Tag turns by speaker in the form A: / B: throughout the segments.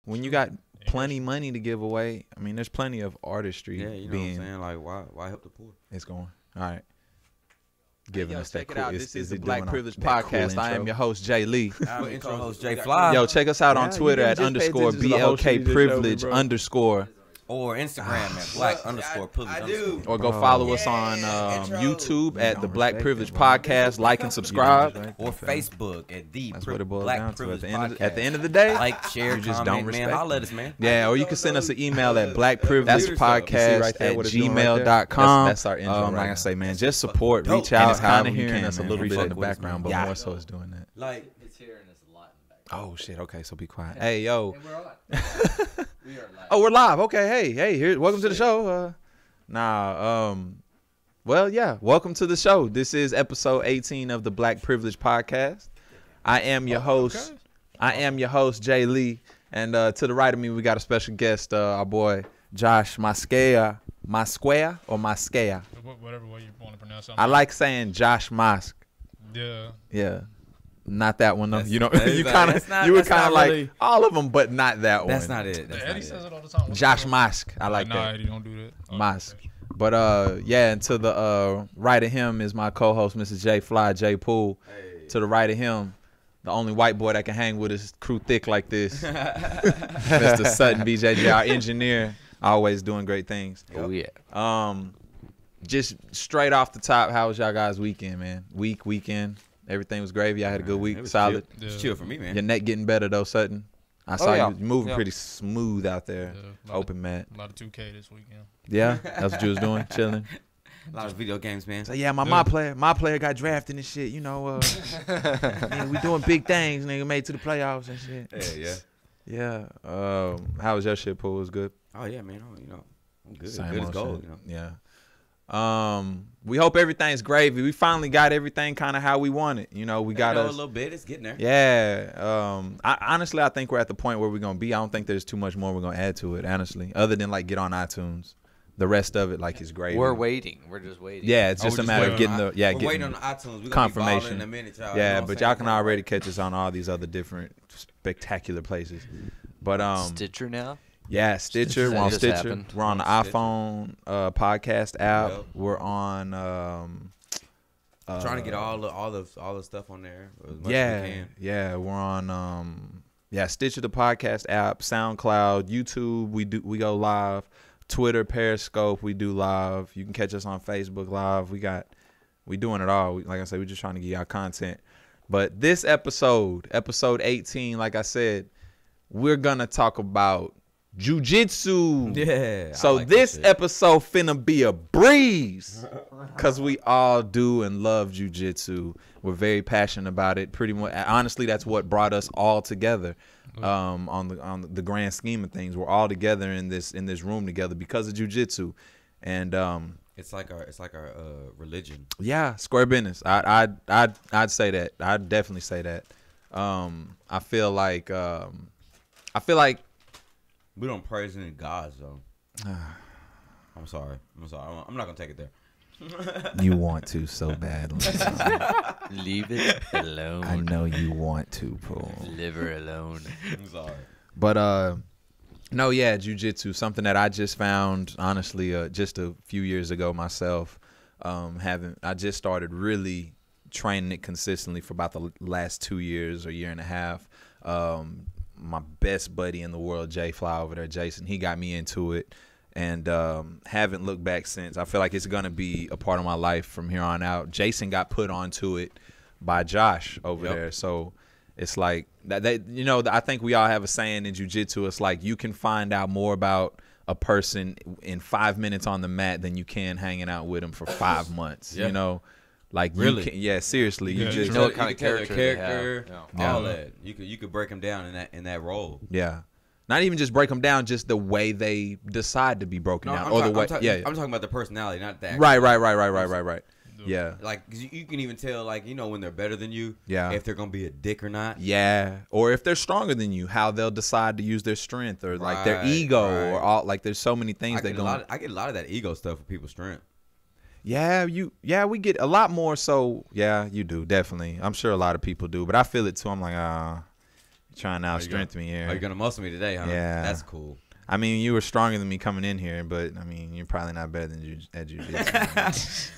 A: when you got plenty money to give away, I mean, there's plenty of artistry.
B: Yeah, you know what I'm saying? Like, why help the poor?
A: It's going. All right. Giving us that
C: check it out.
A: cool.
C: This is the
A: it
C: Black
A: doing
C: Privilege
A: that
C: Podcast.
A: cool
C: I am
A: intro?
C: your host, Jay Lee.
B: I'm your co-host, Jay Fly.
A: Yo, check us out on
C: Yeah,
A: Twitter
C: you
A: at
C: can just pay
A: underscore
C: attention to the whole shit you
A: BLK
C: just
A: privilege
C: showed me, bro.
A: underscore.
B: Or Instagram at black underscore privilege underscore.
A: Or go follow us on YouTube at the Black Privilege Podcast. Like and subscribe.
B: Or Facebook at the
A: That's what it boils
B: Black
A: down to.
B: Privilege
A: At the
B: Podcast.
A: end of the day,
B: Like, share,
A: you just
B: comment,
A: don't
B: man.
A: respect
B: Holla at
A: it.
B: us, man.
A: Yeah, or you can send us an email at
C: You see
A: blackprivilegepodcast
C: right there
A: at
C: what it's doing right there?
A: gmail.com.
C: That's our intro
A: Like
C: right
A: I
C: now.
A: say, man, just support,
B: dope.
A: reach
B: And
A: out.
C: it's kind
A: However
C: of
A: you
C: hearing
A: can,
C: us a
A: man.
C: little bit in
B: Fuck
C: the
B: with us,
C: background,
B: man.
C: but
B: Yeah.
C: more so is doing that.
B: Like,
D: It's here and it's a lot in the background.
A: Oh shit. Okay, so be quiet. Hey, yo.
D: And we're on. We are live.
A: Oh, we're live. Okay. Hey. Here. Welcome to the show. Well, yeah. Welcome to the show. This is episode 18 of the Black Privilege Podcast. I am your host.
C: okay.
A: I am your host, Jay Lee, and to the right of me, we got a special guest, our boy Josh Mosquea. Mosquea or Mosquea?
E: Whatever way you want to pronounce it.
A: I like saying Josh Mosk.
E: Yeah.
A: Yeah. Not that one though.
B: That's-
A: You know,
B: that's
A: you
B: not-
A: kind
B: that's
A: of
B: not-
A: you were
B: that's
A: kind
B: not
A: of like
B: really-
A: all of them, but not that one.
B: that's not it. That's
E: Eddie
B: not
E: says
B: it.
E: it all the time.
A: Josh Mosk. I like
E: nah,
A: that.
E: Eddie, don't do that. Oh,
A: Mosk.
E: okay.
A: But yeah, and to the right of him is my co-host, Mr. J Fly, J Pool. To the right of him, the only white boy that can hang with his crew thick like this, Mr. Sutton BJJ, our engineer, always doing great things.
C: Oh yeah.
A: Just straight off the top, how was y'all guys' weekend, man? Weekend, everything was gravy. I had a good
B: It
A: week,
B: was
A: solid.
B: chill. It's chill for me, man.
A: Your neck getting better though, Sutton. I saw
C: yeah.
A: you moving
C: Yeah.
A: pretty smooth out there,
E: Yeah,
A: open mat.
E: A lot of 2K this weekend.
A: Yeah, that's what you was doing, chilling.
B: A lot of video games, man.
A: So yeah, my player got drafted and shit. You know, nigga, we doing big things, nigga. Made to the playoffs and shit.
B: Yeah.
A: Yeah. How was your shit, Pool? Was good.
B: Oh yeah, man. Oh, you know, I'm good.
A: Same
B: Good as
A: old
B: gold.
A: shit.
B: You know.
A: Yeah. We hope everything's gravy. We finally got everything kind of how we want it. You know, we got
B: a
A: us.
B: little bit. It's getting there.
A: Yeah. Honestly, I think we're at the point where we're gonna be. I don't think there's too much more we're gonna add to it. Honestly, other than like get on iTunes, the rest of it like is gravy.
C: We're waiting. We're just waiting.
A: Yeah, it's
B: Oh,
A: just
B: we're
A: a
B: just
A: matter of
B: waiting
A: getting
B: on
A: the
B: We're waiting on the iTunes. We're
A: confirmation.
B: in a minute, y'all.
A: Yeah,
B: You know what
A: but
B: I'm
A: y'all
B: saying?
A: can already catch us on all these other different spectacular places. But
C: Stitcher now.
A: yeah, Stitcher. We're on
C: Just
A: Stitcher.
C: happened.
A: We're on the
B: Stitcher.
A: iPhone podcast app.
B: Yep.
A: We're on
B: Trying to get all the stuff on there as much as we
A: yeah,
B: can.
A: yeah. We're on Stitcher, the podcast app, SoundCloud, YouTube. We go live. Twitter, Periscope, we do live. You can catch us on Facebook Live. We doing it all. Like I said, we're just trying to get y'all content. But this episode 18, like I said, we're gonna talk about jujitsu.
B: Yeah.
A: So
B: I like
A: this
B: that shit.
A: episode finna be a breeze, cause we all do and love jujitsu. We're very passionate about it. Pretty much, honestly, that's what brought us all together. On the grand scheme of things, we're all together in this room together because of jujitsu, and
B: It's like our religion.
A: yeah, square business. I'd say that. I'd definitely say that. I feel like
B: We don't praise any gods though. I'm sorry. I'm not gonna take it there.
A: you want to so badly.
C: Leave it alone.
A: I know you want to, Paul.
C: Leave her alone.
B: I'm sorry.
A: But no, yeah, jujitsu, something that I just found honestly just a few years ago myself. I just started really training it consistently for about the last 2 years or year and a half. My best buddy in the world, Jay Fly over there, Jason, he got me into it. And haven't looked back since. I feel like it's gonna be a part of my life from here on out. Jason got put onto it by Josh over there, so it's like that. I think we all have a saying in jiu-jitsu. It's like you can find out more about a person in 5 minutes on the mat than you can hanging out with them for 5 months.
B: Yeah.
A: You know, like
B: Really?
A: you can, yeah, seriously,
E: Yeah,
A: you just
C: know what kind of
B: tell their
C: character they
B: character,
C: have.
B: all
E: Yeah.
B: that. You could break them down in that role.
A: yeah. Not even just break them down, just the way they decide to be broken down, or the way.
B: I'm talking about the personality, not the actual.
A: Right. Yeah.
B: Like 'cause you can even tell, like, you know, when they're better than you,
A: Yeah.
B: if they're gonna be a dick or not.
A: Yeah, or if they're stronger than you, how they'll decide to use their strength or like their
B: Right,
A: ego
B: right.
A: or all. Like there's so many things
B: I
A: that
B: get,
A: go.
B: I get a lot of that ego stuff with people's strength.
A: Yeah, we get a lot more. So yeah, you do definitely. I'm sure a lot of people do, but I feel it too. I'm like, Trying to outstrength me here.
B: Are you gonna muscle me today, huh?
A: Yeah.
B: That's cool.
A: I mean, you were stronger than me coming in here, but I mean, you're probably not better than you at jiu-jitsu.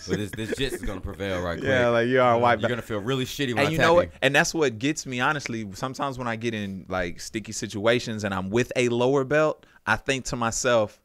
B: But this jits is gonna prevail right quick.
A: Yeah, like you are a white
B: You're
A: belt.
B: gonna feel really shitty when
A: And
B: I
A: you
B: tap
A: know
B: you.
A: what? And that's what gets me, honestly. Sometimes when I get in like sticky situations and I'm with a lower belt, I think to myself,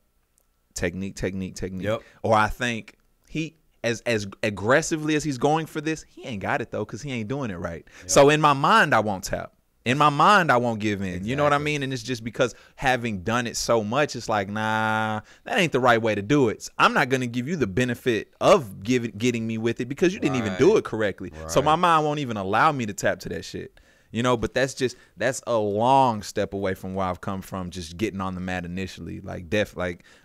A: technique.
B: Yep.
A: Or I think he, as aggressively as he's going for this, he ain't got it though, because he ain't doing it right.
B: Yep.
A: So in my mind, I won't tap. In my mind, I won't give in. You know what I
B: Exactly.
A: mean? And it's just because having done it so much, it's like, nah, that ain't the right way to do it. I'm not going to give you the benefit of getting me with it because you didn't even do it correctly. So my mind won't even allow me to tap to that shit. You know, but that's a long step away from where I've come from, just getting on the mat initially. Like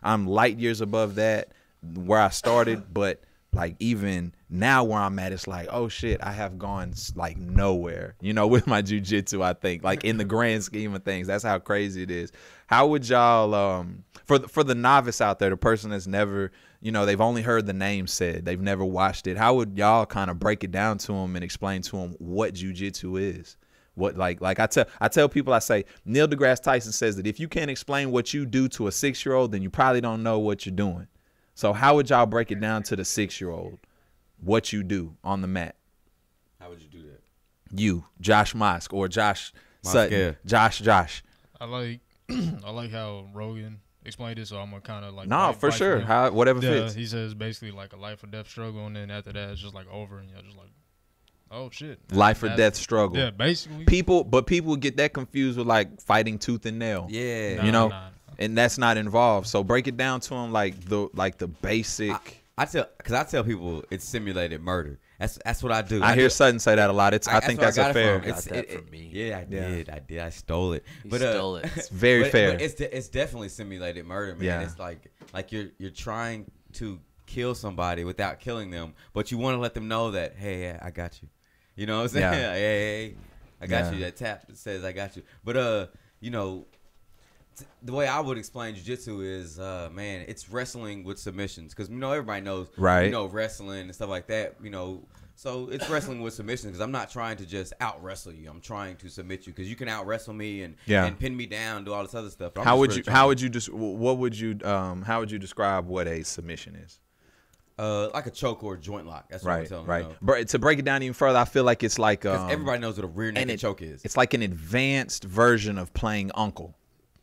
A: I'm light years above that, where I started, but like even now where I'm at, it's like, oh shit, I have gone like nowhere, you know, with my jiu-jitsu, I think, like in the grand scheme of things. That's how crazy it is. How would y'all, for the novice out there, the person that's never, you know, they've only heard the name said, they've never watched it, how would y'all kind of break it down to them and explain to them what jiu-jitsu is? What like I tell people, I say, Neil deGrasse Tyson says that if you can't explain what you do to a 6-year-old, then you probably don't know what you're doing. So how would y'all break it down to the 6-year-old? What you do on the mat?
B: How would you do that?
A: You, Josh Mosk, or Josh Sutton,
B: yeah.
A: Josh.
E: I like I like how Rogan explained it, so I'm gonna kind of like.
A: No, for sure. How whatever
E: Yeah,
A: fits.
E: he says basically like a life or death struggle, and then after that it's just like over, and you're just like, oh shit.
A: Life or death struggle.
E: Yeah, basically.
A: People get that confused with like fighting tooth and nail.
B: Yeah.
E: Nah,
A: you know,
E: nah.
A: and that's not involved. So break it down to them like the basic.
B: I tell people it's simulated murder. That's what I do.
A: I hear
B: do-
A: Sutton say that a lot. I think
B: where
A: that's
B: I
A: a
B: got it
A: fair.
B: from.
C: Got that from me.
B: Yeah, I did. I stole it.
C: He
B: But
C: stole it.
A: It's very fair.
B: But it's definitely simulated murder, man.
A: Yeah.
B: It's like you're trying to kill somebody without killing them, but you want to let them know that, hey, I got you. You know what I'm saying?
A: Yeah.
B: Hey, I got
A: Yeah.
B: you. That tap that says I got you. But you know, the way I would explain jiu-jitsu is, man, it's wrestling with submissions, because you know everybody knows,
A: Right.
B: You know, wrestling and stuff like that. You know, so it's wrestling with submissions, because I'm not trying to just out wrestle you. I'm trying to submit you, because you can out wrestle me and pin me down, do all this other stuff.
A: How would you describe what a submission is?
B: Like a choke or a joint lock. That's what I'm telling you.
A: Right. But to break it down even further, I feel like it's like
B: Because everybody knows what a rear naked choke is.
A: It's like an advanced version of playing uncle.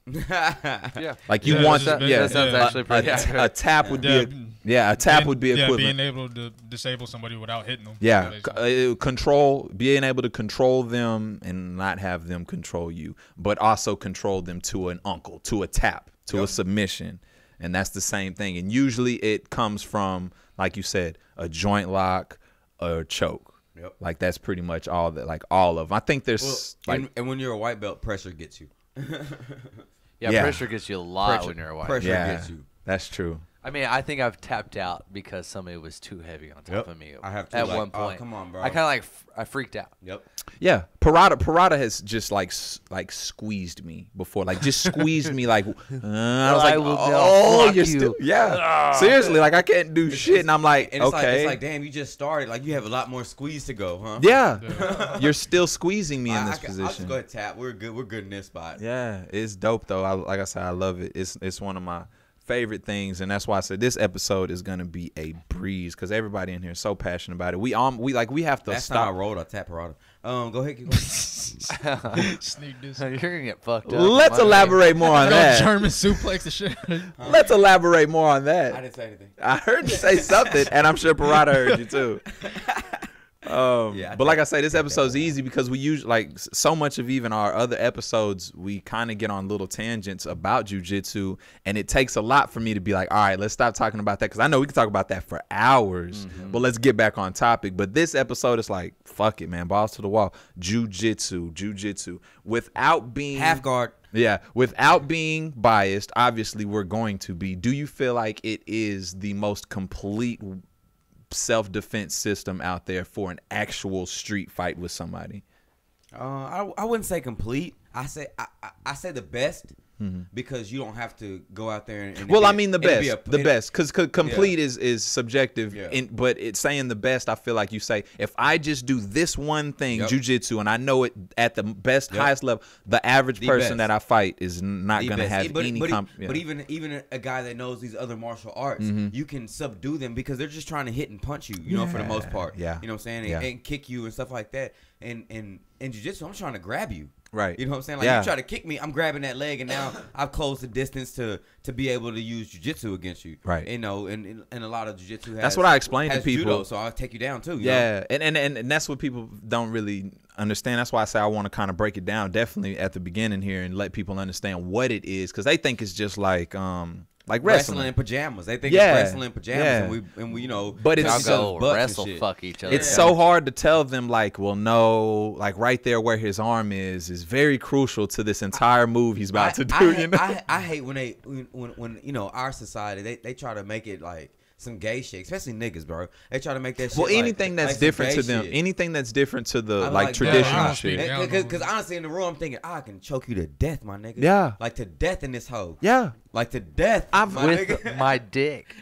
C: Yeah.
A: Like you
E: Yeah,
A: want
E: it's just
A: that.
E: been-
A: Yeah,
C: That sounds actually pretty accurate.
A: a tap would
E: Yeah,
A: be a tap would be equivalent.
E: being able to disable somebody without hitting them.
A: Yeah,
E: basically.
A: being able to control them and not have them control you, but also control them to an uncle, to a tap, to a submission, and that's the same thing. And usually it comes from, like you said, a joint lock or choke.
B: Yep.
A: Like that's pretty much all that. Like all of them. I think there's
B: and when you're a white belt, pressure gets you.
C: Yeah, pressure gets you a lot when you're a white.
B: Pressure
A: yeah,
B: gets you.
A: that's true.
C: I mean, I think I've tapped out because somebody was too heavy on top
B: Yep.
C: of me.
B: I have to,
C: at
B: like,
C: one
B: oh,
C: point.
B: come on, bro.
C: I kind of I freaked out.
B: Yep.
A: Yeah, Parada has just like squeezed me before, like just squeezed me like. I was like,
C: I will
A: oh,
C: block
A: you're
C: you."
A: still, yeah. Seriously, like I can't do shit, and I'm like,
B: And it's
A: okay,
B: like, damn, you just started. Like you have a lot more squeeze to go, huh?
A: yeah, you're still squeezing me in this
B: I'll just
A: position.
B: go ahead and tap. We're good. We're good in this spot.
A: Yeah, it's dope though. Like I said, I love it. It's one of my favorite things, and that's why I said this episode is gonna be a breeze because everybody in here is so passionate about it. We have to
B: Last time I
A: stop.
B: rolled, I tap Parada. Go ahead, keep going.
E: Sneak this.
C: You're gonna get fucked up.
A: Let's elaborate more on
E: Go
A: that.
E: German suplex the shit.
A: Let's elaborate more on
B: I
A: that.
B: didn't say anything.
A: I heard you say something, and I'm sure Parada heard you too.
B: Yeah,
A: But like I say, this episode's easy because we use like so much of even our other episodes, we kind of get on little tangents about jiu-jitsu, and it takes a lot for me to be like, all right, let's stop talking about that because I know we can talk about that for hours, but let's get back on topic. But this episode is like, fuck it, man, balls to the wall, jiu-jitsu, without being
B: Half guard.
A: Yeah, without being biased, obviously we're going to be. Do you feel like it is the most complete self-defense system out there for an actual street fight with somebody?
B: I wouldn't say complete. I say the best because you don't have to go out there and
A: well, I mean the best, because complete is subjective.
B: Yeah.
A: But it's saying the best. I feel like you say if I just do this one thing, jiu-jitsu, and I know it at the best, highest level, the average person that I fight is not going to have any.
B: But even a guy that knows these other martial arts, you can subdue them because they're just trying to hit and punch you. You know, for the most part.
A: Yeah.
B: You know what I'm saying, and kick you and stuff like that. And in jiu-jitsu, I'm trying to grab you.
A: Right.
B: You know what I'm saying? Like you try to kick me, I'm grabbing that leg, and now I've closed the distance to be able to use jiu-jitsu against you.
A: Right.
B: You know, and a lot of jiu-jitsu has,
A: that's what I explain to people.
B: Judo, so I'll take you down too. You
A: know?
B: And
A: that's what people don't really understand. That's why I say I want to kind of break it down definitely at the beginning here and let people understand what it is, because they think it's just like wrestling
B: in pajamas. They think it's wrestling in pajamas, and we you know,
A: but it's
C: go wrestle, fuck each other.
A: It's so hard to tell them, like, well, no, like right there where his arm is very crucial to this entire move he's about to do. You know,
B: I hate when you know, our society they try to make it like some gay shit, especially niggas, bro. They try to make that shit.
A: Well, anything that's different to them, anything that's different to the like traditional shit.
B: Because honestly, in the room, I'm thinking, I can choke you to death, my nigga.
A: Yeah,
B: like to death in this hoe.
A: Yeah,
B: like to death.
C: With my dick.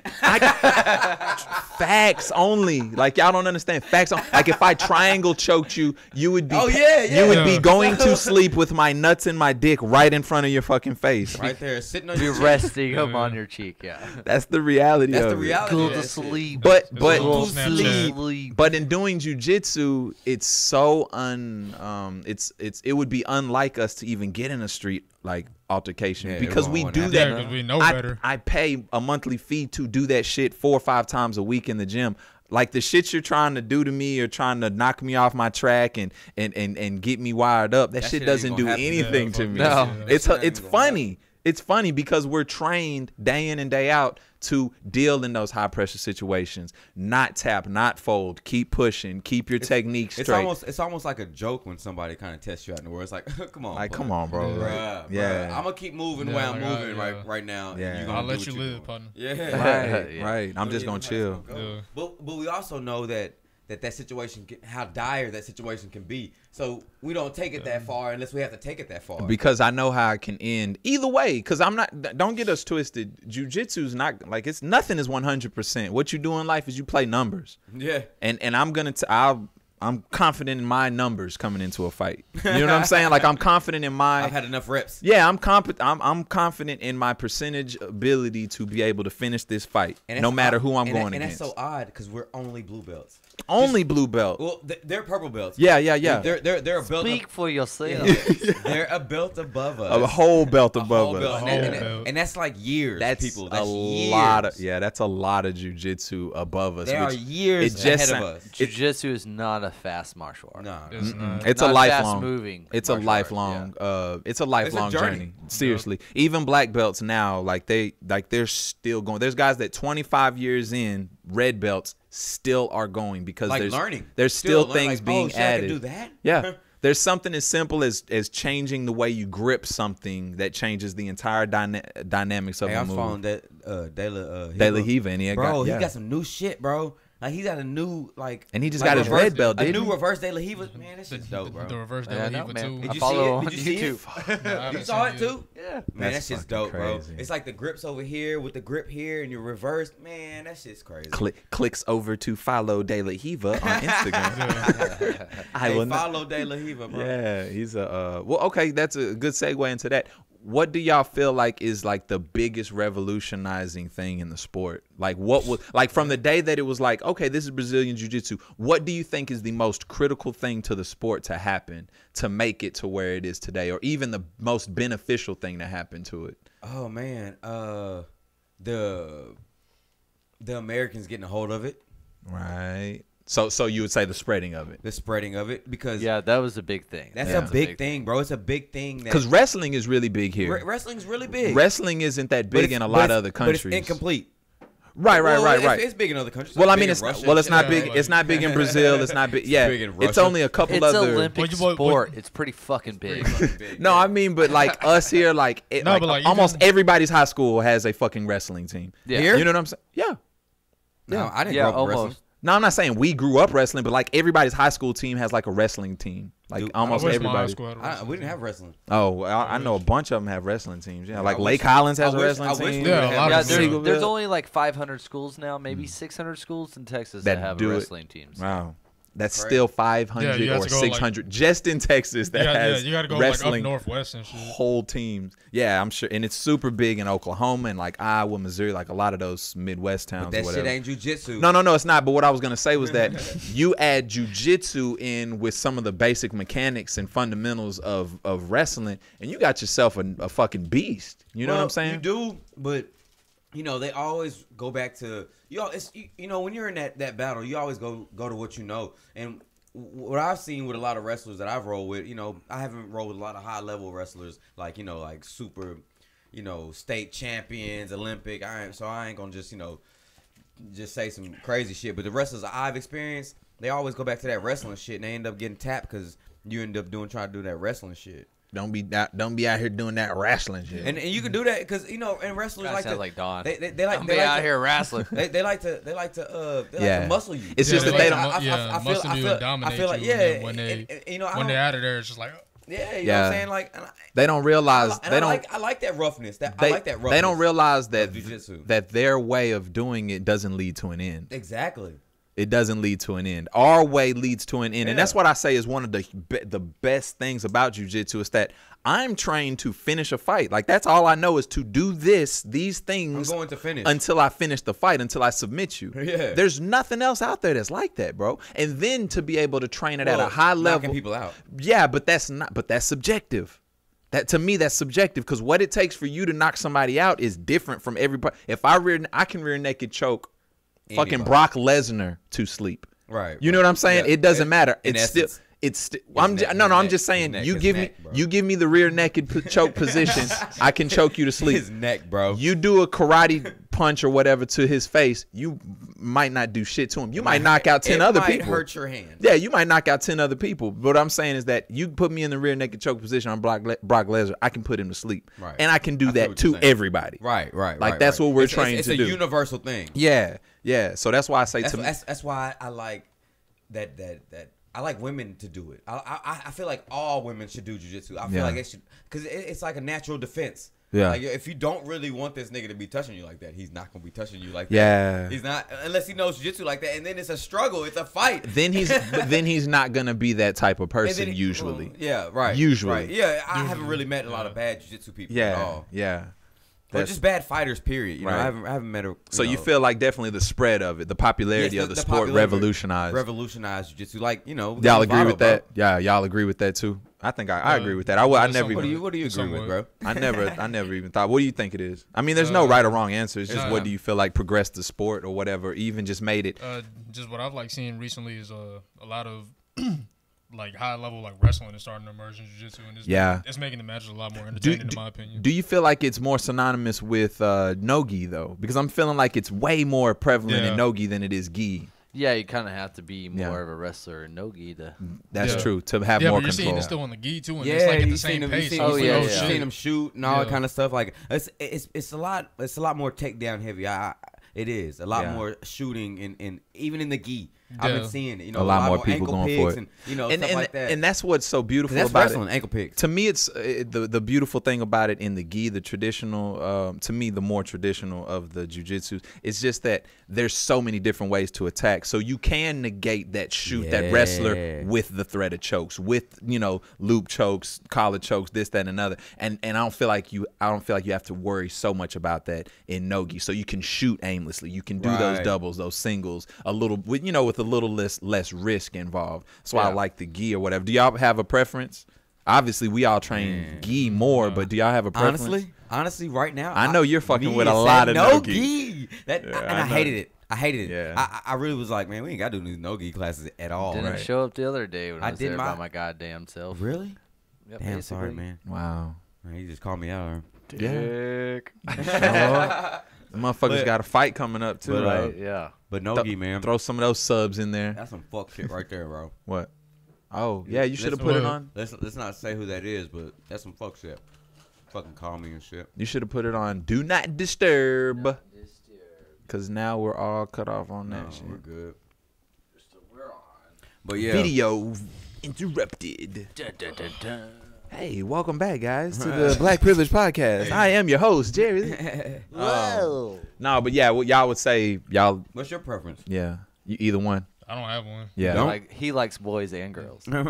A: Facts only. Like y'all don't understand. Facts only. Like if I triangle choked you, you would be. You would be going to sleep with my nuts and my dick right in front of your fucking face.
B: Right there, sitting on
C: your cheek. Be resting them on your cheek. Yeah.
A: That's the reality.
C: That's
A: of
C: the reality.
A: It.
C: Go to sleep.
A: But in doing jujitsu, it's so it would be unlike us to even get in a street like altercation because we do that.
E: Because we know better.
A: I pay a monthly fee to do that shit 4 or 5 times a week in the gym. Like the shit you're trying to do to me or trying to knock me off my track and get me wired up, that shit doesn't do anything to me.
C: No.
A: It's funny. It's funny because we're trained day in and day out to deal in those high pressure situations, not tap, not fold, keep pushing, keep your technique straight.
B: It's almost like a joke when somebody kind of tests you out in the world. It's like, come on,
A: come on, bro.
B: Bruh. I'm gonna keep moving the way I'm moving right now.
A: Yeah,
E: I'll let you live, partner.
B: Yeah,
A: right. I'm just gonna chill.
B: But we also know that situation, how dire that situation can be. So we don't take it that far unless we have to take it that far.
A: Because I know how it can end either way. Because don't get us twisted. Jiu-jitsu's not like nothing is 100%. What you do in life is you play numbers.
B: Yeah.
A: And I'm confident in my numbers coming into a fight. You know what I'm saying? Like I'm confident in
B: I've had enough reps.
A: Yeah, I'm confident in my percentage ability to be able to finish this fight, no matter who I'm going against.
B: And that's so odd because we're only blue belts.
A: Blue belt.
B: Well, they're purple belts.
A: Yeah.
B: They're a belt.
C: Speak for yourself.
B: They're a belt above us.
A: A whole belt above us.
B: And that's like years.
A: That's
B: people.
A: That's lot of that's a lot of jiu-jitsu above us.
B: They are years ahead of us.
C: Jiu-jitsu is not a fast martial art.
B: No,
A: it's a lifelong.
C: Moving.
A: It's a lifelong. It's a lifelong journey. Seriously, even black belts now, they're still going. There's guys that 25 years in, red belts still are going because there's still things being added.
B: I can do that?
A: Yeah. There's something as simple as changing the way you grip something that changes the entire dynamics of the move.
B: I found that De La
A: Riva, and
B: he got some new shit, bro. Like he got a new
A: and he just got his red belt.
B: A new reverse De La Riva. Man, that shit's dope, bro.
E: The reverse De La Riva too.
B: Did you
C: follow
B: see it?
C: on YouTube.
B: You saw it too?
C: Yeah.
B: Man, that shit's dope, bro. It's like the grips over here with the grip here, and you reverse. Man, that shit's crazy.
A: Clicks over to follow De La Riva on Instagram.
B: Follow De La Riva, bro.
A: Yeah, he's okay. That's a good segue into that. What do y'all feel like is like the biggest revolutionizing thing in the sport? Like what was like from the day that it was like, okay, this is Brazilian Jiu-Jitsu. What do you think is the most critical thing to the sport to happen to make it to where it is today, or even the most beneficial thing to happen to it?
B: Oh man, the Americans getting a hold of it.
A: Right. So you would say the spreading of it.
B: The spreading of it because
C: that was a big thing.
B: That's a big thing, bro. It's a big thing
A: because wrestling is really big here.
B: Wrestling's really big.
A: Wrestling isn't that big in a lot of other countries.
B: But it's incomplete.
A: Right.
B: It's big in other countries.
A: Well, I mean, it's not big. It's not big in Brazil. It's not big. Yeah, it's only a couple other.
C: It's Olympic sport. It's pretty fucking big.
A: No, I mean, but like us here, almost everybody's high school has a fucking wrestling team.
C: Yeah.
B: Here?
A: You know what I'm saying? Yeah.
B: No, I didn't grow up wrestling.
A: No, I'm not saying we grew up wrestling, but like everybody's high school team has like a wrestling team. Like
B: Dude,
A: almost everybody.
B: We didn't have wrestling.
A: Oh, I know a bunch of them have wrestling teams. Yeah, like
B: I
A: Lake
B: wish-
A: Hollins has
B: I
A: a
B: wish-
A: wrestling
B: I wish
A: team.
B: we
E: Yeah, a lot
C: Yeah,
E: of
C: there's only like 500 schools now, maybe 600 schools in Texas that have
A: do it.
C: wrestling teams.
A: Wow. That's
B: Crazy.
A: still 500
E: Yeah, you have
A: or
E: to go,
A: 600 just in Texas that has
E: you got to go
A: wrestling
E: like up northwest and shit.
A: whole teams. Yeah, I'm sure. And it's super big in Oklahoma and like Iowa, Missouri, like a lot of those Midwest towns.
B: But that
A: or whatever.
B: shit ain't jujitsu.
A: No, it's not. But what I was going to say was that you add jujitsu in with some of the basic mechanics and fundamentals of wrestling, and you got yourself a fucking beast. You know what I'm saying?
B: You do, but they always go back to when you're in that battle, you always go to what you know. And what I've seen with a lot of wrestlers that I've rolled with, I haven't rolled with a lot of high level wrestlers like like super, state champions, Olympic. So I ain't gonna just say some crazy shit. But the wrestlers I've experienced, they always go back to that wrestling shit, and they end up getting tapped because you end up trying to do that wrestling shit.
A: Don't be out here doing that wrestling shit.
B: And you can do that because and wrestlers
C: That
B: like
C: sounds
B: to,
C: like Don.
B: They like
C: I'm
B: they like
C: out
B: to,
C: here wrestling.
B: They like to muscle you.
A: It's just that they don't.
E: Muscle you and dominate
B: feel like
E: you. And when they're out of there, it's just like.
B: Yeah, you know what I'm saying? Like
A: they don't realize
B: I like that roughness. I like that roughness.
A: They don't realize that
B: jiu-jitsu.
A: that their way of doing it doesn't lead to an end.
B: Exactly.
A: It doesn't lead to an end. Our way leads to an end, and that's what I say is one of the best things about jiu-jitsu is that I'm trained to finish a fight. Like that's all I know is to do these things.
B: I'm going to finish
A: until I finish the fight, until I submit you.
B: Yeah.
A: There's nothing else out there that's like that, bro. And then to be able to train it at a high level,
B: knocking people out.
A: Yeah, but that's subjective. That to me, that's subjective because what it takes for you to knock somebody out is different from everybody. If I can rear naked choke fucking Brock Lesnar to sleep.
B: Right.
A: You know what I'm saying?
B: Yeah.
A: It doesn't matter.
B: In essence.
A: I'm just saying you give me the rear naked choke position, I can choke you to sleep.
B: His neck, bro.
A: You do a karate punch or whatever to his face, you might not do shit to him. You might knock out 10 other people.
B: It might hurt your hand.
A: Yeah, you might knock out 10 other people. But what I'm saying is that you put me in the rear naked choke position on Brock Lesnar, I can put him to sleep.
B: Right.
A: And I can do that to everybody.
B: Right.
A: Like that's what we're trained
B: to
A: do.
B: It's a universal thing.
A: Yeah. So that's why I say
B: that's why I like that I like women to do it. I feel like all women should do jiu-jitsu. I feel like it should, because it's like a natural defense.
A: Yeah.
B: Like if you don't really want this nigga to be touching you like that, he's not gonna be touching you like that.
A: Yeah.
B: He's not, unless he knows jiu-jitsu like that, and then it's a struggle. It's a fight.
A: Then he's not gonna be that type of person usually.
B: Yeah. Right.
A: Usually.
B: Right. Yeah. I haven't really met a lot of bad jiu-jitsu people at all.
A: Yeah.
B: Or just bad fighters, period. You know, I haven't met a.
A: So you feel like definitely the spread of it, the popularity of the sport revolutionized
B: jiu-jitsu. Like,
A: y'all agree with that? Yeah, y'all agree with that too. I think I agree with that. I never even.
B: What do you agree with, bro?
A: I never even thought. What do you think it is? I mean, there's no right or wrong answer. It's just what do you feel like progressed the sport or whatever, even just made it.
E: Just what I've seen recently is a lot of. Like high level like wrestling is starting to emerge in jiu-jitsu, and it's making the matches a lot more entertaining in my opinion.
A: Do you feel like it's more synonymous with no-gi though? Because I'm feeling like it's way more prevalent in no-gi than it is gi.
C: Yeah, you kind of have to be more of a wrestler in no-gi to.
A: That's true, to have more
E: but you're
A: control.
E: seeing it still on the gi too, and it's like at the same pace.
B: You've seen him shoot and all that kind of stuff. Like it's a lot more takedown heavy. It is a lot more shooting and even in the gi. I've been seeing it. You know,
A: a lot more people going for it.
B: And, stuff like that.
A: And that's what's so beautiful
B: that's
A: about
B: wrestling, ankle picks.
A: To me, it's the beautiful thing about it in the gi, the traditional. To me, the more traditional of the jiu-jitsu. It's just that there's so many different ways to attack. So you can negate that shoot, that wrestler with the threat of chokes, with loop chokes, collar chokes, this, that, and another. And I don't feel like you have to worry so much about that in no-gi. So you can shoot aimlessly. You can do those doubles, those singles, a little with a little less risk involved. That's why I like the gi or whatever. Do y'all have a preference? Obviously, we all train gi more, but do y'all have a preference?
B: Honestly, right now,
A: I know you're fucking with a lot of
B: no-gi. I hated it. I hated it.
A: Yeah.
B: I really was like, man, we ain't got to do these no-gi classes at all.
C: Didn't show up the other day when I was there by
B: my
C: goddamn self.
B: Really?
C: Yep,
B: Damn, sorry, man.
A: Wow.
B: Man, you just called me out.
C: Dick.
A: The motherfuckers got a fight coming up too.
C: Right, yeah.
B: But no-gi, man.
A: Throw some of those subs in there.
B: That's some fuck shit right there, bro.
A: What? Oh, yeah, you should have put it on.
B: Let's not say who that is, but that's some fuck shit. Fucking call me and shit.
A: You should have put it on Do Not Disturb. Because now we're all cut off on that shit.
B: We're good. But yeah,
A: Video interrupted.
C: Dun, dun, dun, dun.
A: Hey, welcome back, guys, to the Black Privilege Podcast. I am your host, Jerry.
C: Whoa.
A: No, but yeah, what y'all would say, y'all,
B: What's your preference?
A: yeah, you, either one.
E: I don't have one.
A: Yeah.
B: Don't?
C: He likes boys and girls.
A: I'm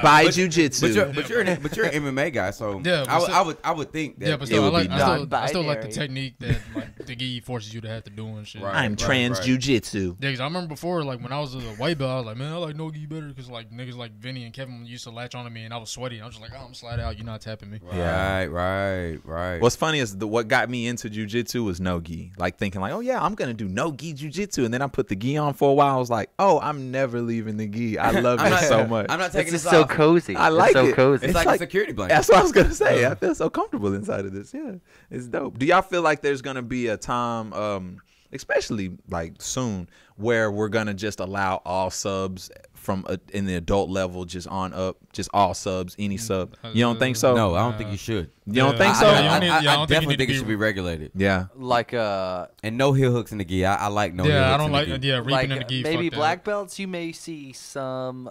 A: by jujitsu.
B: But you're an MMA guy, so
E: Yeah, but
B: I would think that
E: Yeah, but
A: it
E: still,
A: would
E: I
A: be
E: still like the
C: non-binary.
E: technique that like the gi forces you to have to do and shit.
B: Right.
A: I'm trans
B: right.
A: jujitsu.
E: Yeah, 'cause I remember before, like when I was a white belt, I was like, man, I like no gi better because like niggas like Vinny and Kevin used to latch onto me, and I was sweaty. I was just like, oh, I'm gonna slide out. You're not tapping me.
A: Yeah.
B: Right.
A: What's funny is what got me into jujitsu was no gi. Like thinking like, oh yeah, I'm gonna do no gi jujitsu, and then I put the gi on for a while. I was like, oh, I'm never leaving the gi. I love
B: I'm
A: it
B: not-
A: so much.
B: I'm not
C: It's
B: taking
C: just
B: this
C: so
B: off.
C: cozy.
A: I like
C: it's so
A: it.
C: cozy.
B: It's like a security blanket.
A: That's what I was gonna say. I feel so comfortable inside of this. Yeah, it's dope. Do y'all feel like there's gonna be a time, especially like soon, where we're gonna just allow all subs from in the adult level just on up, just all subs, any sub? You don't think so?
B: No, I don't think you should.
A: You don't
E: Yeah.
A: think so?
E: Yeah, you don't need-
B: I
E: yeah, I don't think
B: definitely
E: you need
B: think
E: to
B: it should be regulated.
A: Yeah.
C: like
B: And no heel hooks in the gi. I like no heel
E: Yeah,
B: hooks
E: I don't
B: in
E: like
B: the gi.
E: reaping
C: like
E: in the gi.
C: maybe
E: fuck that.
C: black belts. You may see some.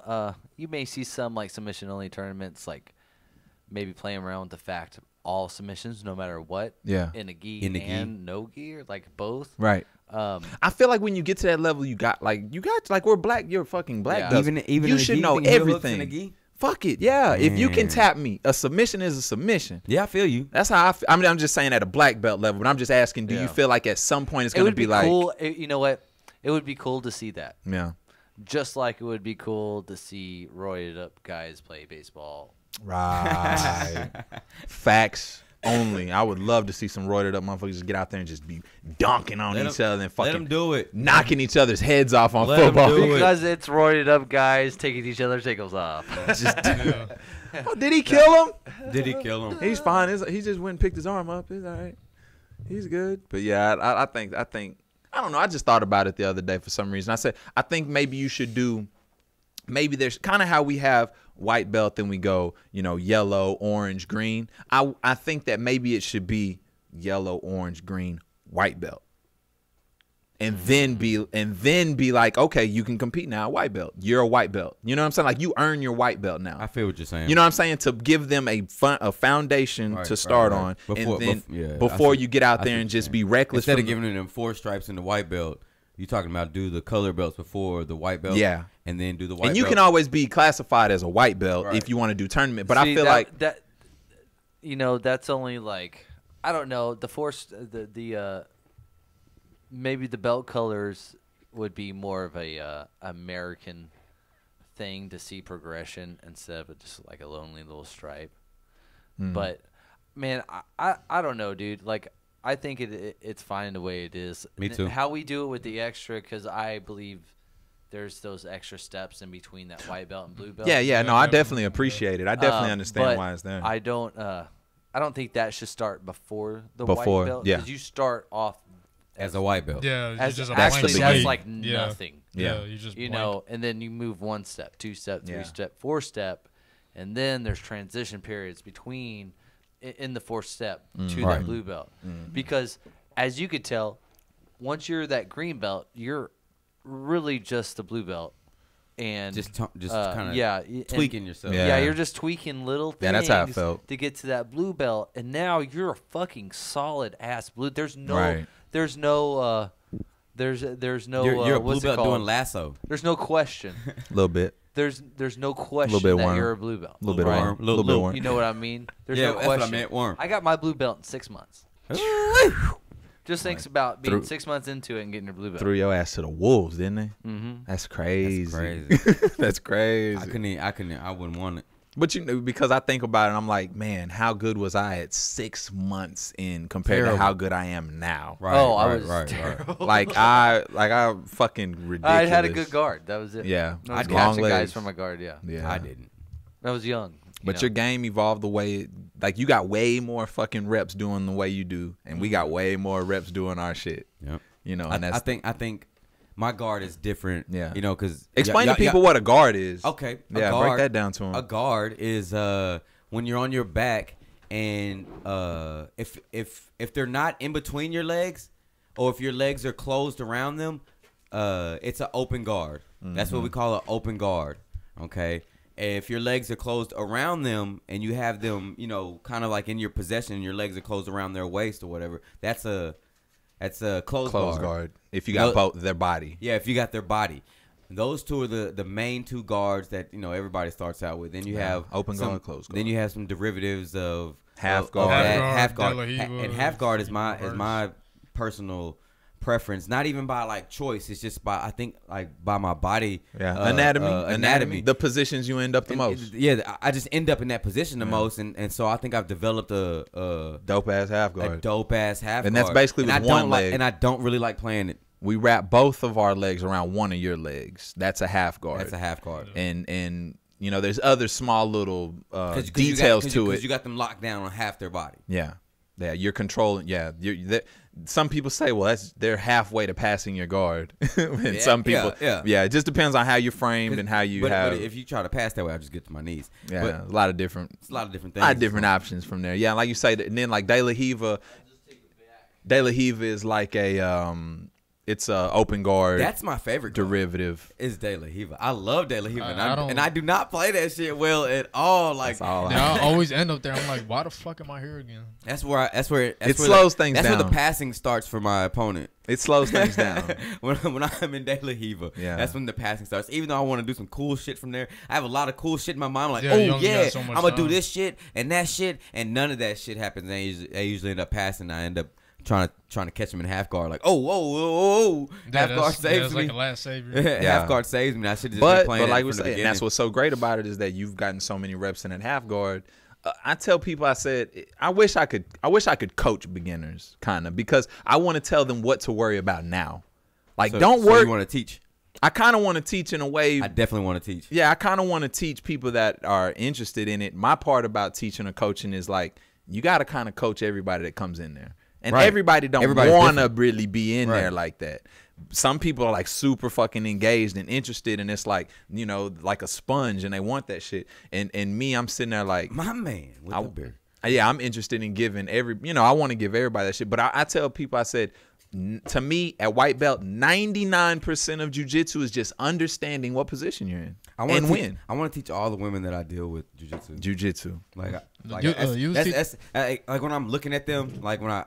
C: Like submission only tournaments. Like maybe playing around with the fact of all submissions, no matter what.
A: Yeah.
C: In a gi
B: In the gi.
C: and no gi, or like both.
A: Right. I feel like when you get to that level, you got like we're black. You're fucking black.
C: Yeah.
A: belts.
B: Even
A: you
B: in a
A: should
B: gi,
A: know
B: you think heel hooks in
A: everything.
B: a gi?
A: Fuck it, yeah. If you can
B: Man.
A: tap me, a submission is a submission.
B: Yeah, I feel you.
A: That's how I feel. I mean, I'm just saying at a black belt level, but I'm just asking, do
C: Yeah.
A: you feel like at some point it's
C: It
A: going to
C: would
A: be
C: be
A: like,
C: cool. You know what? It would be cool to see that.
A: yeah,
C: Just like it would be cool to see roided up guys play baseball.
A: right? Facts only. I would love to see some roided up motherfuckers just get out there and just be dunking on
B: Let
A: each
B: 'em-
A: other and
B: Let
A: fucking
B: them do it.
A: knocking each other's heads off on
B: Let 'em
A: football.
B: do it.
C: Because it's roided up guys taking each other's ankles off.
E: Yeah.
A: Oh, did he kill him?
B: Did he kill him?
A: He's fine. He just went and picked his arm up. He's all right. He's good. But yeah, I think I don't know. I just thought about it the other day for some reason. I said I think maybe you should do. Maybe there's kind of how we have white belt, then we go, yellow, orange, green. I think that maybe it should be yellow, orange, green, white belt. And then be like, okay, you can compete now, white belt. You're a white belt. You know what I'm saying? Like you earn your white belt now.
B: I feel what you're saying.
A: You know what I'm saying? To give them a foundation
B: Right,
A: to start
B: right.
A: on,
B: Before-
A: and then
B: bef- yeah, I
A: before
B: see-
A: you get out
B: I
A: there
B: see
A: and
B: what you're
A: just
B: saying.
A: be reckless.
B: Instead of
A: from
B: giving them 4 stripes in the white belt, you talking about do the color belts before the white belt.
A: Yeah.
B: And then do the white
A: and you
B: belt.
A: can always be classified as a white belt
B: Right.
A: if you want to do tournament. But I
C: See,
A: feel
C: that,
A: like
C: that that's only like I don't know the force the maybe the belt colors would be more of a American thing to see progression instead of just like a lonely little stripe. But man, I don't know, dude. Like I think it's fine the way it is.
B: Me too.
C: How we do it with the extra, because I believe there's those extra steps in between that white belt and blue belt.
A: yeah, no, I
E: definitely.
A: definitely appreciate it. I definitely understand
C: but
A: why it's there.
C: I don't think that should start before the
A: Before,
C: white belt.
A: yeah.
C: Because you start off
B: as a white belt.
E: Yeah,
C: as
E: just a
A: That's
C: actually
A: the
E: blank
C: that's
A: beginning.
C: like
E: Yeah.
C: nothing.
A: Yeah.
E: You just
C: You
E: blank.
C: know, and then you move 1 step, 2 step, 3
A: Yeah.
C: step, 4 step, and then there's transition periods between in the 4th step to
A: Right.
C: that blue belt. Because as you could tell, once you're that green belt, you're really just the blue belt. And
B: Just kind of
C: yeah, and-
B: tweaking yourself.
A: Yeah.
C: yeah, you're just tweaking little things
A: Yeah, that's how it felt.
C: to get to that blue belt, and now you're a fucking solid ass blue. There's no,
A: Right.
C: there's no, there's no.
B: You're a blue
C: what's it
B: belt
C: called?
B: doing lasso.
C: There's no question.
A: a little bit.
C: There's no question
A: bit
C: that
A: worm.
C: you're a blue belt.
A: A little bit
B: Worm.
A: of worm. A little bit of worm.
C: You know what I mean? There's
B: Yeah,
C: no
B: that's what I
C: question.
B: meant, worm.
C: I got my blue belt in 6 months. Just thinks about being
A: Through-
C: 6 months into it and getting your blue belt.
A: Threw your ass to the wolves, didn't they?
C: Mm-hmm.
A: That's crazy.
B: crazy.
A: That's crazy.
B: I wouldn't want it.
A: But because I think about it, I'm like, man, how good was I at 6 months in compared to
B: Terrible.
A: how good I am now?
B: Right.
C: Oh, I
B: right,
C: was
B: right,
C: terrible.
A: Like I fucking ridiculous.
C: I had a good guard. That was it.
A: Yeah,
C: I was
A: long
C: catching guys
A: legs.
C: from my guard. Yeah,
A: Yeah,
B: I didn't.
C: I was young.
A: But your game evolved the way, like you got way more fucking reps doing the way you do, and we got way more reps doing our shit.
B: Yep.
A: You know,
B: I
A: and that's
B: think my guard is different.
A: Yeah.
B: You know, because
A: explain to people what a guard is.
B: Okay.
A: Yeah, break that down to them.
B: A guard is when you're on your back and if they're not in between your legs, or if your legs are closed around them, it's an open guard. That's what we call an open guard. Okay. If your legs are closed around them and you have them, you know, kind of like in your possession, your legs are closed around their waist or whatever, that's a closed guard.
A: If you got both their body.
B: Yeah, if you got their body. Those two are the main two guards that, you know, everybody starts out with. Then you have
A: open guard, closed guard.
B: Then you have some derivatives of
A: half guard.
B: Half guard.
E: De La Riva,
B: And half guard is my personal preference, not even by like choice. It's just by, I think, like by my body
A: anatomy, the positions you end up the most.
B: I just end up in that position the most, and so I think I've developed a
A: dope ass half guard.
B: And
A: that's basically with one leg.
B: And I don't really like playing it.
A: We wrap both of our legs around one of your legs. That's a half guard.
B: That's a half guard.
A: And you know, there's other small little details to it.
B: Because you got them locked down on half their body.
A: Yeah. Yeah, you're controlling. Yeah, some people say, well, they're halfway to passing your guard. And some people, it just depends on how you're framed and how you have.
B: But if you try to pass that way, I just get to my knees.
A: Yeah,
B: but
A: a lot of different
B: things. A lot of
A: different options from there. Yeah, like you say, and then like De La Riva is like a it's a open guard.
B: That's my favorite
A: derivative.
B: Is De La Riva. I love De La Riva, and I do not play that shit well at all. Like,
E: I always end up there. I'm like, why the fuck am I here again?
B: That's where
A: it slows things down.
B: That's where the passing starts for my opponent.
A: It slows things down.
B: when I'm in De La Riva, that's when the passing starts. Even though I want to do some cool shit from there, I have a lot of cool shit in my mind. I'm like, I'm gonna do this shit and that shit, and none of that shit happens. I usually end up passing. I end up trying to catch him in half guard, like whoa, half guard saves me.
E: Like a last savior.
B: Half guard saves me. I should have just been playing.
A: But like we said, and that's what's so great about it is that you've gotten so many reps in that half guard. I tell people, I said, I wish I could coach beginners, kind of, because I want to tell them what to worry about now. Like, don't worry.
B: You want to teach?
A: I kind of want to teach in a way.
B: I definitely want to teach.
A: Yeah, I kind of want to teach people that are interested in it. My part about teaching or coaching is like, you got to kind of coach everybody that comes in there. And everybody don't want to really be in there like that. Some people are like super fucking engaged and interested, and it's like, you know, like a sponge, and they want that shit. And me, I'm sitting there like,
B: my man with the beard.
A: Yeah, I'm interested in giving I want to give everybody that shit. But I tell people, I said, to me, at white belt, 99% of jiu-jitsu is just understanding what position you're in and win.
B: I want to teach all the women that I deal with jiu-jitsu.
A: Jiu-jitsu.
B: Like when I'm looking at them, like when I,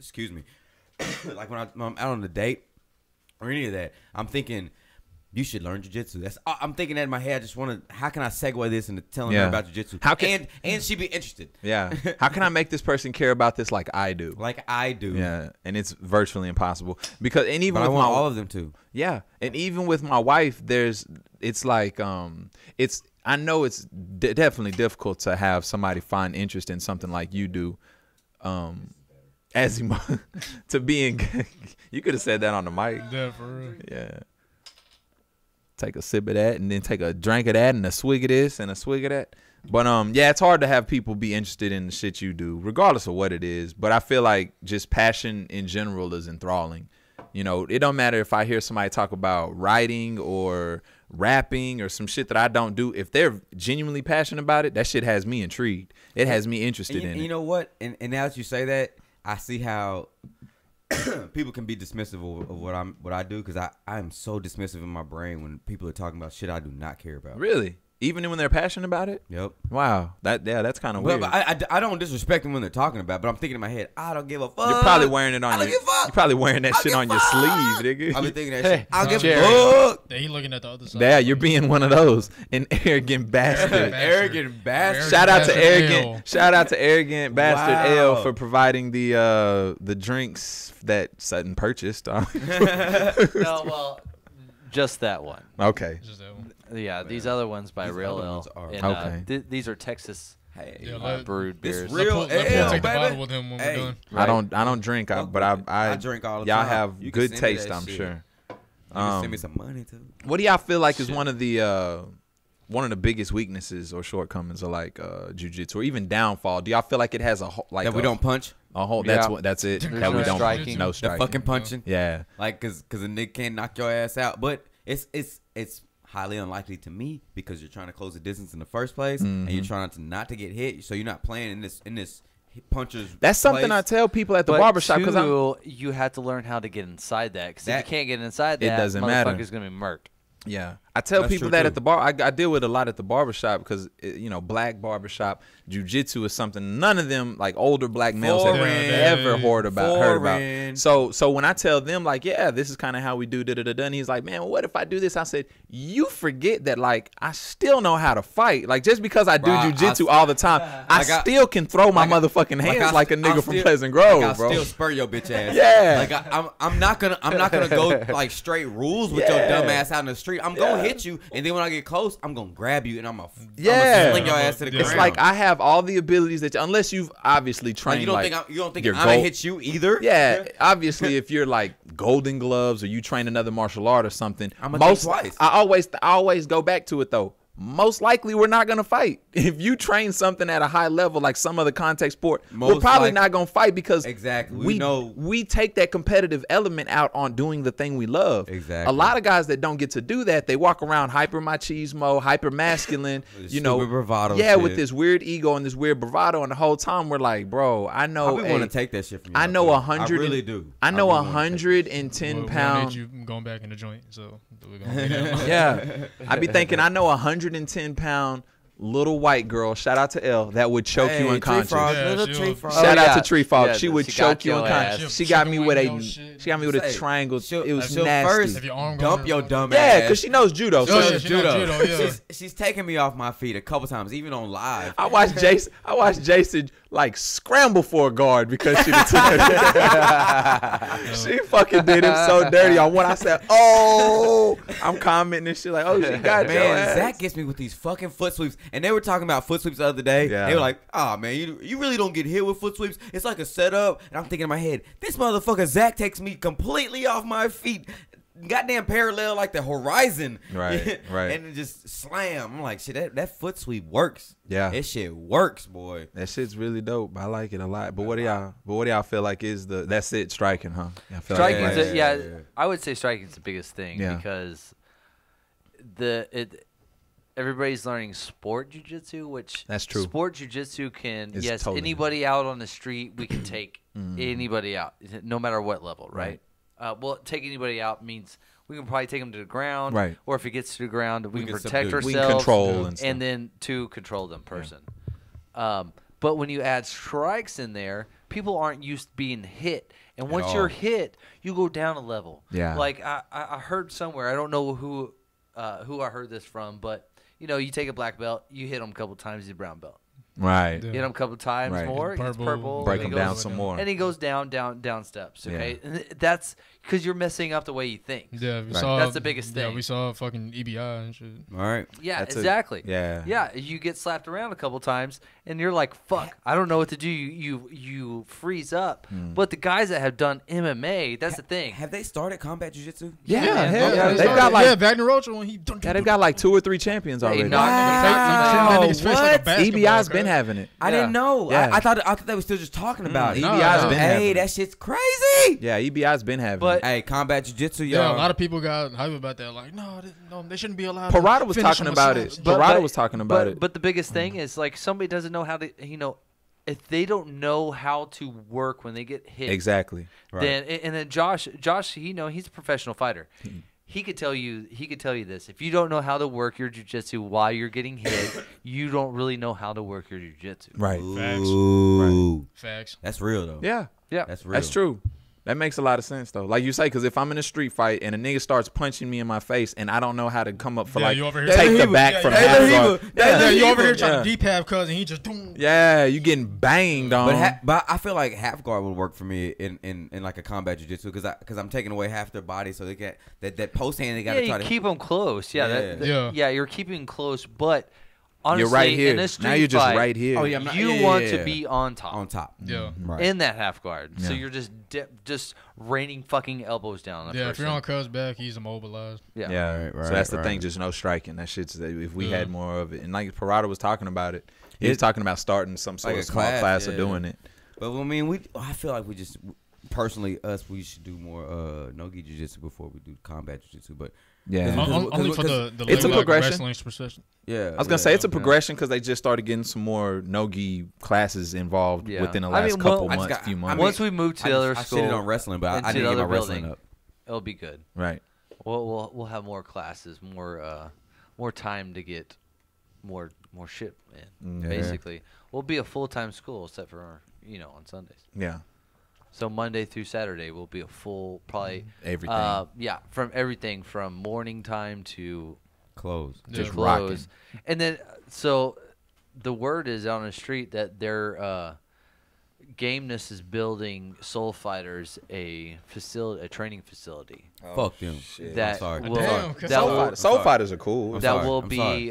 B: excuse me, like when I'm out on a date or any of that, I'm thinking, you should learn jiu-jitsu. I'm thinking that in my head. I just want to, how can I segue this into telling her about jiu-jitsu? And she be interested.
A: Yeah. How can I make this person care about this like I do?
B: Like I do.
A: Yeah. And it's virtually impossible because, and even
B: but
A: with
B: I want all of them to.
A: Yeah. And even with my wife, it's like, I know it's definitely difficult to have somebody find interest in something like you do. To being, you could have said that on the mic.
E: Yeah, for real.
A: Yeah. Take a sip of that and then take a drink of that and a swig of this and a swig of that. But yeah, it's hard to have people be interested in the shit you do, regardless of what it is. But I feel like just passion in general is enthralling. You know, it don't matter if I hear somebody talk about writing or rapping or some shit that I don't do. If they're genuinely passionate about it, that shit has me intrigued. It has me interested in it.
B: You know what? And now that you say that, I see how people can be dismissive of what I do, because I am so dismissive in my brain when people are talking about shit I do not care about.
A: Really? Even when they're passionate about it?
B: Yep.
A: Wow. That's kind of weird.
B: But I don't disrespect them when they're talking about it, but I'm thinking in my head, I don't give a fuck.
A: You're probably wearing it on
B: You're
A: probably wearing that shit on your sleeve, nigga.
B: I've been thinking that shit. I don't give
E: Jerry.
B: a fuck.
E: He looking at the other side.
A: Yeah, you're being one of those. An arrogant bastard.
B: Arrogant bastard.
A: Shout out to arrogant bastard
B: Wow.
A: L for providing the drinks that Sutton purchased.
C: No, well, just that one.
A: Okay.
E: Just that one.
C: Yeah, these other ones by
B: These
C: Real
B: other
C: L.
B: ones are-
C: And,
A: Okay.
C: these are Texas
E: Yeah,
C: brewed
B: this
C: beers.
B: real
E: Let
B: Ale,
E: Paul take the
B: baby.
E: bottle with him when we're done.
C: Right.
A: I don't drink, but I
B: drink all the
A: y'all
B: time.
A: have
B: You can
A: good
B: send me
A: taste,
B: that
A: I'm
B: shit.
A: sure.
B: You can send me some money too.
A: What do y'all feel like is one of the biggest weaknesses or shortcomings of like jiu-jitsu or even downfall? Do y'all feel like it has a
B: That we don't punch.
A: a whole
C: Yeah.
A: that's it?
C: There's
A: That we
C: no
A: don't
C: striking.
A: no
B: The
A: striking.
B: fucking punching.
A: Yeah.
B: Like, cause a nigga can't knock your ass out. But it's highly unlikely to me because you're trying to close the distance in the first place, and you're trying not to get hit. So you're not playing in this puncher's
A: That's something
B: place.
A: I tell people at the
C: But
A: barbershop because
C: you have to learn how to get inside that. Because if you
B: That-
C: can't get inside
A: it
C: that,
A: doesn't matter.
C: motherfucker's gonna be murked.
A: yeah, I tell
B: That's
A: people
B: true,
A: that
B: too.
A: at the bar. I deal with a lot at the barbershop because black barbershop jiu-jitsu is something none of them like older black males have
B: Foreign.
A: ever heard about.
B: Foreign.
A: So when I tell them like, yeah, this is kind of how we do da-da-da-da, and he's like, man, what if I do this? I said, you forget that like I still know how to fight. Like just because I do
B: Bro,
A: jiu-jitsu
B: I-
A: all the time, I
B: like I-
A: still can throw my
B: like I-
A: motherfucking hands like a nigga
B: I'll
A: from
B: still-
A: Pleasant Grove,
B: I'll
A: bro.
B: still spur your bitch ass.
A: Yeah.
B: Like I'm not gonna go like straight rules with your dumb ass out in the street. I'm gonna hit you, and then when I get close, I'm gonna grab you and I'm gonna sling your ass to the
E: It's
A: It's
B: ground.
A: like I have all the abilities that unless you've obviously trained.
B: Like, you don't think
A: your
B: I'm gonna
A: goal-
B: hit you either?
A: Yeah, obviously, if you're like Golden Gloves or you train another martial art or something,
B: I'ma think twice.
A: I always go back to it though. Most likely, we're not gonna fight. If you train something at a high level, like some other contact sport, we're
B: Most
A: probably
B: like-
A: not gonna fight because
B: Exactly. We
A: we
B: know-
A: we take that competitive element out on doing the thing we love.
B: Exactly.
A: A lot of guys that don't get to do that, they walk around hyper machismo, hyper masculine,
B: With
A: you know,
B: stupid bravado
A: yeah,
B: shit.
A: with this weird ego and this weird bravado, and the whole time we're like, bro, I know.
B: I want to take that shit from you.
A: I know
B: too.
A: 100.
B: I really do.
A: I know
B: really wanna take that shit.
A: 110
E: We don't
A: pound.
E: need you going back in the joint, so we're gonna be down.
A: Yeah, I be thinking I know 110 pound little white girl. Shout out to L that would choke
B: Hey,
A: you unconscious.
B: Tree frog,
E: Yeah,
B: little
E: she
B: tree
E: was-
B: frog.
A: Shout
C: Oh,
A: out
C: yeah.
A: to Tree Frog.
C: Yeah,
A: she would
C: she
A: choke
C: got
A: you
C: your
A: unconscious.
E: ass.
A: She got me with
E: Chicken wing,
A: a.
E: shit.
A: She got me with a
B: Say,
A: triangle.
B: she'll-
A: It was
B: she'll
A: nasty.
B: first
E: If your arm
B: dump
E: goes
B: your
E: in-
B: dumb
A: Yeah,
B: ass.
A: because she knows judo.
E: Oh,
A: So
E: yeah, she knows judo, yeah.
B: She's taken me off my feet a couple times, even on live.
A: I watched Jason like scramble for a guard because she took she fucking did him so dirty on one. I said, "Oh," I'm commenting and shit like, "Oh, she got your
B: Man,
A: ass."
B: Zach gets me with these fucking foot sweeps, and they were talking about foot sweeps the other day.
A: Yeah.
B: They were like, "Oh man, you really don't get hit with foot sweeps. It's like a setup." And I'm thinking in my head, this motherfucker Zach takes me completely off my feet, goddamn parallel like the horizon.
A: Right, right.
B: And it just slam. I'm like, shit, that foot sweep works.
A: Yeah.
B: that shit works, boy.
A: That shit's really dope. I like it a lot. But what do y'all feel like is that's it, striking, huh? Y'all feel like
C: Striking's
A: that's-
C: yeah, I would say striking's the biggest thing
A: Yeah.
C: because everybody's learning sport jujitsu, which
A: That's true.
C: Sport jujitsu can
A: It's
C: yes,
A: totally
C: anybody out on the street we can take anybody out, no matter what level, right? Well, take anybody out means we can probably take them to the ground,
A: Right.
C: Or if it gets to the ground, we can
B: can
C: protect
B: subdue.
C: ourselves,
A: We can control and stuff.
C: and then to control them person. But when you add strikes in there, people aren't used to being hit, and once
B: all.
C: you're hit, you go down a level.
A: Yeah.
C: Like I heard somewhere, I don't know who I heard this from, but you know, you take a black belt, you hit them a couple times, he's a brown belt.
A: Right.
E: Yeah.
C: Hit him a couple times
A: Right.
C: more, he's
E: Purple.
C: purple.
A: Break
C: and
A: them
C: he
A: down
C: goes-
A: some more.
C: and he goes down steps.
A: Yeah.
C: Okay, and that's because you're messing up the way you think.
E: Yeah, we
A: Right.
E: saw.
C: That's the biggest
E: Yeah,
C: thing.
E: we saw fucking EBI and shit.
B: All right.
C: Yeah,
A: That's
C: exactly.
A: Yeah.
C: Yeah, you get slapped around a couple times, and you're like, "Fuck, I don't know what to do." You freeze up.
A: Hmm.
C: But the guys that have done MMA, that's the thing.
B: Have they started combat jiu-jitsu?
A: Yeah,
C: Yeah,
A: hell
C: yeah,
A: yeah.
C: they
A: They've got like
E: Wagner Rocha when he.
A: yeah, they've got like 2 or 3 champions already.
C: knocked
B: Wow.
E: That nigga's face like a
B: What?
E: basketball,
A: EBI's
E: bro.
A: been having it.
B: I didn't know.
A: Yeah.
B: I thought they were still just talking about it.
E: No,
A: EBI's
E: no.
A: been having
B: Hey,
A: it.
B: that shit's crazy.
A: Yeah, EBI's been having
C: But-
A: it.
B: Hey, combat jiu-jitsu,
E: Yeah,
B: y'all.
E: a lot of people got hype about that. Like, no, they shouldn't be allowed.
A: Parada
E: to
A: was
E: finish
A: talking
E: on
A: about
E: slaps.
A: it. Parada was talking about it.
C: But the biggest thing is like somebody doesn't know how to, if they don't know how to work when they get hit,
A: Exactly.
C: then and then Josh, he's a professional fighter. He could tell you this. If you don't know how to work your jiu-jitsu while you're getting hit, you don't really know how to work your jiu-jitsu.
A: Right.
B: Ooh.
E: Facts.
B: That's real though.
A: Yeah.
C: Yeah.
B: That's real.
A: That's true. That makes a lot of sense though. Like you say, because if I'm in a street fight and a nigga starts punching me in my face and I don't know how to come up for
E: Yeah,
A: like
E: you over here-
A: take the
E: Yeah,
A: back
E: yeah,
A: from
E: yeah,
A: half
B: yeah,
A: guard.
E: Yeah, you over here
A: Yeah.
E: trying to D-pad cuz and he just doom.
A: Yeah, you getting banged on.
B: But I feel like half guard would work for me in like a combat jiu-jitsu because I'm taking away half their body, so they get that post hand. They got to
C: Yeah,
B: try
C: you
B: to
C: keep them close. Yeah,
E: Yeah.
C: yeah, you're keeping close, but honestly,
A: You're right here.
C: in a street
A: Now you're just
C: fight,
A: right here.
B: Oh, yeah, I'm not-
C: you
B: yeah,
C: want
B: yeah,
C: to
B: yeah.
C: be on top.
B: on top.
E: Yeah.
B: Right.
C: In that half guard, so
A: Yeah.
C: you're just raining fucking elbows down on a
E: Yeah, if
C: person.
E: you're on cuz back, he's immobilized.
C: yeah.
A: Yeah,
B: Right,
A: so that's the
B: right.
A: thing. Just no striking. That shit's if we
E: Yeah.
A: had more of it. And like Parada was talking about it. He was
B: It-
A: talking about starting some sort
B: Like
A: of
B: a
A: small
B: class,
A: class
B: yeah.
A: of doing it.
B: But I mean, I feel like personally, we should do more no-gi jiu-jitsu before we do combat jiu-jitsu. But
A: Yeah.
E: Only for the
A: It's a
E: like,
A: progression.
E: wrestling perspective.
B: yeah,
A: I was gonna say it's a progression because they just started getting some more no-gi classes involved
C: Yeah.
A: within the
C: I
A: last
C: mean,
A: couple
C: well,
A: months, few months.
C: Once we move to the other
B: I
C: school,
B: shitted on wrestling, but I
C: into
B: didn't
C: the
B: get my
C: other
B: wrestling
C: building.
B: up.
C: it'll be good.
A: Right.
C: We'll have more classes, more time to get more shit in.
A: Yeah.
C: Basically, we'll be a full-time school except for on Sundays.
A: Yeah.
C: So Monday through Saturday will be a full probably
A: Everything.
C: from everything from morning time to
B: Close.
A: Just
C: close.
A: rocking.
C: And then so the word is on the street that their Gameness is building Soul Fighters a training facility.
B: Fuck them.
C: That
B: I'm sorry.
C: will
E: Damn,
C: that
A: Soul,
C: will,
A: fight, soul fighters are cool.
B: I'm
C: that
B: sorry,
C: will
B: I'm
C: be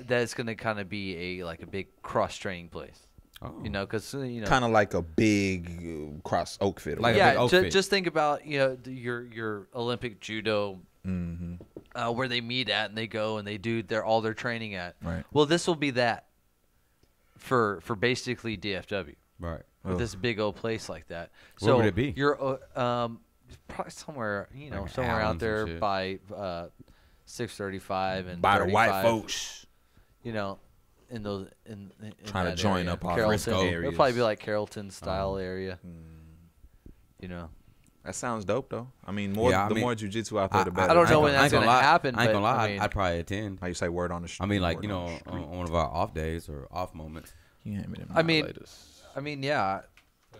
C: that's going to kind of be a big cross training place.
B: Oh.
C: Because
A: Kind of like a big cross oak fit.
B: Like a big
C: yeah,
B: outfit.
C: just think about your Olympic judo
A: Mm-hmm.
C: where they meet at and they go and they do all their training at.
A: Right.
C: Well, this will be that for basically DFW.
B: Right.
C: With this big old place like that.
B: Where
C: So
B: would it be?
C: You're probably somewhere
B: Like
C: somewhere out
B: Allen's and
C: there
B: shit.
C: by 635 and
A: By the white
C: 35,
A: folks.
C: in those in
A: Trying to
C: that
A: join
C: area.
A: up off
C: Carrollton.
A: Frisco
C: It'll
A: areas.
C: probably be like Carrollton style area.
A: That sounds dope, though. I mean, more
B: Yeah, I
A: the
B: mean,
A: more jujitsu out there, the better.
C: I don't know when
B: I ain't
C: that's
B: gonna
C: gonna
B: lie.
C: happen,
B: I ain't
C: but,
B: gonna lie.
C: I mean-
B: I'd probably attend.
A: How you say word on the street?
B: I mean, like
A: word
B: on one of our off days or off moments.
A: You hand me them
C: I mean,
A: latest.
C: Yeah,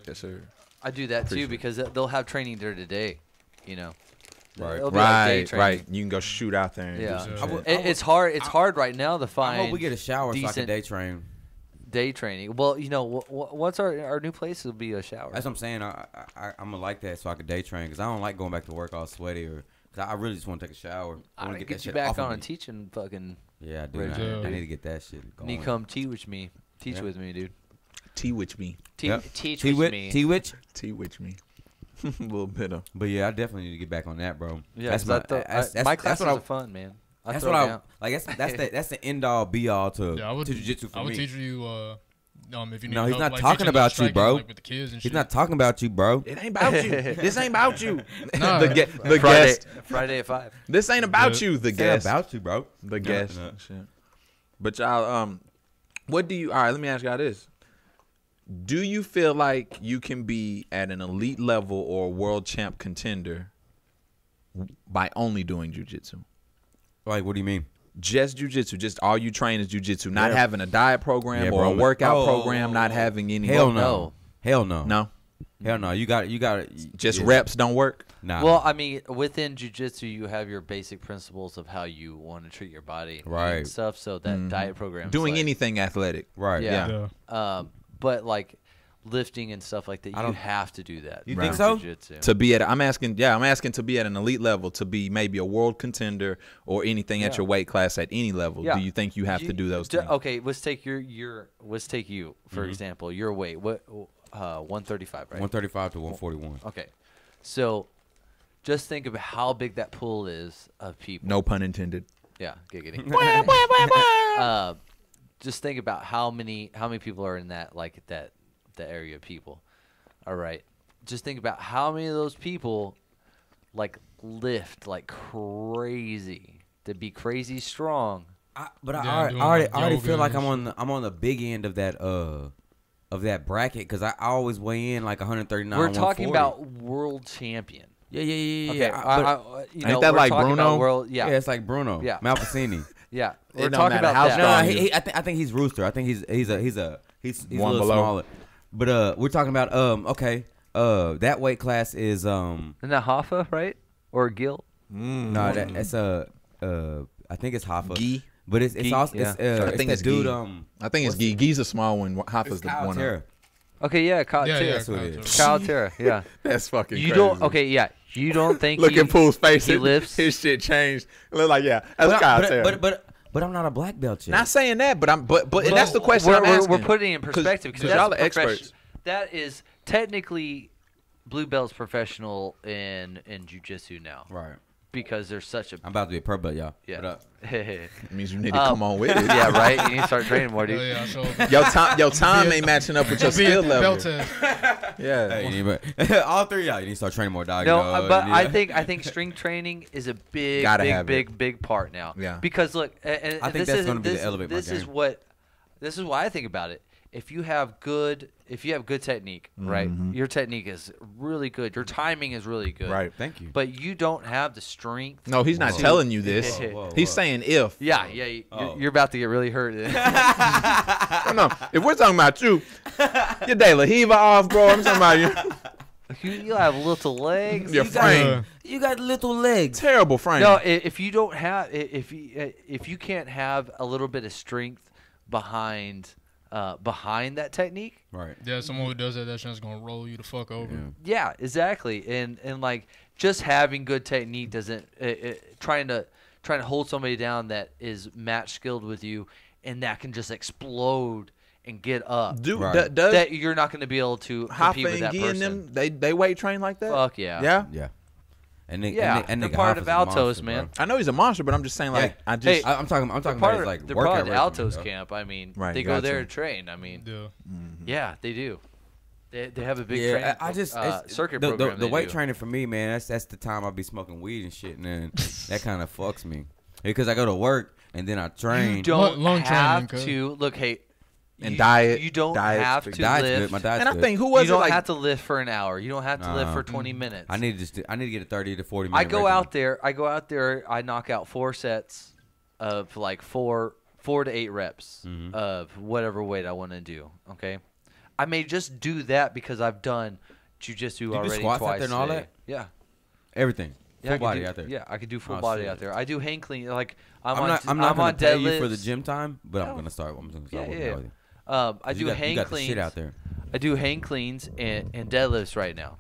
A: Yes, sir.
C: I do that too
A: Appreciate
C: because they'll have training there today.
B: Right.
C: It'll be like day
A: Right,
C: training.
A: right. You can go shoot out there and
C: Yeah,
A: do some
E: I
A: shit.
E: would-
C: It's hard. It's hard right now to
B: I
C: find
B: hope we get a shower so I can
C: decent
B: day train.
C: day training. Well, once our new place will be a shower.
B: That's what I'm saying. I'm gonna like that so I can day train because I don't like going back to work all sweaty or. Cause I really just want to take a shower.
C: I
B: want
C: gotta
B: to
C: get
B: that
C: you
B: shit
C: back
B: off of
C: on
B: me.
C: and teaching fucking.
B: Yeah, I do.
C: Reggie.
B: I need to get that shit going.
C: Need to come teach with me. Teach
B: Yeah.
C: with me, dude.
A: Tea with me.
B: Yep.
C: Teach
B: T-Witch?
C: with me.
B: T-Witch?
A: Tea with me. A little bit of.
B: But yeah, I definitely need to get back on that, bro.
C: Yeah,
B: that's
C: 'cause
B: my.
C: I thought-
B: That's
C: my
B: that's
C: classes
B: what
C: are fun, man.
B: That's
C: throw
B: what I
C: down.
B: like. That's the end all be all to
E: Yeah, I would.
B: to jiu-jitsu for
E: I would
B: me.
E: teach you. If you need
B: No, he's
E: help,
B: not
E: like,
B: talking
E: teaching
B: about you,
E: striking,
B: bro.
E: Like, with the kids and
B: He's
E: shit.
B: not talking about you, bro.
A: It ain't about you. This ain't about you.
E: Nah.
A: the
C: Friday,
A: guest.
C: Friday at 5.
A: This ain't about
E: Yeah.
A: you. The
B: It's
A: guest.
B: about you, bro.
A: The
B: No,
A: guest.
B: no.
A: Shit. But y'all, what do you? All right, let me ask y'all this: do you feel like you can be at an elite level or a world champ contender by only doing jujitsu?
B: Like, what do you mean?
A: Just jujitsu, just all you train is jujitsu, not
B: Yeah.
A: having a diet program
B: Yeah,
A: or
B: bro.
A: a workout
B: Oh,
A: program, not having any.
B: Hell
C: no.
B: no. Hell no.
A: No,
B: Hell no. You got
A: just
B: yeah.
A: reps don't work.
B: Nah.
C: Well, I mean, within jiu-jitsu, you have your basic principles of how you want to treat your body and
B: Right.
C: stuff. So that diet program,
A: Doing anything athletic.
B: right.
C: Yeah.
E: Yeah.
C: but like lifting and stuff like that,
B: I
C: you
B: don't-
C: have to do that.
B: You
C: for
B: think so?
C: Jiu-jitsu.
A: To be at, I'm asking to be at an elite level, to be maybe a world contender or anything at
C: Yeah.
A: your weight class at any level.
C: Yeah.
A: Do you think you have to do those things?
C: Okay, let's take let's take you for example. Your weight, what 135, right?
B: 135 to 141.
C: Okay, so just think of how big that pool is of people.
A: No pun intended.
C: Yeah, giggity. Just think about how many people are in that the area of people. All right, just think about how many of those people lift like crazy to be crazy strong.
B: But
E: Yeah,
B: I
E: doing,
B: already,
E: like,
B: I already
E: yoga
B: feel like
E: and
B: I'm on the big end of that bracket because I always weigh in like 139.
C: We're talking
B: 140.
C: about world champion.
B: Yeah.
C: Okay,
B: But-
A: Ain't that
C: we're
A: like
C: talking
A: Bruno?
C: about world, yeah,
B: yeah, it's like Bruno.
C: Yeah.
B: Malpacini.
C: yeah.
A: It
C: We're
A: don't
C: talking
A: matter
C: about
A: how
C: that.
A: strong
B: No,
A: you-
B: I think he's Rooster. I think he's a
A: One
B: little
A: below.
B: smaller. But we're talking about okay. That weight class is
C: Isn't that Hoffa, right? Or Gil?
B: no, that's I think it's Hoffa.
A: Gi.
B: But it's
C: Gi,
B: also
C: yeah.
B: it's
A: think
B: that
A: it's
B: dude
A: Gi. I think it's Gi. Gi's a small one. Hoffa's the
B: Kyle
A: one.
B: Terra.
C: Okay, yeah, Kyle
E: Yeah,
C: Terra.
B: That's what it
E: Kyle
B: is.
E: Terra.
C: Kyle Terra, yeah.
A: That's fucking
C: You
A: crazy.
C: don't. Okay, yeah. You don't think
A: Look at Pool's face.
C: he lifts?
A: His shit changed. Look like, yeah, that's Kyle Terra.
B: But I'm not a black belt yet.
A: Not saying that, but and that's the question I'm asking.
C: We're putting it in perspective because
A: y'all
C: that's
A: are experts.
C: That is technically blue belt's professional in jiu-jitsu now.
B: Right.
C: because there's such a
B: I'm about to be a pro belt, y'all.
C: Yeah.
B: What up?
A: It means you need to come on with it.
C: yeah, right. You need to start training more,
E: Oh,
C: dude.
E: yeah, so
A: Your time ain't matching up with your
E: be at
A: skill
E: the
A: level.
E: belt test.
A: Yeah.
B: Hey, you need, all three of y'all, you need to start training more, dog.
C: No,
B: you know,
C: but
B: you
C: I
B: need-
C: think strength training is a big,
A: Gotta have
C: big part now.
A: Yeah.
C: Because look, and
B: I think
C: this
B: that's
C: is
B: gonna be the
C: this,
B: elevate my
C: this is
B: game.
C: this is why I think about it. If you have good technique, right? Your technique is really good. Your timing is really good.
A: Right.
B: Thank you.
C: But you don't have the strength.
A: No, he's not
C: to-
A: telling you this.
C: Whoa,
A: He's saying if.
C: Yeah, you're about to get really hurt.
A: Oh, no. If we're talking about you, your De La Riva off, bro. I'm talking about you.
C: you have little legs.
A: Your frame.
B: You got little legs.
A: Terrible frame.
C: No, if you don't have, if you can't have a little bit of strength behind that technique,
B: Right.
E: Yeah, someone who does that shit's gonna roll you the fuck over.
C: yeah, exactly. And like just having good technique doesn't trying to hold somebody down that is match skilled with you and that can just explode and get up.
A: Dude,
B: Right.
A: does
C: That you're not going to be able to compete with
A: Hoffa
C: that
A: and Guy and
C: person.
A: them, they weight train like that?
C: Fuck yeah.
A: Yeah?
B: Yeah. And they,
C: Yeah,
B: and
C: they're
B: nigga
C: part of
B: Hoffa's a monster,
C: Altos,
B: bro.
C: man.
A: I know he's a monster, but I'm just saying, like,
B: Yeah.
A: I just.
C: Hey,
B: I'm talking
C: They're
B: about
C: part
B: his
C: of,
B: like
C: they're
B: workout
C: part of the
B: regimen,
C: Altos
B: bro.
C: camp. I mean,
A: Right,
C: they go
A: gotcha.
C: there to train. I mean,
E: Yeah.
C: yeah, they do. They have a big
B: Yeah,
C: training
B: I just it's-
C: circuit
B: the,
C: program.
B: The
C: they
B: weight
C: do.
B: training for me, man. That's the time I'll be smoking weed and shit, and then that kind of fucks me because I go to work and then I train.
C: You don't
E: Lung training,
C: have
E: cuz.
C: to look. Hey,
A: And
C: you,
A: diet.
C: You don't
A: Diet's
C: have
A: big.
C: to
B: Diet's
C: lift.
B: good. My diet's
A: And I
B: good.
A: think, who was
C: You
A: it?
C: don't
A: Like,
C: have to lift for an hour. You don't have to lift
B: Nah.
C: for 20 minutes.
B: I need to get a 30 to 40 minute.
C: I go
B: regimen.
C: out there. I knock out 4 sets of like 4 to 8 reps
B: Mhm.
C: of whatever weight I want to do. Okay, I may just do that because I've done jujitsu
B: do
C: already
B: squats out
C: twice.
B: there and all
C: today.
B: that?
C: Yeah.
B: Everything.
C: Yeah,
B: Full
C: I could
B: body
C: do-
B: out there.
C: Yeah, I could do full
B: Oh,
C: body
B: shit.
C: out there. I do hang clean. Like I'm
B: not
C: on
B: gonna pay you for the
C: deadlifts.
B: gym time, but
C: No.
B: I'm gonna start. I'm gonna start
C: Yeah,
B: working
C: yeah.
B: out with you.
C: I do
B: you
C: hang
B: got
C: cleans.
B: the shit out there.
C: I do hang cleans and deadlifts right now.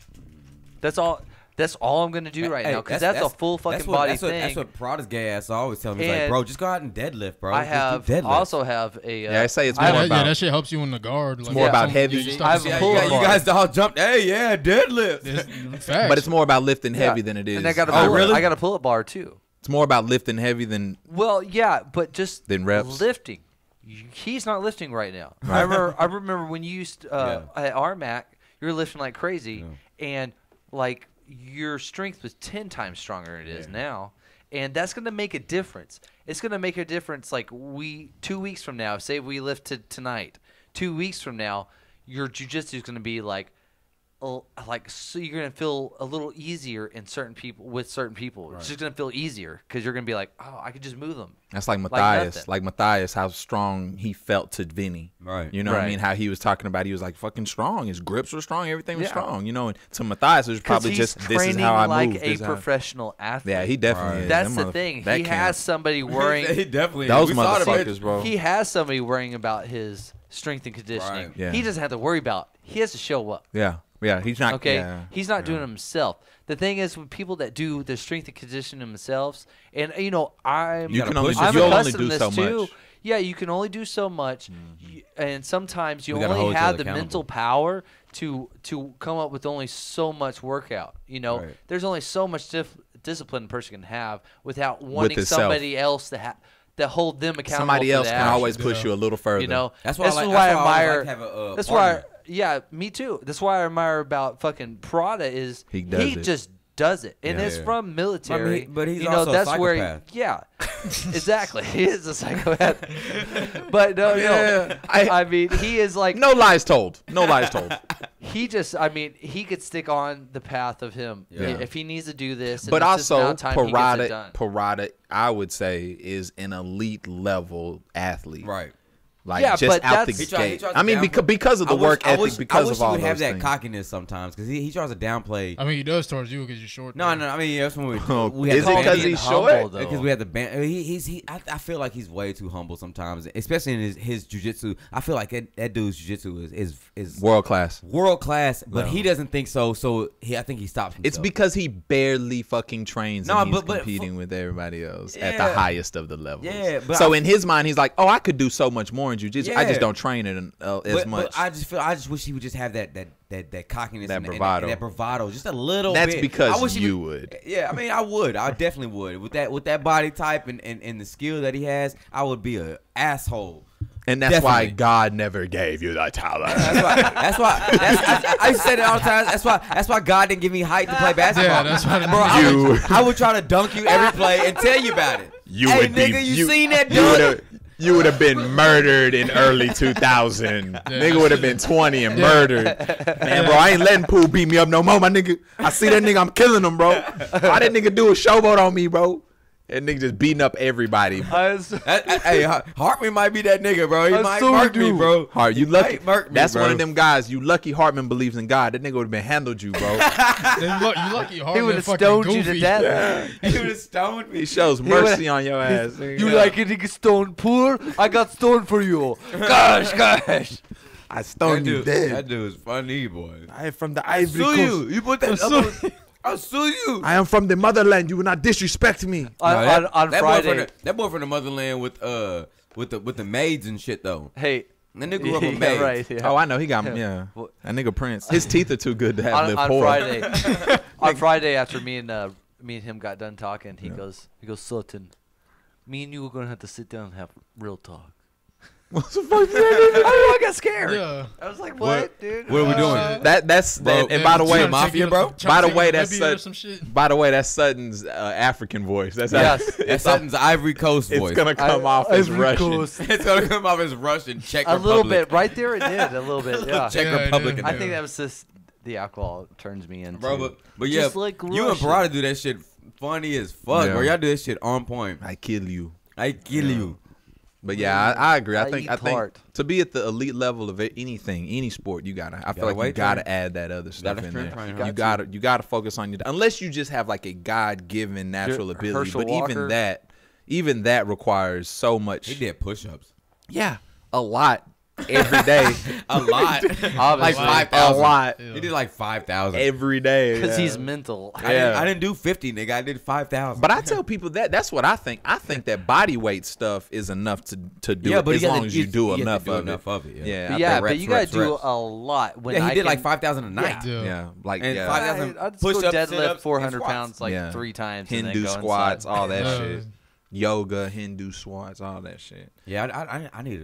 C: That's all. That's all I'm gonna do right
B: Hey,
C: now because that's a full fucking body thing.
B: That's what Prada's gay ass always tell me. He's like,
C: And
B: bro, just go out and deadlift, bro.
C: I
B: Just do
C: have
B: deadlift.
C: also have a.
A: Yeah, I say it's
C: I
A: more
E: Yeah,
C: have-
A: about.
E: that shit helps you in the guard. Like,
A: more about
E: some-
A: heavy.
E: you start
C: I have
E: to
C: a
E: see-
C: pull-up
B: you
C: bar.
B: guys all jumped. Hey, yeah, deadlift.
E: It's facts.
A: But it's more about lifting heavy
C: Yeah.
A: than it is.
C: And I got a
B: Oh,
C: pull.
B: really?
C: I got a pull-up bar too.
A: It's more about lifting heavy than.
C: Well, yeah, but just
A: Then reps.
C: lifting. He's not lifting right now. I remember when you used at RMAC, you were lifting like crazy, and like your strength was 10 times stronger than it is now, and that's gonna make a difference. It's gonna make a difference. Like 2 weeks from now, say we lift tonight. 2 weeks from now, your jiu-jitsu is gonna be like so you're gonna feel a little easier in certain people. It's just gonna feel easier because you're gonna be like, oh, I could just move them.
A: That's like
C: nothing.
A: Matthias, how strong he felt to Vinny.
B: Right.
A: You know what I
C: Right.
A: mean? How he was talking about, he was like fucking strong. His grips were strong. Everything was
C: Yeah.
A: strong. You know, and to Matthias, it was probably
C: he's
A: just, this is
C: training
A: how I
C: like
A: move.
C: a
A: This is how-
C: professional athlete.
A: Yeah, he definitely
B: Right.
A: is.
C: That's
A: Them
C: the thing.
A: that
C: He
A: camp.
C: has somebody
B: he
C: worrying.
B: definitely.
A: Those
B: we saw the
A: motherfuckers,
B: bitch.
A: bro.
C: He has somebody worrying about his strength and conditioning.
B: Right.
A: Yeah.
C: He doesn't have to worry about. He has to show up.
A: Yeah. He's not.
C: Okay,
A: Yeah.
C: he's not doing it himself. The thing is, with people that do the strength and conditioning themselves, and
A: You can only
C: I'm
A: you'll only
C: accustomed
A: do
C: to
A: so
C: this too.
A: much.
C: Yeah, you can only do so much, and sometimes you
B: We gotta
C: only
B: hold each
C: have
B: other
C: the
B: accountable.
C: mental power to come up with only so much workout. You know,
B: Right.
C: there's only so much discipline a person can have without wanting
A: himself.
C: somebody else to hold them accountable.
A: Somebody
C: for
A: else
C: the
A: can
C: action.
A: always push you a little further.
C: You know,
B: That's why I like-
C: why
B: that's
C: I
B: why I always
C: admire.
B: like to have a
C: that's
B: partner.
C: why, yeah, me too. That's why I admire about fucking Prada is
A: He does it.
C: just does it, and
A: Yeah.
C: it's from military.
B: but he's
C: you know,
B: also a
C: that's where
B: psychopath.
C: yeah, exactly. He is a psychopath, but no,
A: Yeah,
C: I mean, he is like
A: No lies told. No lies told.
C: he just. I mean, he could stick on the path of him
B: Yeah.
C: if he needs to do this. And
A: But
C: it's just
A: also,
C: now time he gets it done.
A: Parada, I would say, is an elite level athlete.
B: Right.
A: Like,
C: Yeah,
A: just
C: but
A: out the
C: that's- He
A: gate.
B: tries to
A: I mean,
B: downplay-
A: because of the work ethic, because
B: I wish
A: of all
B: he would have
A: those
B: that
A: things.
B: cockiness sometimes because he tries to downplay.
E: I mean, he does towards you because you're short.
B: No, I mean that's when we had
A: Is
B: the
A: it 'cause
B: ban-
A: he's short?
B: Because we had the ban. I feel like he's way too humble sometimes, especially in his jujitsu. I feel like that dude's jujitsu is
A: World class.
B: world class, but he doesn't think so. So I think he stops himself.
A: It's because he barely fucking trains
B: No,
A: and he's
B: but
A: competing with everybody else at the
B: Yeah.
A: highest of the levels.
B: Yeah, but
A: so in his mind, he's like, oh, I could do so much more exploring jiu-jitsu. I just don't train it as much.
B: But I just wish he would just have that cockiness,
A: That
B: and
A: bravado.
B: that bravado, just a little
A: That's
B: bit.
A: because
B: I wish he
A: you would.
B: Yeah, I mean, I would. I definitely would. With that body type and the skill that he has, I would be an asshole.
A: And that's why
B: Definitely.
A: God never gave you the talent.
B: That's why. I used to say that all the time. That's why God didn't give me height to play basketball.
E: Yeah, that's why.
B: Bro, I would try to dunk you every play and tell you about it. Hey, nigga, you seen that dunk?
A: You would have been murdered in early 2000. Nigga would have been 20 and murdered. Man, bro, I ain't letting Pooh beat me up no more, my nigga. I see that nigga, I'm killing him, bro. All that nigga do is showboat on me, bro. That nigga just beating up everybody.
B: Hey, Hartman might be that nigga, bro. He might murk me, bro.
A: Hart, you lucky.
B: Murk me,
A: That's
B: bro.
A: one of them guys. You lucky Hartman believes in God. That nigga would have been handled you, bro.
E: You lucky hard.
C: He would have stoned you to death.
B: He would have stoned me.
A: He shows mercy on your ass.
C: You like getting stoned poor? I got stoned for you. Gosh.
A: I stoned you dead.
B: That dude is funny, boy.
A: I am from the
B: I
A: Ivory
B: sue
A: Coast.
B: you. You put that up. I'll sue you.
A: I am from the motherland. You will not disrespect me.
C: On Friday.
B: That boy from the motherland with the maids and shit though.
C: Hey.
B: That nigga grew up with
C: Yeah,
B: maids.
C: right. Yeah.
A: Oh, I know. He got that nigga Prince. His teeth are too good to have live
C: on
A: poor.
C: Friday. On Friday, after me and him got done talking, he goes, Sutton, me and you are gonna have to sit down and have real talk.
A: What the fuck?
C: I got scared.
E: Yeah.
C: I was like, what dude?
B: What are we doing?
A: That's
B: Bro,
A: and by the way,
B: Mafia, bro?
A: By the way, that's
E: some shit.
A: by the way, that's Sutton's African voice. That's
C: Yes.
B: That's Sutton's Ivory Coast voice.
A: It's gonna come off as
C: Ivory
A: Russian.
C: Coast.
B: It's gonna come off as Russian, Czech
C: A
B: Republic.
C: little bit. Right there it did. A little bit, yeah.
B: Czech
E: Yeah, it
B: Republic.
E: did.
C: I think that was just the alcohol turns me into.
B: Bro, but yeah,
C: Just like
B: you and
C: Russia.
B: Parada do that shit funny as fuck,
A: Yeah.
B: bro. Y'all do that shit on point.
A: I kill you.
B: I kill you.
A: But yeah, I agree. I
C: I
A: think
C: eat tart.
A: to be at the elite level of anything, any sport, you gotta. I feel like you
B: weight
A: gotta
B: train.
A: add that other stuff
B: Gotta
A: in
B: strength
A: there.
B: train, huh?
A: You gotta focus on your. Unless you just have like a God-given natural ability,
C: Herschel
A: but
C: Walker.
A: even that requires so much.
B: He did push-ups.
A: Yeah, a lot every day.
B: A lot.
C: Obviously.
B: Like 5,000.
A: A lot
B: He did like 5,000.
A: every day.
C: Because
A: yeah.
C: he's mental.
B: I didn't do 50, nigga. I did 5,000.
A: But I tell people that's what I think. I think that body weight stuff is enough to do
B: Yeah,
A: it
B: but
A: as
B: you gotta-
A: long as you do
B: you have to
A: enough
B: do
A: of
B: enough
A: it.
B: of it, yeah.
A: Yeah,
C: But
A: I
C: yeah,
A: think
C: but
B: reps,
C: you gotta
B: reps,
C: do
B: reps.
C: a lot. When
B: yeah, he
C: I
B: did like
C: can-
B: 5,000 a night.
E: Yeah.
A: yeah, like
B: And
A: yeah.
B: 5,000
C: I'd just go
B: push-ups,
C: deadlift
B: sit-ups,
C: 400
B: and squats.
C: pounds like
A: Yeah.
C: 3 times. and
A: Hindu
C: then go
A: squats,
C: inside.
A: all that
E: Yeah.
A: shit. Yoga, Hindu squats, all that shit.
B: Yeah, I need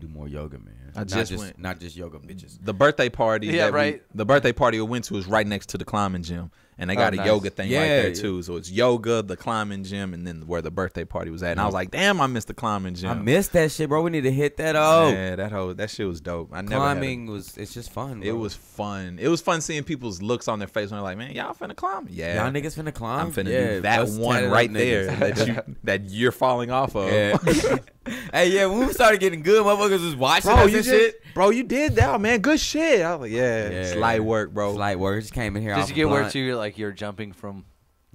B: to do more yoga, man.
A: I
B: Not
A: just went.
B: not just yoga bitches.
A: The birthday party,
C: Yeah, right.
A: the birthday party we went to was right next to the climbing gym, and they got a
C: nice.
A: yoga thing right
B: Yeah,
A: there
B: yeah.
A: too. So it's yoga, the climbing gym, and then where the birthday party was at. And I was like, damn, I missed the climbing gym.
B: I missed that shit, bro. We need to hit that up.
A: Yeah, that shit was dope. I never had
B: Climbing it's just fun.
A: it
B: bro.
A: was fun. It was fun seeing people's looks on their face when they're like, man, y'all finna climb? Yeah,
B: Y'all niggas finna climb.
A: I'm finna
B: Yeah,
A: do that
B: us
A: one
B: tatted
A: right
B: up
A: there
B: niggas.
A: that you're falling off of.
B: Yeah. Hey, yeah, when we started getting good, motherfuckers was watching
A: Bro,
B: us
A: you
B: and shit.
A: bro, you did that, man. Good shit. I was like, yeah,
B: Yeah.
A: it's light work, bro.
B: It's light work. Just came in here.
C: Did
B: off
C: you
B: a
C: get where
B: blunt.
C: you're jumping from?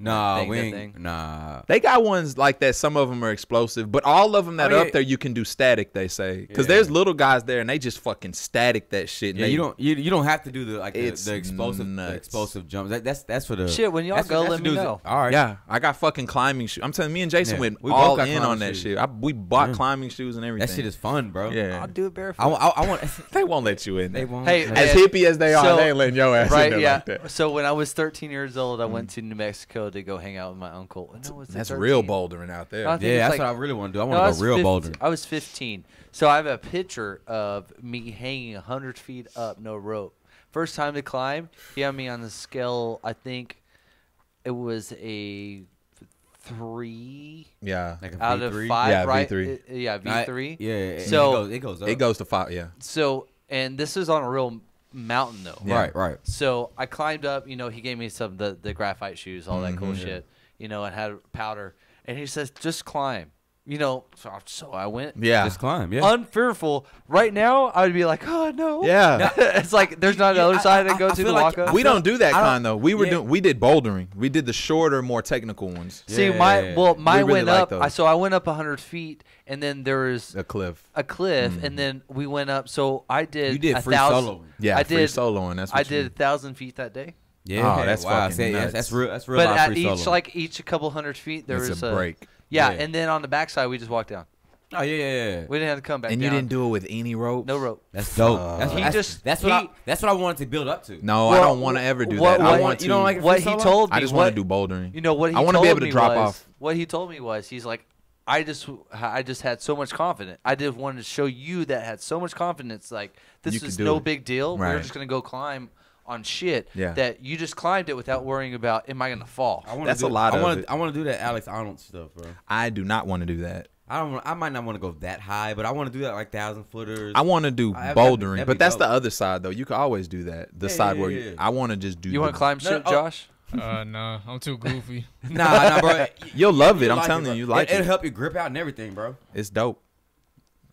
B: Nah,
C: thing,
B: we
C: that
B: ain't.
C: thing?
B: Nah.
A: They got ones like that. Some of them are explosive, but all of them that
B: Oh,
A: are
B: yeah.
A: up there, you can do static. They say because
B: Yeah.
A: there's little guys there and they just fucking static that shit. and
B: Yeah,
A: they-
B: you don't have to do the
A: It's
B: the explosive
A: nuts.
B: jumps. That's for the
C: Shit, when y'all
B: that's
C: go,
B: that's
C: let
B: for
C: me
B: dudes that-
C: know.
B: All right.
A: Yeah, I got fucking climbing shoes. I'm telling me and Jason
B: Yeah.
A: went
B: We both
A: all
B: got
A: in
B: climbing
A: on that
B: shoes.
A: shit. We bought
B: Yeah.
A: climbing shoes and everything.
B: That shit is fun, bro.
A: yeah.
C: I'll do it barefoot.
B: I want.
A: They won't let you in.
B: They
A: There.
B: won't.
C: Hey,
A: As
C: man,
A: hippie as they are,
C: so-
A: they ain't letting your ass in
C: Right,
A: there
C: yeah.
A: like that.
C: So when I was 13 years old, I went to New Mexico to go hang out with my uncle. No, was it
A: That's
C: 13?
A: real bouldering out there.
C: I think
B: Yeah,
C: it's
B: that's
C: like-
B: what I really want to do. I
C: No,
B: want to go real
C: 15
B: boulder.
C: I was 15. So I have a picture of me hanging 100 feet up, no rope. First time to climb, he had me on the scale, I think it was a 3
A: Yeah,
B: Like a
C: out of
B: V3?
C: 5,
A: Yeah,
C: right?
A: V3.
C: Yeah, V3.
B: Yeah.
C: So-
B: it goes up.
A: it goes to 5. Yeah,
C: So, and this is on a real mountain, though.
A: Yeah.
B: Right.
C: So I climbed up, he gave me some the graphite shoes, all that cool
A: Mhm.
C: shit, and had powder. And he says, just climb. So I went.
A: yeah,
B: Just climb. Yeah.
C: Unfearful. Right now, I would be like, oh no.
A: yeah.
C: It's like there's not another side to go
B: I
C: to
B: feel
C: to
B: like
C: walk up.
A: We don't do that
B: I don't-
A: kind though. We did bouldering. We did the shorter, more technical ones.
C: See,
B: Yeah.
C: mine
A: We really
C: went
A: like
C: up.
A: those.
C: So I went up 100 feet, and then there was
A: A cliff.
C: a cliff, and then we went up. So I did.
B: You did
C: 1,000
B: free soloing.
A: Yeah,
C: I
A: free
C: did.
A: soloing. That's what
C: I did 1,000 feet that day.
B: Yeah.
A: Oh, that's
B: wow.
A: fucking
B: See,
A: nuts.
B: That's real. That's real.
C: But
B: life
C: at
B: free
C: each
B: solo.
C: each couple hundred feet, there
A: It's
C: was
A: a break.
C: Yeah,
B: Yeah.
C: and then on the backside, we just walked down.
B: Oh yeah.
C: We didn't have to come back
A: And
C: down.
A: you didn't do it with any rope?
C: No rope.
B: That's dope. That's what I wanted to build up to.
A: No, I don't want to ever do
C: what-
A: that. I
C: what-
A: want to.
B: you don't like it
C: What
B: free
C: he
B: solo?
C: told me.
A: I just want
C: what-
A: to do bouldering.
C: You know what he
A: I
C: told
A: wanna be able to
C: me
A: drop
C: was,
A: off.
C: What he told me was, he's like, I just had so much confidence. I just wanted to show you that had so much confidence. Like, this
A: You could
C: is
A: do
C: no
A: it.
C: big deal.
A: Right.
C: We're just gonna go climb on shit.
A: Yeah.
C: That you just climbed it without worrying about, am I gonna fall?
A: That's a lot of it.
B: I want to do that Alex Arnold stuff, bro.
A: I do not want to do that.
B: I might not want to go that high, but I want to do that like 1,000-footers.
A: I want to do
B: That'd
A: bouldering,
B: be
A: but that's
B: dope.
A: the other side though. You can always do that. The
B: Yeah,
A: side
B: yeah,
A: where
B: yeah.
A: I want to just do.
C: You want to climb shit,
B: oh.
C: Josh?
E: Nah, I'm too goofy.
B: Nah, bro.
A: You'll love it. I'm
B: like
A: telling
B: bro.
A: you, you like
B: It'll
A: it.
B: help you grip out and everything, bro.
A: It's dope.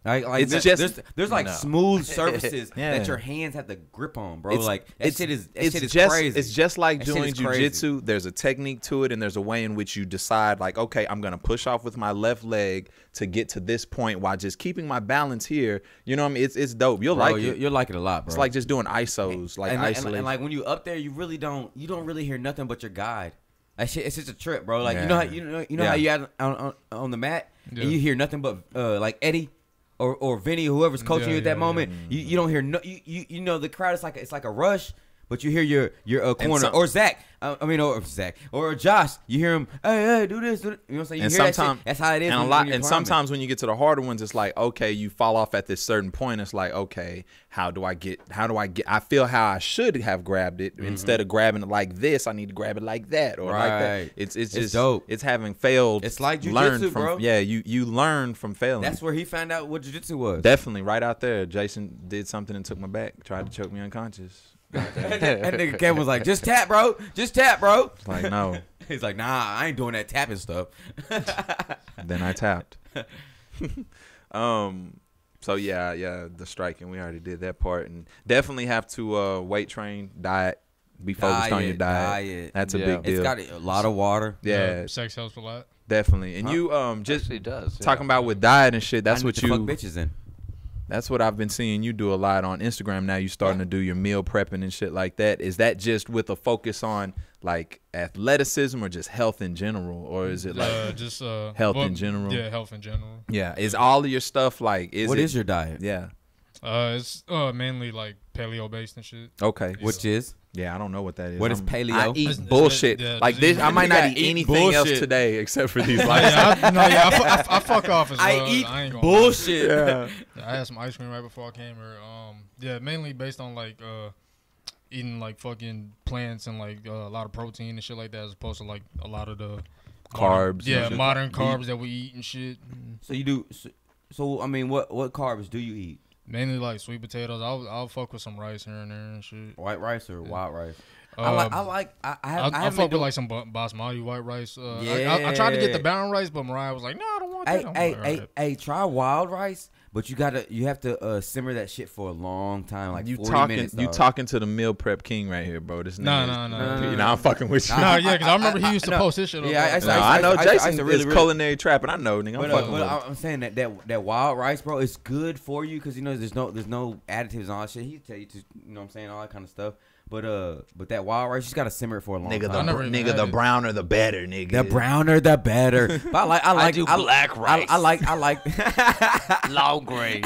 B: Like
A: It's
B: there's like
C: No.
B: smooth surfaces
A: Yeah.
B: that your hands have to grip on, bro.
A: It's-
B: Like that shit is
A: just
B: crazy.
A: it's just like
B: That shit
A: doing
B: is crazy.
A: jujitsu. There's a technique to it, and there's a way in which you decide, like, okay, I'm gonna push off with my left leg to get to this point while just keeping my balance here. You know what I mean? It's dope. You'll
B: bro,
A: like it.
B: You'll like it a lot, bro.
A: It's like just doing isos, like
B: and,
A: isolation.
B: and like when you up there, you don't really hear nothing but your guide. That shit, it's just a trip, bro. Like you know how
A: Yeah.
B: how you out on the mat
E: Yeah.
B: and you hear nothing but like Eddie or Vinny, whoever's coaching
E: Yeah,
B: you at that
E: yeah,
B: moment. You don't hear you know the crowd is like a rush. But you hear your corner
A: some-
B: or Zach, or Zach or Josh. You hear him, hey, do this, do this. You know what I'm saying? You
A: And
B: hear that
A: sometimes
B: shit. That's how it is.
A: And
B: when
A: a lot,
B: you're
A: and
B: climbing.
A: sometimes when you get to the harder ones, it's like, okay, you fall off at this certain point. It's like, okay, how do I get? I feel how I should have grabbed it instead of grabbing it like this. I need to grab it like that or like that.
B: Right.
A: It's
B: It's
A: just
B: dope.
A: It's having failed.
B: It's like
A: learned
B: jujitsu,
A: from,
B: bro.
A: Yeah, you learn from failing.
B: That's where he found out what jiu-jitsu was.
A: Definitely right out there. Jason did something and took my back, tried to choke me unconscious.
B: that nigga Kevin was like, just tap, bro. Just tap, bro.
A: It's like, no.
B: He's like, nah, I ain't doing that tapping stuff.
A: Then I tapped. So yeah, the striking, we already did that part, and definitely have to weight train, diet, be focused on your diet. That's a
C: Yeah.
A: big deal.
B: It's got a lot of water.
A: Yeah,
E: Sex helps a lot.
A: definitely. And you just
C: Actually does.
A: talking about with diet and shit. That's
B: I need
A: what
B: to fuck
A: you.
B: bitches in.
A: That's what I've been seeing you do a lot on Instagram. Now you starting to do your meal prepping and shit like that. Is that just with a focus on like athleticism or just health in general, or is it like
E: Just
A: health in general?
E: Yeah, health in general.
A: yeah? Is all of your stuff like?
B: What
A: it,
B: is your diet?
A: Yeah.
E: It's mainly like paleo based and shit.
A: Okay.
B: Which is?
A: Yeah, I don't know what that is.
B: What is paleo?
A: I eat
E: It's-
A: bullshit.
E: yeah,
A: like
E: just
A: this,
E: eat-
A: I might not
B: You
A: eat
B: gotta eat
A: anything else
B: bullshit.
A: today except for these.
E: I fuck off as well.
B: I eat
E: ain't gonna
B: bullshit.
A: Yeah.
E: I had some ice cream right before I came here. Yeah, mainly based on like eating like fucking plants and like a lot of protein and shit like that, as opposed to like a lot of the
A: Carbs and
E: Yeah,
A: shit.
E: modern carbs that we eat and shit.
B: So you do. So I mean, what carbs do you eat?
E: Mainly like sweet potatoes. I'll fuck with some rice here and there and shit.
B: White rice or wild rice?
E: I
B: I
E: fuck
B: haven't
E: with
B: been
E: like some basmati white rice. I
B: Yeah.
E: tried to get the brown rice, but Mariah was like, "No, I don't want that." I'm like, "Alright."
B: Hey, try wild rice, but you have to simmer that shit for a long time, like
A: You
B: 40
A: talking?
B: minutes.
A: You
B: dog.
A: talking to the meal prep king right here, bro? This
E: No,
A: nigga
E: no,
A: is-
E: no.
A: You know, I'm fucking with you.
E: No, yeah, because I remember he used to
B: no.
E: post his shit.
B: Yeah,
E: up
B: I-
E: there.
A: No, I know
B: I used to
A: Jason
B: really,
A: is
B: really-
A: culinary trapping. I know, nigga. I'm
B: But,
A: fucking with him.
B: I'm saying that wild rice, bro, is good for you because there's no additives and all that shit. He tell you to, what I'm saying, all that kind of stuff. But that wild rice, you just gotta simmer it for a long
A: Nigga,
B: time.
E: never even
A: the
E: had it.
A: browner the better, nigga.
B: The browner, the better. But I like
C: do black rice.
B: I like.
C: Long grain.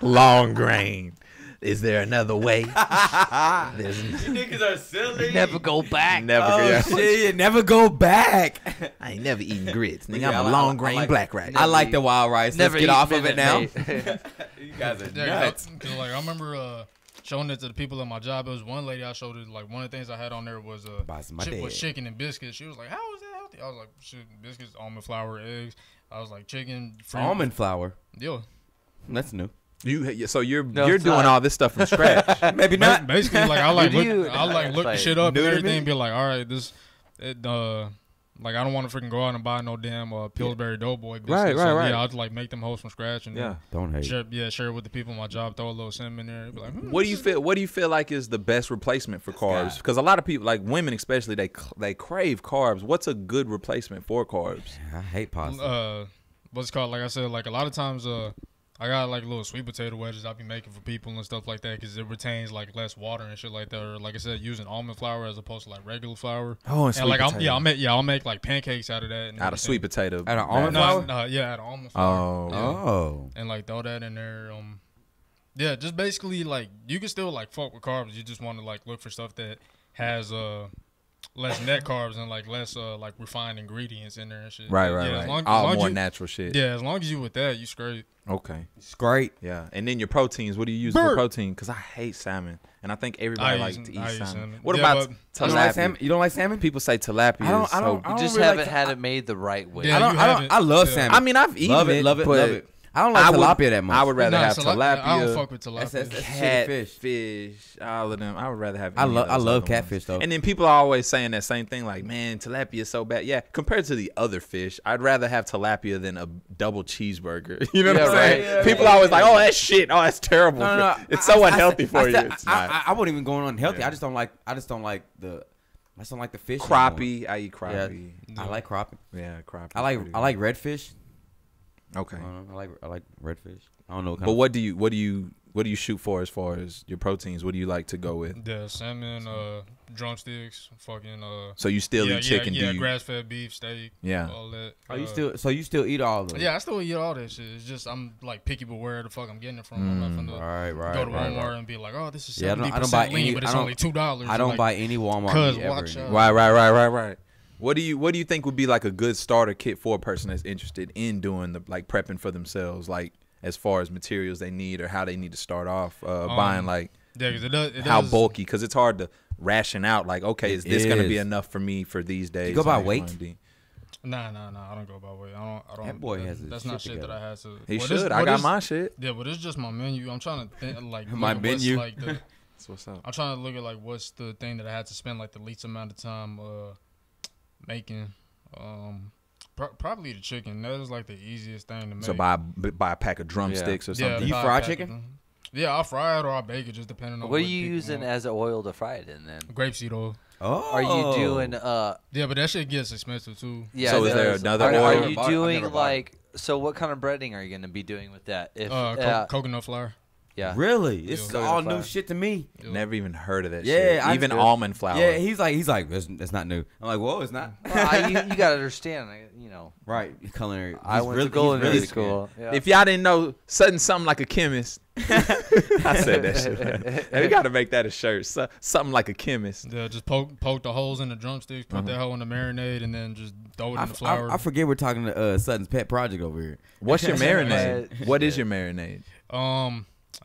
A: long grain. Is there another way? There's
B: Niggas are silly.
C: Never go back.
A: never.
B: Oh
A: yeah.
B: shit! Never go back.
A: I ain't never eating grits, nigga.
B: Yeah,
A: I'm
B: I
A: a long
B: like-
A: grain
B: I like-
A: black rice.
B: I like the wild rice.
C: Never
B: Let's get
C: eat
B: off of it now.
C: Minute Maid.
B: You guys are
E: Yeah,
B: nuts.
E: cause like I remember showing it to the people at my job. It was one lady I showed it. Like one of the things I had on there was
B: Basmati.
E: chicken and biscuits. She was like, "How is that healthy?" I was like, "Shit, biscuits, almond flour, eggs." I was like, "Chicken, fruit."
B: Almond flour.
E: Yo,
B: That's new.
A: So you're
C: No,
A: you're
C: it's
A: doing
C: not.
A: all this stuff from scratch.
B: Maybe not.
E: basically like I like
C: Do you-
E: look the
C: Like,
E: shit up
B: new
E: and
B: to
E: everything.
B: me.
E: And be like, all right, like I don't want to freaking go out and buy no damn Pillsbury Doughboy biscuits.
A: Right,
E: So,
A: right, right.
E: Yeah, I'd like make them hoes from scratch and
A: Yeah.
B: Don't hate.
E: share it with the people at my job. Throw a little cinnamon in there. Be like,
A: What do you feel? What do you feel like is the best replacement for carbs? Because a lot of people, like women especially, they crave carbs. What's a good replacement for carbs?
B: I hate pasta.
E: What's it called? Like I said, like a lot of times I got like little sweet potato wedges I be making for people and stuff like that because it retains like less water and shit like that. Or like I said, using almond flour as opposed to like regular flour.
A: Oh, and sweet
E: And like
A: potato.
E: I'll make like pancakes out of that. And
A: out of sweet potato.
B: Out of almond
E: No,
B: flour?
E: yeah, out of almond flour.
A: Oh,
B: Oh.
E: And like throw that in there. Yeah, just basically like you can still like fuck with carbs. You just want to like look for stuff that has less net carbs and like less like refined ingredients in there and shit.
A: right,
E: Yeah,
A: right,
E: as
A: right.
E: long- as
A: All
E: long as
A: more
E: you-
A: natural shit.
E: Yeah, as long as you with that, you straight.
A: Okay.
B: It's great.
A: Yeah, and then your proteins. What do you use for
E: Bird.
A: protein? Because I hate salmon, and I think everybody
E: I
A: likes
E: use-
A: to eat
E: I use
A: salmon.
E: salmon.
A: What
E: Yeah,
A: about
E: but-
B: You don't like
A: tilapia?
B: salmon? You don't like salmon?
A: People say tilapia
B: I don't-
A: is
B: I
A: so.
B: don't-
C: You
B: I
C: just
B: really
C: haven't
B: like-
C: had it made the right way.
E: Yeah,
B: I don't.
E: you
B: I
E: haven't.
B: love
E: Yeah.
B: salmon.
A: I mean, I've eaten
B: love it.
A: but
B: Love it. I don't like
A: I would-
B: tilapia that much.
A: I would rather
E: Nah,
A: have tilapia.
E: I don't fuck with tilapia.
B: That's shitty fish.
A: Catfish, all of them. I would rather have.
B: I
A: any of
B: love
A: those other ones.
B: catfish though.
A: And then people are always saying that same thing, like, man, tilapia is so bad. Yeah, compared to the other fish, I'd rather have tilapia than a double cheeseburger. You know what
C: Yeah,
A: I'm saying?
B: right. Yeah,
A: people
B: yeah,
A: are always
B: yeah.
A: like, oh, that's shit. Oh, that's terrible.
B: No.
A: It's so unhealthy for you. It's not.
B: I wouldn't even go on unhealthy.
A: Yeah.
B: I just don't like the fish.
A: Crappie. I eat
B: anymore.
A: crappie.
B: Yeah, I like crappie.
A: Yeah, crappie.
B: I like redfish.
A: Okay.
B: I like redfish. I don't know. What kind
A: But
B: of-
A: what do you shoot for as far as your proteins? What do you like to go with?
E: Yeah, salmon, drumsticks, fucking.
A: So you still eat chicken?
E: Yeah,
A: do you?
E: grass-fed beef, steak,
A: Yeah.
E: all that.
B: Oh, you still eat all of it?
E: Yeah, I still eat all that shit. It's just I'm like picky with where the fuck I'm getting it from. I'm not finna
B: Right.
E: go to Walmart and be like, oh, this is
B: Yeah, I
E: 70%
B: don't buy
E: lean,
B: any-
E: but it's
B: I don't-
E: only $2.
B: I don't
E: like,
B: buy any Walmart
E: Cause
B: meat ever.
E: watch out.
A: Right. What do you think would be like a good starter kit for a person that's interested in doing the like prepping for themselves, like as far as materials they need or how they need to start off buying like
E: Yeah, 'cause it
A: how
E: does,
A: bulky? Because it's hard to ration out. Like, okay, is this going to be
B: is.
A: enough for me for these days?
B: go by
A: How you
B: weight?
A: wanna be?
E: Nah. I don't go by weight. I don't.
B: That boy has his
E: That's not
B: shit
E: shit that
B: together.
E: I had to.
A: He
E: well,
A: should.
E: this-
A: I
E: well,
A: got
E: this-
A: my shit.
E: Yeah, but it's just my menu. I'm trying to think like
B: My
E: look at what's,
B: menu.
E: Like, the,
A: That's what's up.
E: I'm trying to look at like what's the thing that I had to spend like the least amount of time making. Probably the chicken. That is like the easiest thing to make.
A: So buy a pack of drumsticks or
E: Yeah,
A: something.
B: You
E: buy a
B: fry
E: pack
B: chicken?
E: of- Yeah, I'll fry it or I'll bake it, just depending on
C: What are
E: what
C: you
E: people
C: using
E: want.
C: as an oil to fry it in then?
E: Grapeseed oil.
B: Oh,
C: Are you doing
E: Yeah, but that shit gets expensive too.
C: yeah,
A: So
C: it
A: is there
C: does.
A: another
C: are,
A: oil?
C: Are
B: I've
C: you
B: never
C: doing
B: bought it.
C: like so what kind of breading are you going to be doing with that? If
E: Coconut flour.
C: yeah.
B: Really? It's
E: Yeah.
B: all
C: Coconut
B: new
C: flour.
B: shit to me.
A: Never even heard of that
B: Yeah,
A: shit.
B: I
A: Even
B: just-
A: almond flour.
B: Yeah, he's like, it's not new. I'm like, whoa, it's not.
C: Well, you got to understand, you know.
B: Right, culinary.
C: I
B: He's
C: went
B: really-
C: to culinary
B: he's really
C: school. Yeah.
A: If y'all didn't know, something like a chemist. I said that shit. Hey, we got to make that a shirt. Something like a chemist.
E: Yeah, just poke the holes in the drumsticks, put that hole in the marinade, and then just throw it in the flour.
B: I forget we're talking to Sutton's pet project over here.
A: What's your marinade?
C: Right.
A: What is your marinade?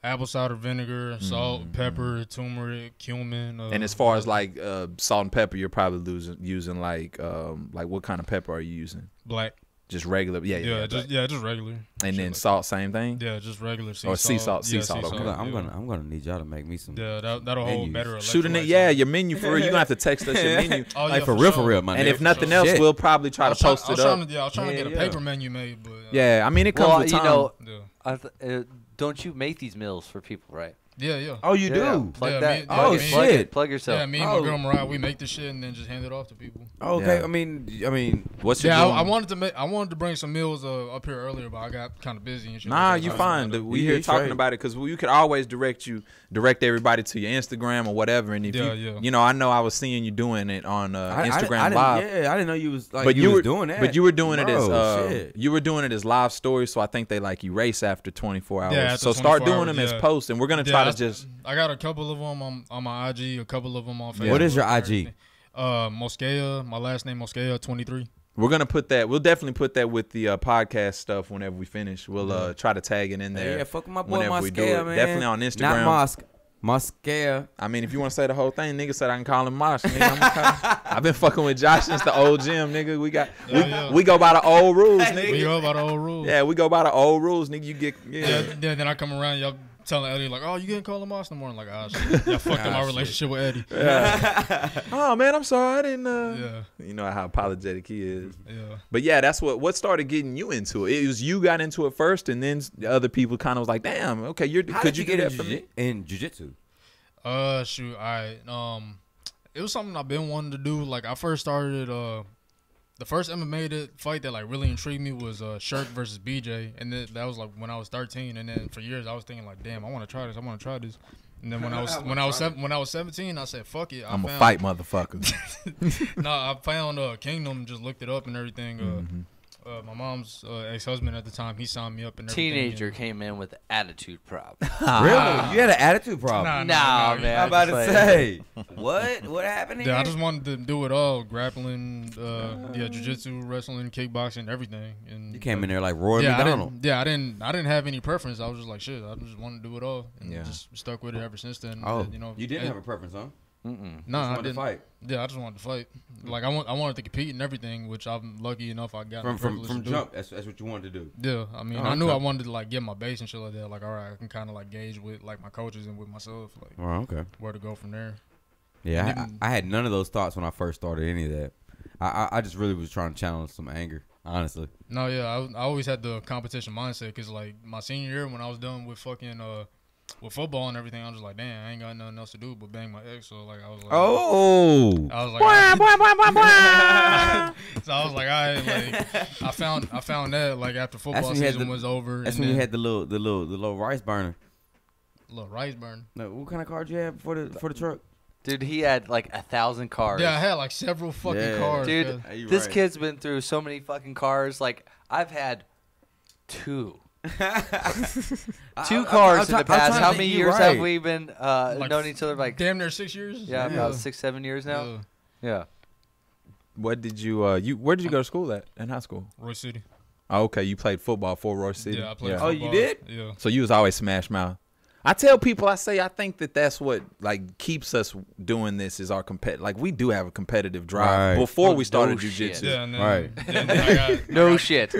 E: Apple cider vinegar, salt,
A: Mm-hmm.
E: pepper, turmeric, cumin.
A: And as far as like salt and pepper, you're probably using like what kind of pepper are you using?
E: black.
A: Just regular, yeah.
E: Just regular.
A: And then salt, same thing.
E: Yeah, just regular sea
A: Or
E: salt.
A: sea salt, sea
E: Yeah,
A: salt, okay.
B: I'm gonna need y'all to make me some.
E: Yeah, that'll hold
B: Menus.
E: better.
A: Shooting it,
E: electrolytes.
A: yeah. Your menu for real. You gonna have to text us your menu.
E: Oh,
B: Like
E: yeah,
B: for
E: sure.
B: real, my
A: And
B: nigga.
A: if nothing
E: sure.
A: else,
B: Shit.
A: we'll probably try to post it up.
E: I was trying to get a
A: Yeah.
E: paper menu made, but
A: Yeah, I mean it comes
C: Well,
A: with
C: you
A: time.
C: know,
E: yeah.
C: don't you make these meals for people, right?
E: Yeah.
B: Oh, you
C: Yeah,
B: do?
C: Plug
E: Yeah,
C: that.
E: me-
C: plug
B: oh,
C: it,
B: shit.
C: Plug, it, plug yourself.
E: Yeah, me and
B: Oh.
E: my girl Mariah, we make the shit and then just hand it off to people.
B: Oh, okay.
A: Yeah.
B: I mean,
A: What's your
E: Yeah,
A: doing?
E: I wanted to bring some meals up here earlier, but I got kind of busy and shit.
A: Nah,
E: like that.
A: you
E: So I
A: fine.
E: just-
A: We
B: Yeah,
A: here
B: you
A: talking
B: straight.
A: about it because we could always direct everybody to your Instagram or whatever. And if
E: Yeah,
A: you,
E: yeah.
A: you know, I know I was seeing you doing it on Instagram
B: I didn't,
A: Live.
B: Yeah, I didn't know you was like
A: But
B: you
A: you
B: was
A: were
B: doing that.
A: But you were doing it as
B: Bro, shit.
A: you were doing it as live stories, so I think they like erase after 24 hours.
E: Yeah, after
A: so start
E: 24
A: doing
E: hours,
A: them as
E: yeah.
A: posts, and we're gonna
E: Yeah,
A: try to
E: that's-
A: just.
E: I got a couple of them on my IG, a couple of them on Facebook.
B: What is your
E: and
B: IG?
E: everything. Moskea, my last name Moskea 23.
A: We're gonna put that. We'll definitely put that with the podcast stuff whenever we finish. We'll try to tag it in there.
B: Yeah, fuck with my boy
A: whenever we do
B: Moscaya,
A: it.
B: man.
A: Definitely on Instagram.
B: Not Moscaya.
A: I mean, if you want to say the whole thing, nigga said I can call him Mosh. Nigga, I've been fucking with Josh since the old gym, nigga. We go by the old rules, nigga.
E: We go by the old rules.
A: Yeah, we go by the old rules, nigga. You get
E: Yeah, then I come around, y'all telling Eddie like, "Oh, you can't call him Moss no more." I'm like, "Ah, shit. Y'all fucked up my
B: shit.
E: relationship with Eddie."
A: Oh man, I'm sorry. I didn't.
E: Yeah,
A: You know how apologetic he is.
E: yeah.
A: But yeah, that's what started getting you into it. It was you got into it first, and then the other people kind of was like, "Damn, okay,
B: How
A: could
B: did
A: you
B: you
A: do
B: get
A: that for me?"
B: in jiu-jitsu?
E: Shoot, it was something I've been wanting to do. Like I first started the first MMA fight that like really intrigued me was Shirk versus BJ, and then that was like when I was 13, and then for years I was thinking like, damn, I want to try this. And then when I was 17, I said, fuck it.
A: I'm gonna fight motherfuckers.
E: No, I found Kingdom, just looked it up and everything. My mom's ex-husband at the time, he signed me up and everything.
C: Teenager came in with attitude problem.
B: Really? You had an attitude problem?
C: Nah, man.
B: I'm about to say. What? What happened here?
E: Yeah, I just wanted to do it all: grappling, jiu-jitsu, wrestling, kickboxing, everything. And
B: You came in there like Roy
E: yeah,
B: McDonald.
E: I didn't have any preference. I was just like, shit, I just wanted to do it all, and just stuck with it ever since then.
B: Oh,
E: you know,
B: you didn't have a preference, huh?
E: No, I
B: wanted to
E: didn't.
B: fight.
E: Yeah, I just wanted to fight. Like I wanted to compete and everything, which I'm lucky enough I got the privilege to
B: From
E: do.
B: jump. That's what you wanted to do.
E: Yeah, I mean,
B: Oh,
E: I knew
B: okay.
E: I wanted to like get my base and shit like that. Like, all right, I can kind of like gauge with like my coaches and with myself, like
B: Oh, okay.
E: where to go from there.
B: Yeah, I had none of those thoughts when I first started any of that. I just really was trying to challenge some anger, honestly.
E: No, yeah, I always had the competition mindset because like my senior year when I was done with fucking with football and everything, I was just like, damn, I ain't got nothing else to do but bang my ex. So like I was like,
B: Oh.
E: I was like, so I was like, I found that like after football
B: when you had
E: season
B: the-
E: was over.
B: That's
E: and
B: when you
E: then
B: had the little rice burner.
E: little rice burn.
B: No, what kind of card you had for the truck?
C: Dude, he had like 1,000 cars.
E: Yeah, I had like several fucking
B: Yeah.
E: cars.
C: Dude,
E: cuz.
B: you
C: this
B: right.
C: kid's been through so many fucking cars. Like, I've had 2. 2 cars in the past. How many years have we been known each other? Like,
E: damn near 6 years.
C: yeah, about 6, 7 years now. Yeah.
A: What did you where did you go to school at in high school?
E: Roy City.
A: Oh, okay, you played football for Roy City.
E: Yeah, I played.
B: Oh,
E: Football.
B: you did?
E: Yeah.
A: So you was always smash mouth. I tell people, I think that's what like keeps us doing this is our like we do have a competitive drive
B: Right.
A: before we started
C: No
A: jujitsu.
C: shit.
E: Yeah, and then,
B: Right.
E: Then I got,
C: No shit.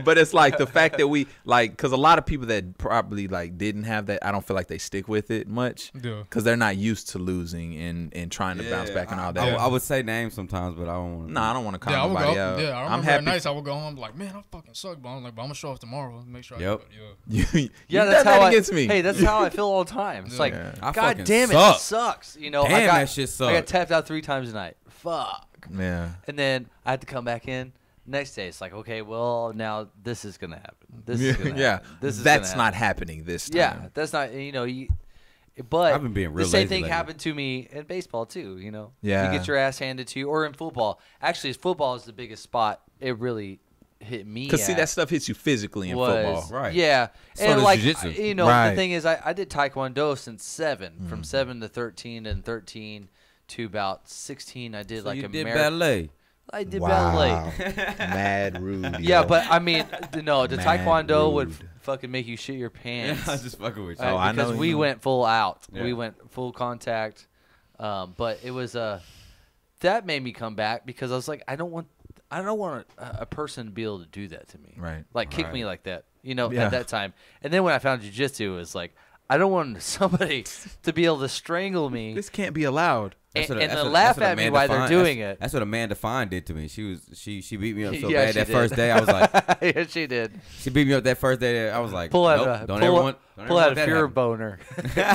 A: But it's like the fact that we like because a lot of people that probably like didn't have that, I don't feel like they stick with it much
E: yeah.
A: because they're not used to losing and trying to bounce back and all that.
B: I would say names sometimes, but I don't want to.
A: No, I don't want to call
E: Yeah, I would
A: nobody
E: go.
A: out.
E: Yeah, I
A: I'm
E: remember
A: happy.
E: at nights I would go home like, man, I fucking suck, but I'm like, but I'm gonna show off tomorrow. Make sure.
B: Yep.
A: You
C: Yeah,
A: done
C: that's how
A: that
C: I.
A: against me.
C: Hey, that's how I feel all the time. It's like,
A: Yeah.
B: I
C: God
B: fucking
C: damn it,
B: suck.
C: it sucks. You know,
B: Damn,
C: I got,
B: that shit
C: I got
B: sucks.
C: tapped out 3 times a night. Fuck.
A: Yeah.
C: And then I had to come back in. Next day, it's like, okay, well, now this is gonna happen. This is gonna
A: Yeah.
C: happen. This is
A: That's
C: gonna
A: not
C: happen.
A: happening this time.
C: Yeah, that's not. You know, but
B: I've been being real
C: the same
B: lazy
C: thing
B: lately.
C: happened to me in baseball too. You know,
A: Yeah.
C: you get your ass handed to you, or in football. Actually, football is the biggest spot. It really hit me.
A: Because see,
C: at
A: that stuff hits you physically in
C: was,
A: football.
B: Right.
C: Yeah,
B: So
C: and
B: does
C: like
B: jiu-jitsu.
C: you know,
A: Right.
C: the thing is, I did Taekwondo since 7, from 7 to 13, and 13 to about 16. I did
B: So
C: like
B: you
C: a
B: did
C: Ameri-
B: ballet.
C: I did ballet.
A: Mad rude.
C: Yeah,
A: yo.
C: but I mean, no, the
A: Mad
C: Taekwondo would
A: rude.
C: fucking make you shit your
B: Yeah,
C: pants.
B: I was just fucking with you.
A: Oh, I
C: because
A: know
C: we
A: you-
C: went full out.
B: Yeah.
C: We went full contact. But it was that made me come back because I was like, I don't want a person to be able to do that to me.
A: Right.
C: Like kick
B: Right.
C: me like that. You know,
A: Yeah.
C: at that time. And then when I found jiu-jitsu, it was like, I don't want somebody to be able to strangle me
A: This can't be allowed.
C: and
B: what-
C: then
B: what-
C: laugh
B: what
C: at me
B: Amanda
C: while they're
B: Fine-
C: doing
B: that's,
C: it.
B: That's what Amanda Fine did to me. She beat me up so
C: Yeah,
B: bad
C: she
B: that
C: did.
B: first day. I was like,
C: Yeah, she did.
B: she beat me up that first day. I was like,
C: Pull out
B: nope,
C: a
B: don't
C: pull,
B: ever
C: out-
B: want don't
C: pull
B: ever
C: out a
B: want
C: fear
B: that
C: boner.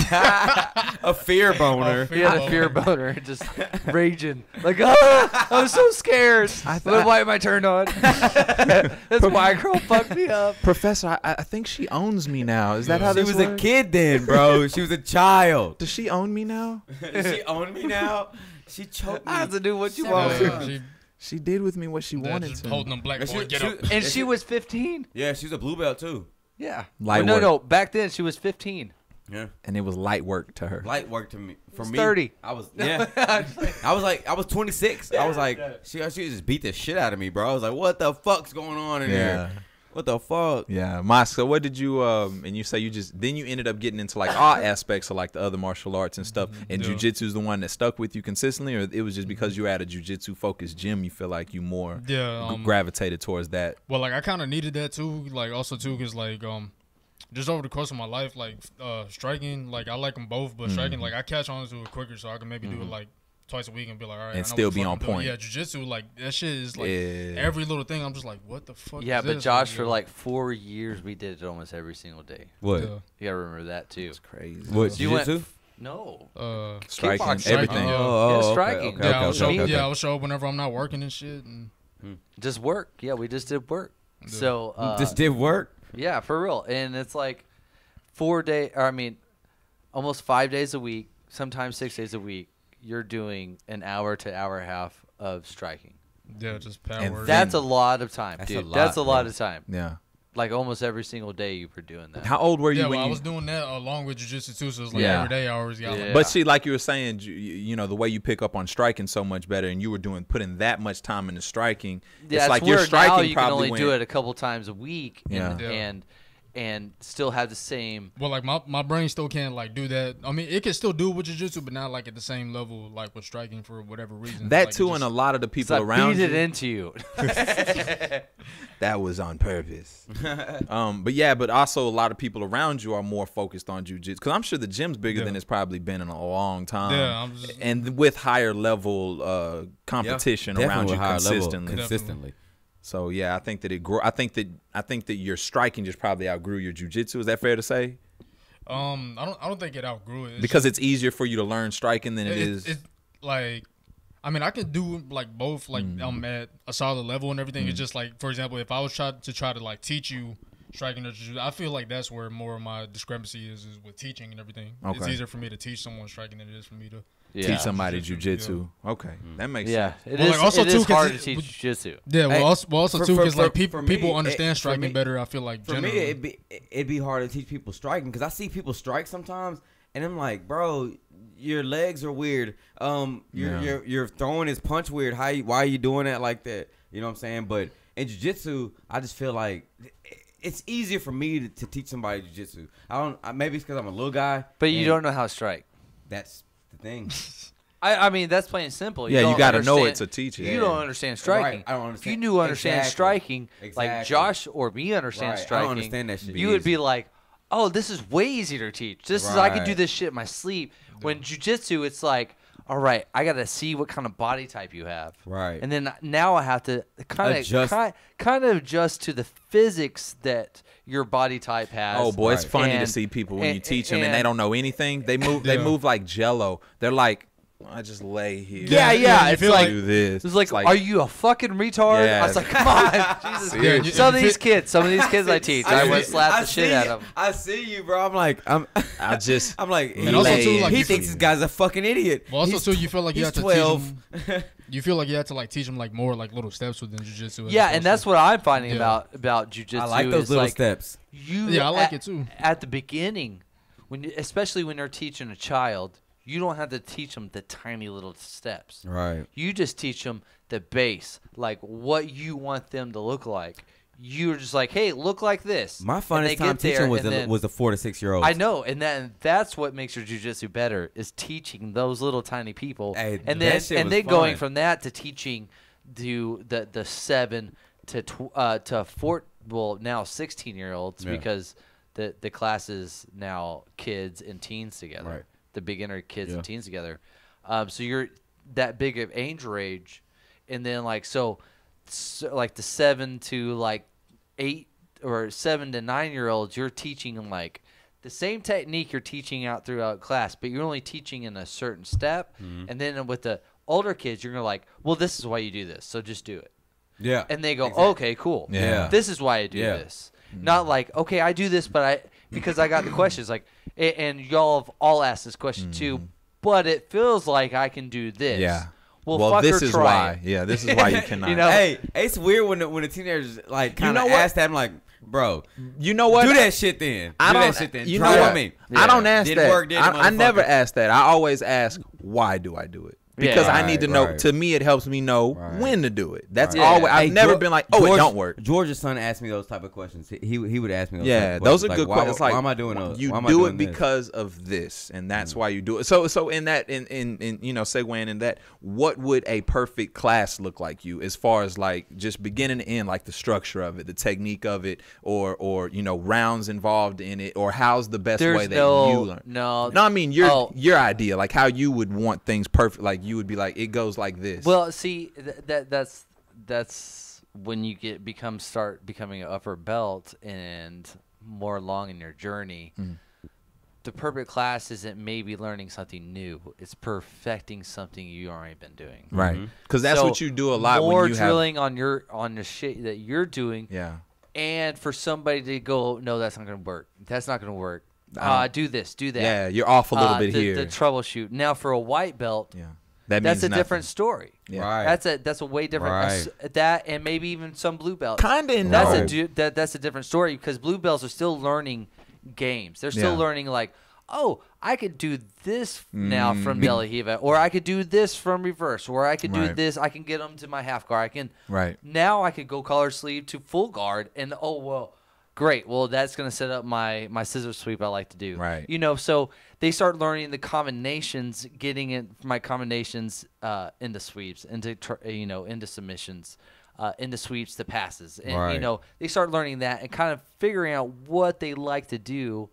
B: happen. A fear boner.
E: A
C: He had a fear boner, just raging. Like, ah, I'm so scared. Why am I turned on? That's why a girl fucked me up.
A: Professor, I think she owns me now. Is that how
B: She
A: this
B: was a
A: works?
B: kid then, bro. She was a child.
A: Does she own me now?
B: Does she own me now? She choked me.
C: I have to do what you
B: Several
C: want.
B: times.
E: She
A: She did with me what she wanted
E: just
A: to.
E: holding them black
B: And
E: boy.
B: she-
E: Get
B: she-
E: up.
C: And she was 15.
B: Yeah, she was a blue belt too.
C: Yeah.
A: Light
C: no,
A: work.
C: no. Back then, she was 15.
B: Yeah.
A: And it was light work to her.
B: Light work to me. For
C: It's
B: me,
C: 30.
B: I was I was 26. I was like, she just beat the shit out of me, bro. I was like, what the fuck's going on in
A: Yeah.
B: here? What the fuck?
A: Yeah, Moscow. What did you and you say you just then you ended up getting into like all aspects of like the other martial arts and stuff. And
E: Yeah.
A: jujitsu is the one that stuck with you consistently, or it was just because you were at a jujitsu focused gym, you feel like you more
E: Yeah.
A: gravitated towards that.
E: Well, like I kind of needed that too. Like also too, cause like just over the course of my life, like striking, like I like them both, but striking, like I catch on to it quicker, so I can maybe do it like twice a week and be like, all right,
A: And
E: I know
A: still
E: what the
A: be
E: fuck
A: on
E: I'm doing.
A: point.
E: Yeah, jujitsu, like that shit is like
A: Yeah.
E: every little thing. I'm just like, what the fuck?
C: Yeah,
E: is
C: but
E: this?
C: Josh, for
E: Yeah.
C: like 4 years, we did it almost every single day.
B: What?
E: Yeah.
C: You gotta remember that too.
A: Crazy.
B: What?
C: You went-
B: Jiu-jitsu?
C: No.
A: Striking,
C: Kickboxing.
A: everything.
E: Yeah.
B: Oh,
C: Yeah,
B: okay,
C: striking.
B: okay,
E: Yeah, I
B: okay,
E: would show.
B: okay, okay.
E: Yeah, I would show up whenever I'm not working and shit. And
C: Just work. Yeah, we just did work. So
B: This did work.
C: yeah, for real. And it's like 4 day, or I mean, almost 5 days a week, sometimes 6 days a week. You're doing an hour to hour and a half of striking.
E: Yeah, just power
A: And
E: work.
C: That's a lot of time,
B: That's a
C: dude.
B: lot,
C: That's a lot
B: bro.
C: of time.
A: Yeah.
C: Like almost every single day you were doing that.
A: How old were you
E: Yeah,
A: when
E: well, I
A: you?
E: was doing that along with jiu-jitsu too, so it's like
A: Yeah.
E: every day I always got
C: Yeah.
E: like,
A: But see, like you were saying, you know, the way you pick up on striking so much better, and you were putting that much time into striking.
C: Yeah,
A: it's like
C: where
A: your striking
C: now you can
A: probably
C: only do
A: went.
C: it a couple times a week and,
E: Yeah.
C: and still have the same.
E: well, like my brain still can't like do that. I mean, it can still do it with jiu-jitsu, but not like at the same level like with striking for whatever reason.
A: That
E: Like,
A: too,
E: it
A: and
E: just-
A: a lot of the
C: So
A: people
C: I
A: around
C: beat it
A: you.
C: into you.
A: That was on purpose. But yeah, but also a lot of people around you are more focused on jujitsu. Because I'm sure the gym's bigger
E: Yeah.
A: than it's probably been in a long time.
E: Yeah, I'm just-
A: and with higher level competition
B: Yeah,
A: around
B: definitely
A: you
B: with higher level
A: consistently.
B: consistently.
A: So yeah, I think that it grew. I think that your striking just probably outgrew your jujitsu. Is that fair to say?
E: I don't think it outgrew it. It's
A: Because it's easier for you to learn striking than it is.
E: It's like, I mean, I can do like both. Like I'm at a solid level and everything. It's just like, for example, if I was try to like teach you striking or jiu-jitsu, I feel like that's where more of my discrepancy is with teaching and everything. It's
A: Okay.
E: easier for me to teach someone striking than it is for me to.
C: Yeah.
A: Teach somebody
E: Jiu-jitsu,
A: jujitsu. Okay, that makes
C: Yeah,
A: sense.
C: it
E: Well,
C: is.
E: like, also
C: it is
E: too, 'cause
C: hard to
E: it-
C: teach jiu-jitsu.
E: Yeah, well,
B: Hey,
E: also
B: for-
E: too,
B: for-
E: because like
B: for
E: people
B: me,
E: understand
B: for
E: striking
B: me-
E: better. I feel like
B: For
E: generally.
B: me, it'd be hard to teach people striking because I see people strike sometimes, and I'm like, bro, your legs are weird. You're throwing his punch weird. Why are you doing that like that? You know what I'm saying? But in jiu-jitsu, I just feel like it's easier for me to teach somebody jiu-jitsu. Maybe it's because I'm a little guy.
C: But you
B: and
C: don't know how to strike.
B: That's the thing.
C: I mean, that's plain and simple.
A: Yeah, you
C: don't
A: got to know it
C: understand-
A: to teach it.
C: You
B: Yeah.
C: don't understand striking.
B: Right, I don't
C: If
B: understand.
C: you knew understand
B: Exactly.
C: striking, like
B: Exactly.
C: Josh or me understand
B: Right, I
C: striking,
B: don't understand that shit.
C: you would be like, "Oh, this is way easier to teach. This is I can do
B: Right.
C: this shit in my sleep." When jujitsu, it's like, "All right, I got to see what kind of body type you have."
B: Right.
C: And then now I have to kind
B: Adjust.
C: of adjust to the physics that your body type has.
A: Oh boy, it's
B: Right.
A: funny to
C: And-
A: see people when you
C: and-
A: teach them and they
C: and-
A: don't know anything. They move. They
E: Yeah.
A: move like Jello. They're like, I just lay here.
C: Yeah,
E: Yeah, you
C: it's
E: feel
C: like,
A: do this.
C: it's like, are you a fucking retard?
A: Yeah.
C: I was like, come on, Jesus.
E: Yeah, you-
C: Some of
E: you
C: these
E: fit-
C: kids, I teach, I would slap the shit out of them.
B: I see you, bro. I'm like, I'm like,
E: And also, too, like,
B: he
E: you
B: thinks
E: feel-
B: this guy's a fucking idiot.
E: Well, also
B: He's
E: too, you feel like you
B: he's
E: have to
B: 12.
E: teach them. You feel like you have to like teach them like more like little steps within jiu-jitsu. as
C: Yeah,
E: opposed
C: and that's
E: to-
C: what I'm finding
E: Yeah.
C: about jujitsu.
B: I like those
C: is
B: little
C: like,
B: steps.
C: You,
E: Yeah, I like it too.
C: At the beginning, especially when you're teaching a child, you don't have to teach them the tiny little steps.
B: Right.
C: You just teach them the base, like what you want them to look like. You're just like, hey, look like this.
B: My
C: And
B: funnest
C: they
B: time
C: get there,
B: teaching was
C: and then-
B: the 4 to 6 year olds.
C: I know, and that's what makes your jujitsu better is teaching those little tiny people,
B: Hey,
C: and
B: that
C: then
B: shit
C: and
B: was
C: then going
B: fun.
C: from that to teaching the 7 to 4, well now 16-year-olds
B: Yeah.
C: because the class is now kids and teens together,
B: Right.
C: the beginner kids
B: Yeah.
C: and teens together. So you're that big of age range, and then like so like the 7 to like 8 or 7 to 9-year-olds, you're teaching them like the same technique you're teaching out throughout class, but you're only teaching in a certain step. And then with the older kids, you're gonna like, well, this is why you do this, so just do it.
B: Yeah.
C: And they go,
B: Exactly.
C: okay, cool.
A: Yeah.
C: This is why I do
B: Yeah.
C: this. Not like, okay, I do this, but because I got the questions. Like, and y'all have all asked this question too, but it feels like I can do this.
A: Yeah.
C: Well,
A: Well,
C: fucker,
A: this is
C: try
A: why.
C: it.
A: Yeah, this is why you cannot.
C: You know?
B: Hey, it's weird when the teenagers like kind
A: know
B: of
A: what?
B: ask that. I'm like, bro,
A: You know what?
B: do that shit then.
A: I
B: do
A: don't.
B: that shit then.
A: You
B: Try
A: know
B: it
A: what?
B: on me.
A: I don't ask
B: Didn't
A: that.
B: work, did it,
A: I never
B: motherfucker?
A: ask that. I always ask, why do I do it? Because
C: Yeah.
A: I need to know.
B: Right.
A: To me, it helps me know
B: Right.
A: when to do it. That's
B: Right.
A: always.
C: Yeah.
A: I've
B: Hey,
A: never
B: Geor-
A: been like, oh, it
B: George-
A: don't work.
B: George's son asked me those type of questions. He would ask me those.
A: Yeah,
B: type of
A: those are
B: questions.
A: good
B: Like,
A: questions. Like,
B: why am I doing those?
A: You
B: Why am I
A: do
B: doing
A: it
B: this?
A: because of this, and that's why you do it. So in that, in you know, segueing in that, what would a perfect class look like you as far as like just beginning to end, like the structure of it, the technique of it, or you know, rounds involved in it, or how's the best way
C: There's
A: that
C: no,
A: you learn?
C: no,
A: No, I mean your idea, like how you would want things perfect. Like you would be like, it goes like this.
C: Well, see, that's when you start becoming an upper belt and more along in your journey. the perfect class isn't maybe learning something new. It's perfecting something you already been doing.
A: Right. Because that's
C: So,
A: what you do a lot
C: more
A: when you have.
C: drilling on the shit that you're doing,
A: Yeah.
C: and for somebody to go, no, that's not going to work. That's not going to work. Do this, do that.
A: Yeah, you're off a little bit
C: the,
A: here.
C: The troubleshoot. Now for a white belt,
A: Yeah.
C: that's
A: means
C: a
A: nothing.
C: different story.
A: Yeah.
B: Right.
C: That's a way different.
B: Right.
C: That and maybe even some blue belts.
A: Kinda in
C: That's
A: no.
C: that's a different story because blue belts are still learning games. They're still
A: Yeah.
C: learning like, oh, I could do this now from De La Riva, or I could do this from reverse, or I could do
A: Right.
C: this. I can get them to my half guard. I can
A: Right.
C: now I could go collar sleeve to full guard, and oh well, great. Well, that's gonna set up my scissor sweep I like to do.
A: Right.
C: You know, so they start learning the combinations, getting in my combinations into sweeps, into submissions. Into sweeps to passes, and
B: Right.
C: they start learning that and kind of figuring out what they like to do,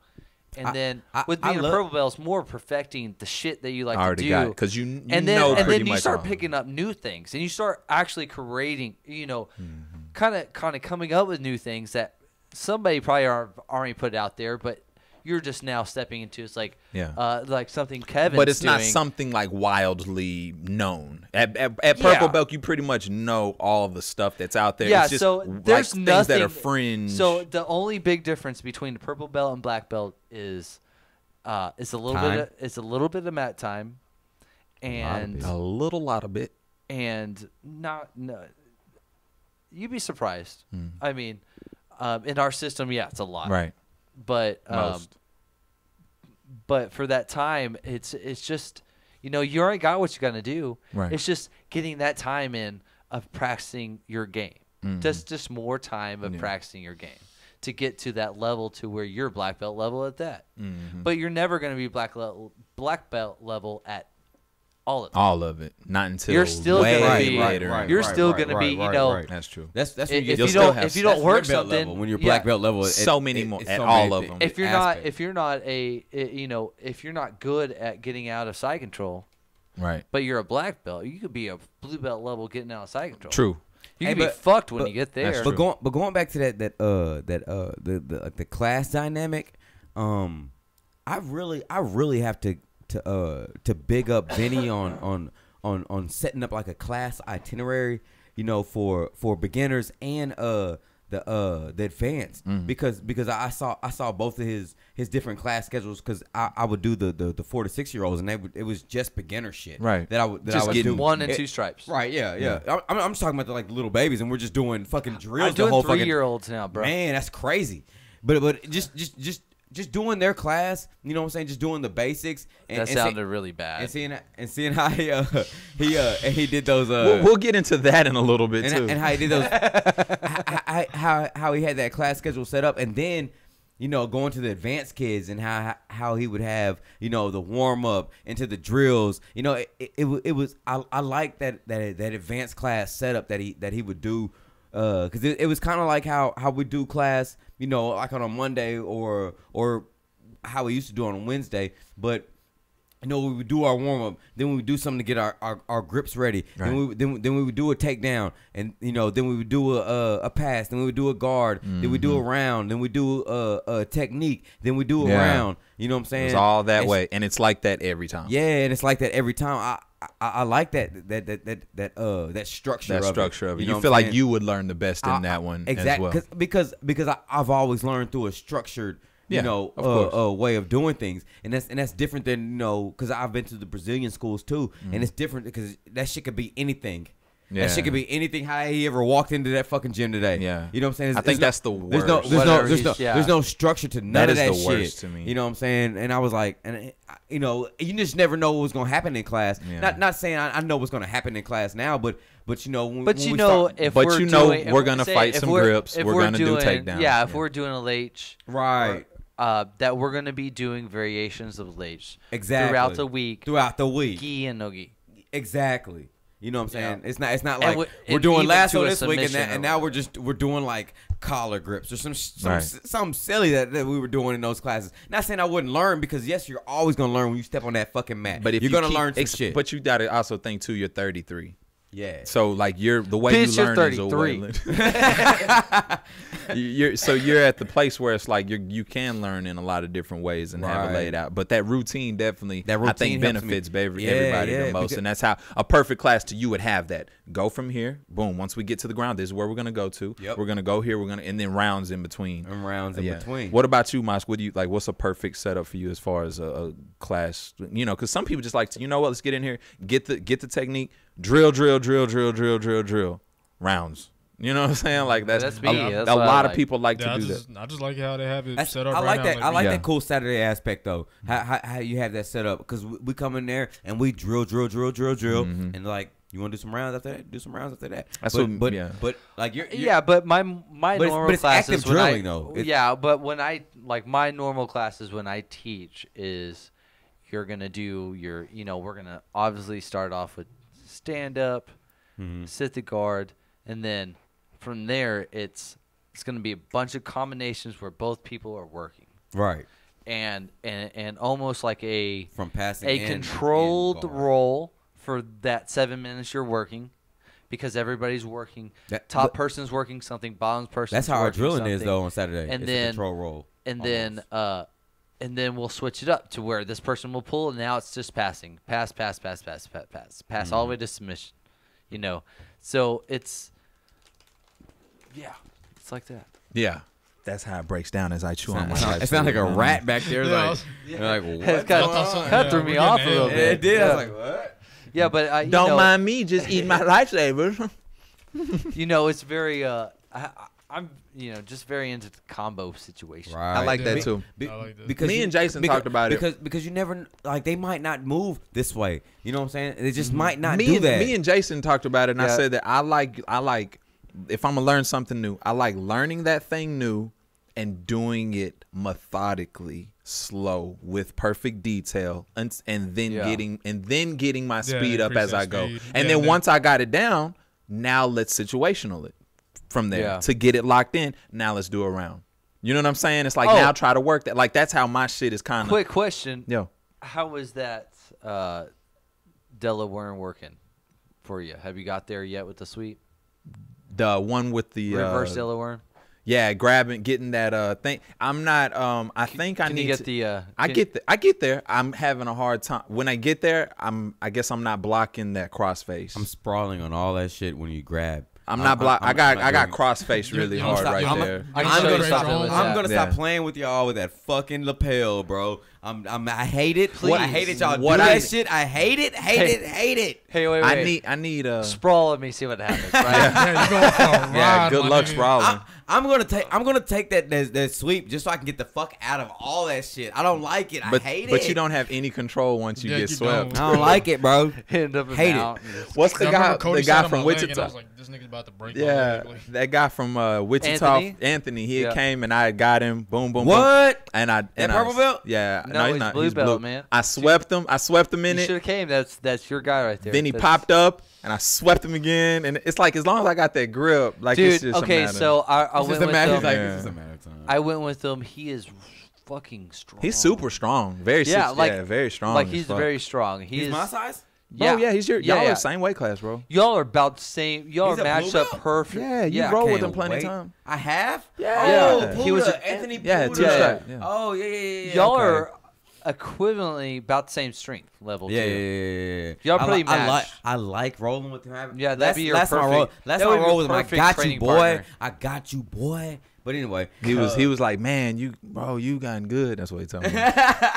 C: and then with being a purple belt, it's more perfecting the shit that you like
A: I
C: to
A: already
C: do.
A: got it because you
C: and
A: know
C: then
A: pretty
C: you
A: much
C: start
A: all.
C: picking up new things, and you start actually creating,
A: Mm-hmm.
C: kind of coming up with new things that somebody probably already put out there, but you're just now stepping into. It's like like something Kevin's
A: But it's not
C: doing.
A: something like wildly known. At Purple
C: Yeah.
A: Belt, you pretty much know all the stuff that's out there.
C: Yeah,
A: it's just
C: so there's
A: like
C: nothing
A: things that are fringe.
C: So the only big difference between the purple belt and black belt is it's a little
B: Time.
C: bit of mat time, and
A: a lot of bit.
C: and not no. You'd be surprised. I mean, in our system, yeah, it's a lot.
A: Right.
C: But
A: Most.
C: but for that time, it's just you already got what you got to do.
A: Right.
C: It's just getting that time in of practicing your game. Just more time of practicing your game to get to that level to where you're black belt level at that. But you're never going to be black belt level at all of it.
A: All of it. Not until
C: You're still
A: way
C: gonna be-
A: later.
C: You're still gonna be,
A: That's true.
B: That's when
C: If
B: you
C: you
B: get
A: still have
C: if you don't
B: that's
C: work
B: red belt
C: something,
B: level. When you're black belt level,
A: So many more
B: it's
A: at
B: so
A: all
B: many
A: of
B: things.
A: them.
C: if you're
B: Aspects.
C: not if you're not good at getting out of side control,
A: Right.
C: but you're a black belt, you could be a blue belt level getting out of side control.
A: True.
C: You
B: Hey,
C: can be
B: but-
C: fucked when
B: but-
C: you get
A: That's
C: there.
A: true.
B: But going back to the class dynamic, I really have to big up Vinny on setting up like a class itinerary, for beginners and the advanced because I saw both of his different class schedules because I would do the 4 to 6 year olds and it was just beginner shit
A: Right.
B: that I would
A: Just
B: do.
A: getting
C: 1 and
B: It-
C: 2 stripes.
B: Right, yeah. I'm just talking about the little babies, and we're just doing fucking drills.
C: I'm doing
B: the whole fucking
C: 3-year-olds now, bro.
B: Man, that's crazy. But just doing their class, you know what I'm saying? Just doing the basics. And,
C: That
B: and
C: sounded really bad.
B: and seeing how he did those.
A: We'll get into that in a little bit too.
B: And how he did those. how he had that class schedule set up, and then. Going to the advanced kids and how he would have the warm up into the drills. It was I like that advanced class setup that he would do because it was kind of like how we do class like on a Monday or how we used to do on a Wednesday, but. We would do our warm up, then we would do something to get our grips ready.
A: Right.
B: Then we would do a takedown, and then we would do a pass. Then we would do a guard. Then we do a round. Then we do a technique. Then we do a round. You know what I'm saying?
A: It's all that way, and it's like that every time.
B: Yeah, and it's like that every time. I like that structure.
A: That
B: of
A: structure
B: it.
A: of it.
B: know
A: You
B: what
A: feel
B: I'm
A: like
B: saying?
A: you would learn the best in that one
B: exactly
A: as well.
B: because I've always learned through a structured
A: of course.
B: way of doing things, and that's different than because I've been to the Brazilian schools too, and it's different because that shit could be anything.
A: Yeah.
B: That shit could be anything. How he ever walked into that fucking gym today?
A: Yeah.
B: You know what I'm saying?
A: I think that's the worst.
B: There's no structure to none
A: That
B: of
A: is
B: that
A: the
B: shit.
A: worst to me.
B: You know what I'm saying? And I was like, you just never know what's gonna happen in class.
A: Yeah.
B: Not saying I know what's gonna happen in class now, but when
C: But
B: when
C: you
B: we
C: know,
B: start-
C: if
A: But
C: we're
A: you know
C: doing,
A: we're gonna fight some grips. We're gonna do takedowns.
C: Yeah, if
A: Yeah.
C: we're doing a late,
B: right.
C: that we're gonna be doing variations of late
B: Exactly.
C: throughout the week,
B: gi
C: and no gi.
B: Exactly. You know what I'm saying?
C: Yeah.
B: It's not
C: And
B: like
C: we-
B: we're
C: and
B: doing
C: even
B: lasso
C: to a
B: this week and,
C: submission
B: and now we're doing like collar grips or
A: Right.
B: something silly that we were doing in those classes. Not saying I wouldn't learn because yes, you're always gonna learn when you step on that fucking mat.
A: But if
B: you're
A: you
B: gonna
A: keep
B: learn some shit.
A: But you gotta also think too. You're 33.
B: yeah.
A: So like the way
C: Bitch,
A: you
C: you're
A: learn is a way.
C: 33.
A: You're at the place where it's like you can learn in a lot of different ways and have it laid out. But that routine definitely, I think, benefits everybody the most. And that's how a perfect class to you would have that. Go from here, boom. Once we get to the ground, this is where we're gonna go to.
B: Yep.
A: We're gonna go here. And then rounds in between.
B: Between.
A: What about you, Mosh? What do you like? What's a perfect setup for you as far as a class? You know, because some people just like to, you know what? Let's get in here, get the technique, drill, rounds. You know what I'm saying? Like that's
C: me. That's
A: a
C: what I
A: lot of
C: like.
A: people like to do that.
E: I just like how they have it set up.
B: I like
E: right
B: that.
E: now.
B: I like
A: Yeah.
B: that cool Saturday aspect though. How you have that set up because we come in there and we drill, and like you want to do some rounds after that. Do some rounds after that.
A: That's
B: but like you're
C: Yeah, but my normal
B: it's
C: classes
B: active
C: when
B: drilling, though.
C: Yeah, but when I like my normal classes when I teach is you're gonna do your we're gonna obviously start off with stand up, sit the guard, and then from there it's gonna be a bunch of combinations where both people are working.
B: right
C: And almost like
B: from passing
C: a
B: in
C: controlled
B: guard.
C: roll for that 7 minutes you're working, because everybody's working. Top person's working something, bottom person's
B: That's how our
C: working
B: drilling is
C: something.
B: though on Saturday.
C: And
B: it's
C: then
B: a control roll.
C: And
B: almost.
C: then we'll switch it up to where this person will pull, and now it's just passing, pass all the way to submission. So it's it's like that.
A: Yeah, that's how it breaks down as I chew on my
B: It sounds like a rat back there.
E: Yeah,
B: Like, you're like
C: It's
B: what?
C: got- that threw me off a little bit.
B: It did. I
C: Yeah.
B: was like, what?
C: Yeah, but I
A: Don't mind me, just eating my lifesavers.
C: it's very I'm just very into the combo situation.
B: Right.
A: I like
E: Yeah.
A: that too.
B: Be-
E: I like that.
B: because
A: Me
B: you-
A: and Jason talked about it.
B: because you never like they might not move this way. You know what I'm saying? They just might not do
A: Me
B: that.
A: and Jason talked about it, and I
C: Yeah.
A: said that I like if I'm gonna learn something new, I like learning that thing new and doing it methodically, slow, with perfect detail, and then getting my speed up as
E: increase
A: I
E: that
A: go.
E: speed.
A: And
E: Yeah,
A: then once I got it down, now let's situational it from there
C: Yeah.
A: to get it locked in. Now let's do a round. You know what I'm saying? It's like
C: Oh.
A: now try to work that. Like that's how my shit is kind of.
C: Quick question:
A: Yo,
C: how was that Delaware working for you? Have you got there yet with the sweep?
A: the one with the
C: Reverse Delaware?
A: yeah, getting that thing. I'm not. I think I
C: Can
A: need
C: you get
A: to.
C: the?
A: I get there. I'm having a hard time. When I get there, I guess I'm not blocking that cross face.
B: I'm sprawling on all that shit when you grab.
A: I'm not block. I got
B: doing-
A: cross face really
E: you
A: hard
E: stop-
A: right
E: I'm-
A: there.
C: I can
B: I'm
C: show
B: gonna
C: you
B: stop.
C: something with
B: I'm
C: that.
B: gonna
A: Yeah.
B: stop playing with y'all with that fucking lapel, bro. I hate it.
C: Please.
B: I hate it. Y'all
A: What
B: do
A: I-
B: that shit. I hate it. Hate it.
C: Hey, wait.
A: I need a.
C: sprawl. Let me see what happens. Right?
E: Yeah, you going for a ride,
A: Yeah, good
E: my
A: luck
E: nigga.
A: sprawling.
B: I'm gonna take that sweep just so I can get the fuck out of all that shit. I don't like it. I hate it.
A: But you don't have any control once you
E: Yeah,
A: get
E: you
A: swept.
E: don't.
B: I don't like it, bro.
C: End up in
B: Hate it.
C: mountains.
A: What's the
E: I remember
A: guy?
E: Cody
A: The
E: sat
A: guy
E: on
A: from
E: my leg, and I
A: Wichita.
E: was like, this nigga's about to break my
A: Yeah,
E: leg.
A: that guy from Wichita, Anthony. He
C: Yeah.
A: came and I got him. Boom, boom, boom.
B: What?
A: And I and
B: purple
A: I,
B: belt?
A: Yeah,
C: No,
A: he's
C: he's
A: not.
C: blue
A: He's
C: belt, man.
A: I swept him. I swept him in
C: You
A: it.
C: should have came. That's your guy right there.
A: Then he
C: That's-
A: popped up, and I swept him again. And it's like as long as I got that grip, like it's
C: Dude,
A: just
C: okay,
A: a matter.
C: so I
B: It's
C: went
B: just
C: with
B: a matter.
C: him.
B: He's like,
A: Yeah.
B: it's just a matter of time.
C: I went with him. He is fucking strong.
A: He's super strong, very very strong.
C: Like
A: as
C: he's
A: fuck.
C: very strong.
B: He's my size.
A: Yeah, oh, yeah, he's your y'all
C: yeah.
A: are same weight class, bro.
C: Y'all are about the same. Y'all
B: He's
C: are
B: a
C: matched
B: blue
C: up
B: belt?
C: perfect.
A: Yeah, you
C: yeah.
A: roll with
B: Can't
A: him plenty of
B: wait.
A: time.
B: I have.
A: Yeah.
B: Oh,
A: Yeah.
B: Puda.
C: He was
B: Anthony.
A: Yeah,
B: Puda.
A: two-strap, yeah.
B: Oh yeah.
C: Y'all
B: okay.
C: are equivalently about the same strength level.
B: Yeah,
C: too.
B: yeah.
C: Y'all
B: I
C: pretty
B: I like
C: matched.
B: rolling with him.
C: Yeah, that'd be your
B: that's my
C: perfect-
B: roll. That's
C: that
B: my
C: would be
B: roll with him. I
C: perfect
B: got you,
C: training
B: boy.
C: partner.
B: I got you, boy. But anyway,
A: He was like, man, you gotten good. That's what he told me.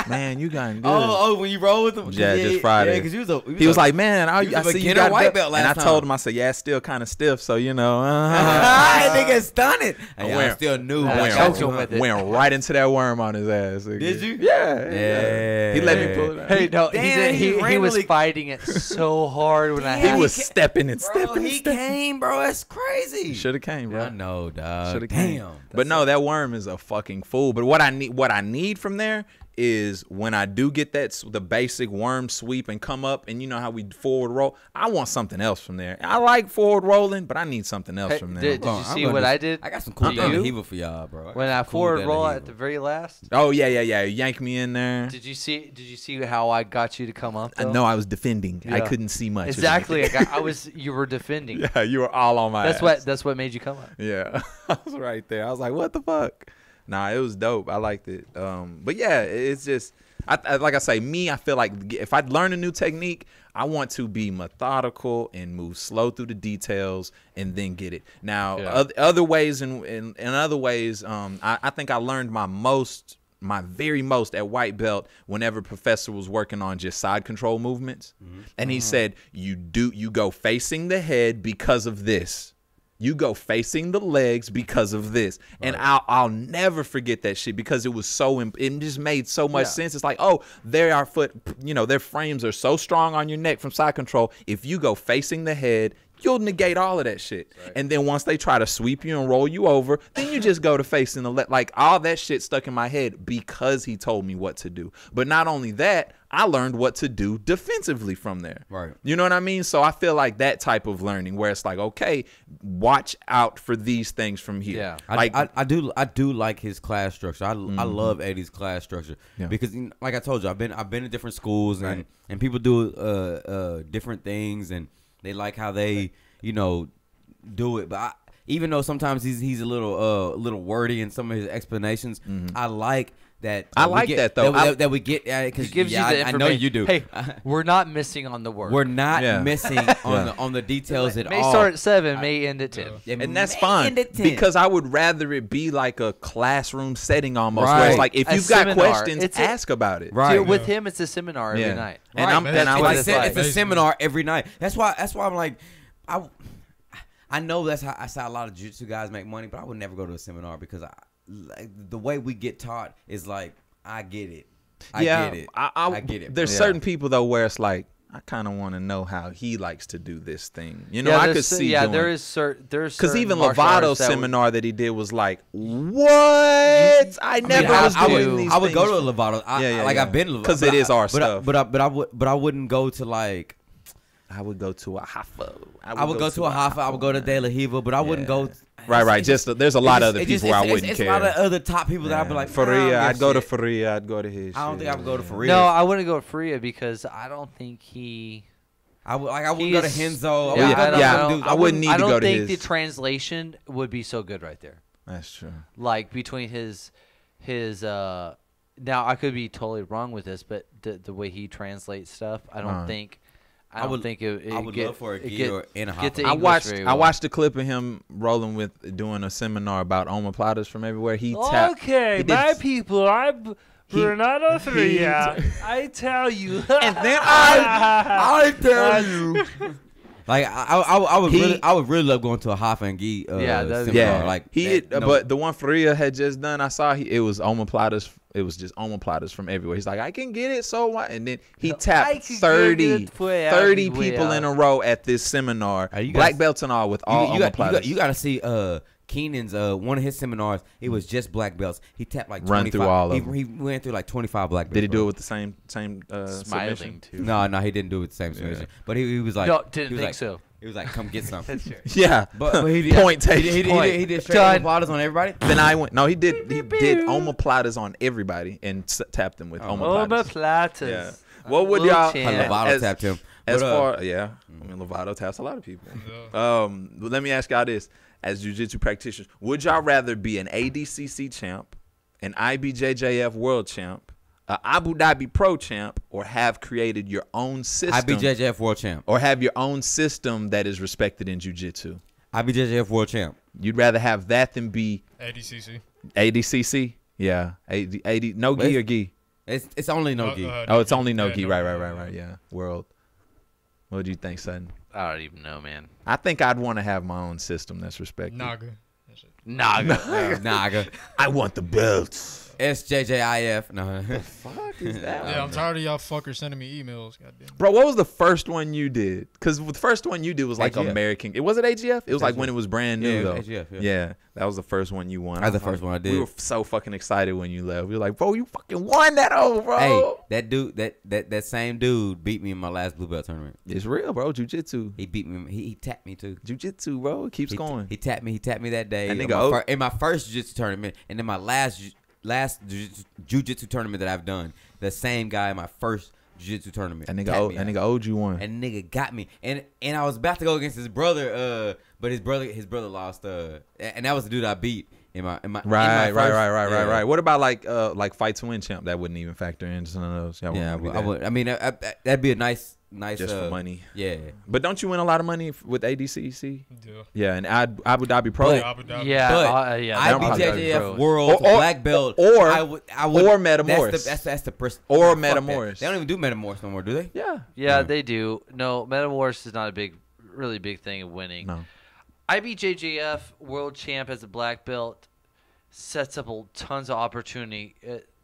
A: Man, you gotten good.
B: when you roll with him,
A: Yeah, just Friday.
B: Yeah, because
A: He was like, man, I
B: you was a
A: see you
B: beginner
A: got
B: white
A: that.
B: belt last
A: And I
B: time.
A: told him, I said, yeah, it's still kind of stiff, so you know.
B: that nigga stunning. Hey, I
A: went-
B: still new.
C: I
B: boy.
C: went-
B: Got you,
C: with
B: huh?
C: it.
A: Went right into that worm on his ass.
B: Did you?
A: Yeah.
B: Yeah.
A: He let me pull it out.
C: Hey, no,
B: Damn,
C: he was
B: randomly-
C: fighting it so hard when I
B: Damn,
C: had
A: He was
B: ca-
A: stepping and
B: Bro,
A: stepping and
B: he
A: stepping.
B: came, bro. That's crazy.
A: Should have came, bro.
B: I know, dog.
A: Should have came.
B: Damn.
A: But no, that worm is a fucking fool. But what I need from there is when I do get the basic worm sweep and come up, and you know how we forward roll. I want something else from there. I like forward rolling, but I need something else from there.
C: Did you see what I did?
B: I got some cool
C: To you?
B: Delahiva for y'all, bro.
C: When I forward roll at the very last.
A: Oh yeah. Yank me in there.
C: Did you see how I got you to come up?
A: I
C: though?
A: know I was defending. I
C: Yeah.
A: couldn't see much.
C: Exactly. You were defending.
A: Yeah, you were all on my ass.
C: That's what made you come up.
A: Yeah, I was right there. I was like, what the fuck? Nah, it was dope. I liked it. But yeah, it's just, like I say, I feel like if I learn a new technique, I want to be methodical and move slow through the details and then get it. Now, other ways, in other ways, I think I learned my very most at white belt whenever professor was working on just side control movements. And he said, you go facing the head because of this. You go facing the legs because of this. And I'll never forget that shit because it was it just made so much sense. It's like, oh, their frames are so strong on your neck from side control. If you go facing the head, you'll negate all of that shit. Right. And then once they try to sweep you and roll you over, then you just go to facing the left. Like, all that shit stuck in my head because he told me what to do. But not only that, I learned what to do defensively from there.
B: Right.
A: You know what I mean? So I feel like that type of learning where it's like, okay, watch out for these things from here.
C: Yeah.
B: I do like his class structure. I love Eddie's class structure because, like I told you, I've been in different schools and people do different things and they like how they do it. But even though sometimes he's a little wordy in some of his explanations, I like that.
A: I like that though.
B: That we get because
C: It gives you the information.
B: I know you do.
C: Hey, we're not missing on the word.
B: We're not missing on the details at
C: may
B: all.
C: start at 7, may end at 10.
A: And that's fine because I would rather it be like a classroom setting almost, where
B: Right.
A: it's like if
C: A
A: you've got
C: seminar.
A: questions, ask about it.
B: Right.
C: Dude, with him, it's a seminar every night.
A: And
E: Right,
A: I'm
E: man.
A: and I
C: That's
A: like
C: what
B: It's
C: it's like.
B: a seminar every night. That's why I'm like, I know that's how a lot of jiu-jitsu guys make money, but I would never go to a seminar because the way we get taught is like, I get it. I get it. I get it.
A: There's
B: bro.
A: certain people though where it's like, I kind of want to know how he likes to do this thing. You know, I could see.
C: Yeah,
A: doing,
C: there's
A: because even
C: martial
A: Lovato's
C: arts that
A: seminar that he did was like, what? I never was doing these
B: I would go
A: things.
B: to a Lovato. I've been to Lovato.
A: Because it is our stuff.
B: But I wouldn't go to like.
A: I would go to a Hafa.
B: I would go to a Hafa. I would go to De La Hiva, but I wouldn't go.
A: Right. There's a lot of other people where I wouldn't
B: it's
A: care.
B: a lot of other top people that I'd be like,
A: Faria, I'd go to
B: Faria.
A: Faria. I'd go to his.
B: I don't think I would go to Faria.
C: No, I wouldn't go to Faria because I don't think he.
B: I wouldn't go to Henzo.
A: I wouldn't need to go to his.
C: I don't think the translation would be so good right there.
A: That's true.
C: Like between his now I could be totally wrong with this, but the way he translates stuff, I don't think. I would
B: love for a gi or in a Hafa.
A: I watched a clip of him rolling with doing a seminar about omoplatas from everywhere. He tapped.
C: Okay, my people, I'm Bernardo Faria. I tell you,
A: And then
B: I tell you. Like I would really love going to a Hafa and gi seminar. Like
A: but the one Faria had just done, I saw it was omoplatas. It was just omoplatas from everywhere. He's like, I can get it, so what? And then he tapped 30 people in a row at this seminar, black belts and all, with all omoplatas.
B: You got to see Keenan's one of his seminars. It was just black belts. He tapped like 25.
A: Run through all of them.
B: He went through like 25 black belts.
A: Did he do it with the same
C: smiling
A: submission?
C: too.
B: No, he didn't do it with the same submission. But he was like,
C: No, didn't think so.
B: He was like, come get some.
A: Yeah,
B: but he did,
A: point taken.
B: He did straight omoplatas on everybody.
A: Then I went. No, he did omoplatas on everybody and tapped them with omoplatas.
C: Omoplatas.
A: Yeah. What would y'all?
B: Lovato tapped him.
A: As far, I mean, Lovato taps a lot of people. But let me ask y'all this: as jiu-jitsu practitioners, would y'all rather be an ADCC champ, an IBJJF world champ, an Abu Dhabi pro champ, or have created your own system?
B: IBJJF world champ.
A: Or have your own system that is respected in jiu-jitsu?
B: IBJJF world champ.
A: You'd rather have that than be
E: ADCC.
A: ADCC? Yeah, AD no gi or gi.
B: It's only no gi.
A: It's only no gi. Right. Yeah, world. What do you think, Sutton?
C: I don't even know, man.
A: I think I'd want to have my own system that's respected.
E: Naga.
C: Naga.
B: Naga.
A: I want the belts.
B: SJJIF. No.
A: Fuck is that?
E: Yeah, I'm tired of y'all fuckers sending me emails. Goddamn.
A: Bro, what was the first one you did? Because the first one you did was like
B: AGF.
A: American. It was it AGF? It was like
B: AGF.
A: when it was brand new
B: Yeah,
A: though.
B: AGF, yeah.
A: Yeah, that was the first one you won.
B: That's the first one I did.
A: We were so fucking excited when you left. We were like, bro, you fucking won that over, bro.
B: Hey, that dude, that same dude beat me in my last blue belt tournament.
A: It's real, bro. Jiu-jitsu.
B: He beat me. He tapped me too.
A: Jiu-jitsu, bro. It keeps
B: He
A: going.
B: He tapped me. He tapped me that day.
A: That
B: in
A: nigga
B: my in my first jiu-jitsu tournament, and then my last jiu-jitsu tournament that I've done. The same guy in my first jiu-jitsu tournament.
A: That
B: tapped me
A: nigga
B: out.
A: owed you one.
B: And nigga got me. And I was about to go against his brother, but his brother lost. And that was the dude I beat in my
A: Right. What about like fight to win champ? That wouldn't even factor into none of those. Y'all
B: Yeah,
A: wouldn't do
B: I
A: that.
B: would. I mean, that'd be a nice
A: Just for money.
B: Yeah.
A: But don't you win a lot of money with ADCC?
E: Yeah.
A: Yeah, and Abu Dhabi Pro.
B: But-
E: Abu Dhabi.
C: Yeah,
B: But
C: yeah.
A: that'll probably
B: IBJJF
A: be
B: World
A: Or-
B: Black Belt
A: or-
B: I would
A: or Metamoris.
B: That's the person.
A: Or
B: fuck that.
A: Metamoris.
B: They don't even do Metamoris no more, do they?
A: Yeah.
C: Yeah, they do. No, Metamoris is not a really big thing of winning.
A: No.
C: IBJJF World Champ as a black belt sets up tons of opportunity.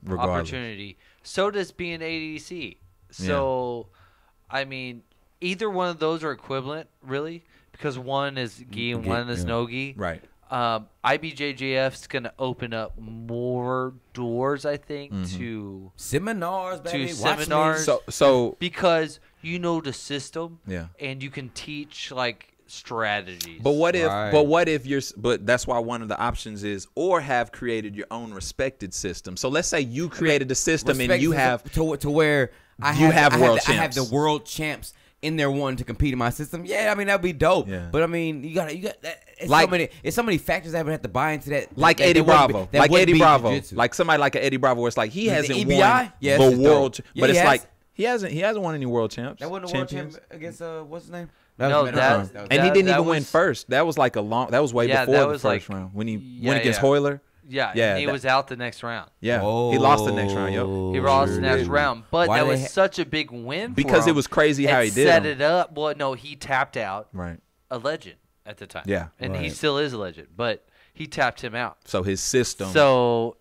A: Regardless.
C: So does being ADC. So, I mean, either one of those are equivalent, really, because one is gi and one is no gi.
A: Right.
C: IBJJF's going to open up more doors, I think,
A: Mm-hmm.
C: to
B: Seminars, baby. Watch me.
C: seminars.
A: So
C: because you know the system,
A: Yeah.
C: and you can teach like strategies.
A: But what if?
B: Right.
A: But what if you're? But that's why one of the options is, or have created your own respected system. So let's say you created the system and
B: Respect
A: you
B: to-
A: have.
B: to where I
A: You have world
B: I have the
A: champs.
B: world champs in there wanting to compete in my system. Yeah, I mean that'd be dope.
A: Yeah.
B: But I mean, you got that.
A: Like-
B: It's so many factors that would have to buy into that.
A: Like
B: that
A: Eddie
B: wouldn't
A: Bravo,
B: that
A: like
B: wouldn't
A: Eddie
B: be
A: Bravo,
B: jiu-jitsu.
A: like somebody like an Eddie Bravo, where it's like he
B: The
A: hasn't
B: EBI?
A: won
B: Yeah,
A: the
B: it's just
A: world,
B: dope. Yeah,
A: but
B: he
A: it's
B: has.
A: like he hasn't won any world champs.
B: that wasn't a world
A: champions.
B: champ against what's his name?
C: No,
B: was
C: that-
B: Metamoris.
A: And he didn't
C: that
A: even win
C: was-
A: first. That was like that was way
C: Yeah,
A: before
C: that
A: the
C: was
A: first
C: like-
A: round when he
C: yeah,
A: went against
C: yeah.
A: Hoyler.
C: yeah,
A: Yeah,
C: and he
A: that-
C: was out the next round.
A: Yeah, he lost the next round. Yo,
C: He lost the next round, but
B: Why
C: that
B: do
C: was
B: they
C: such a big win for
A: because
C: him.
A: it was crazy how
C: It
A: he did
C: set
A: him.
C: it up. Well, no, he tapped out
A: Right.
C: a legend at the time.
A: Yeah,
C: and he
B: right.
C: still is a legend, but he tapped him out.
A: So his system.
C: So,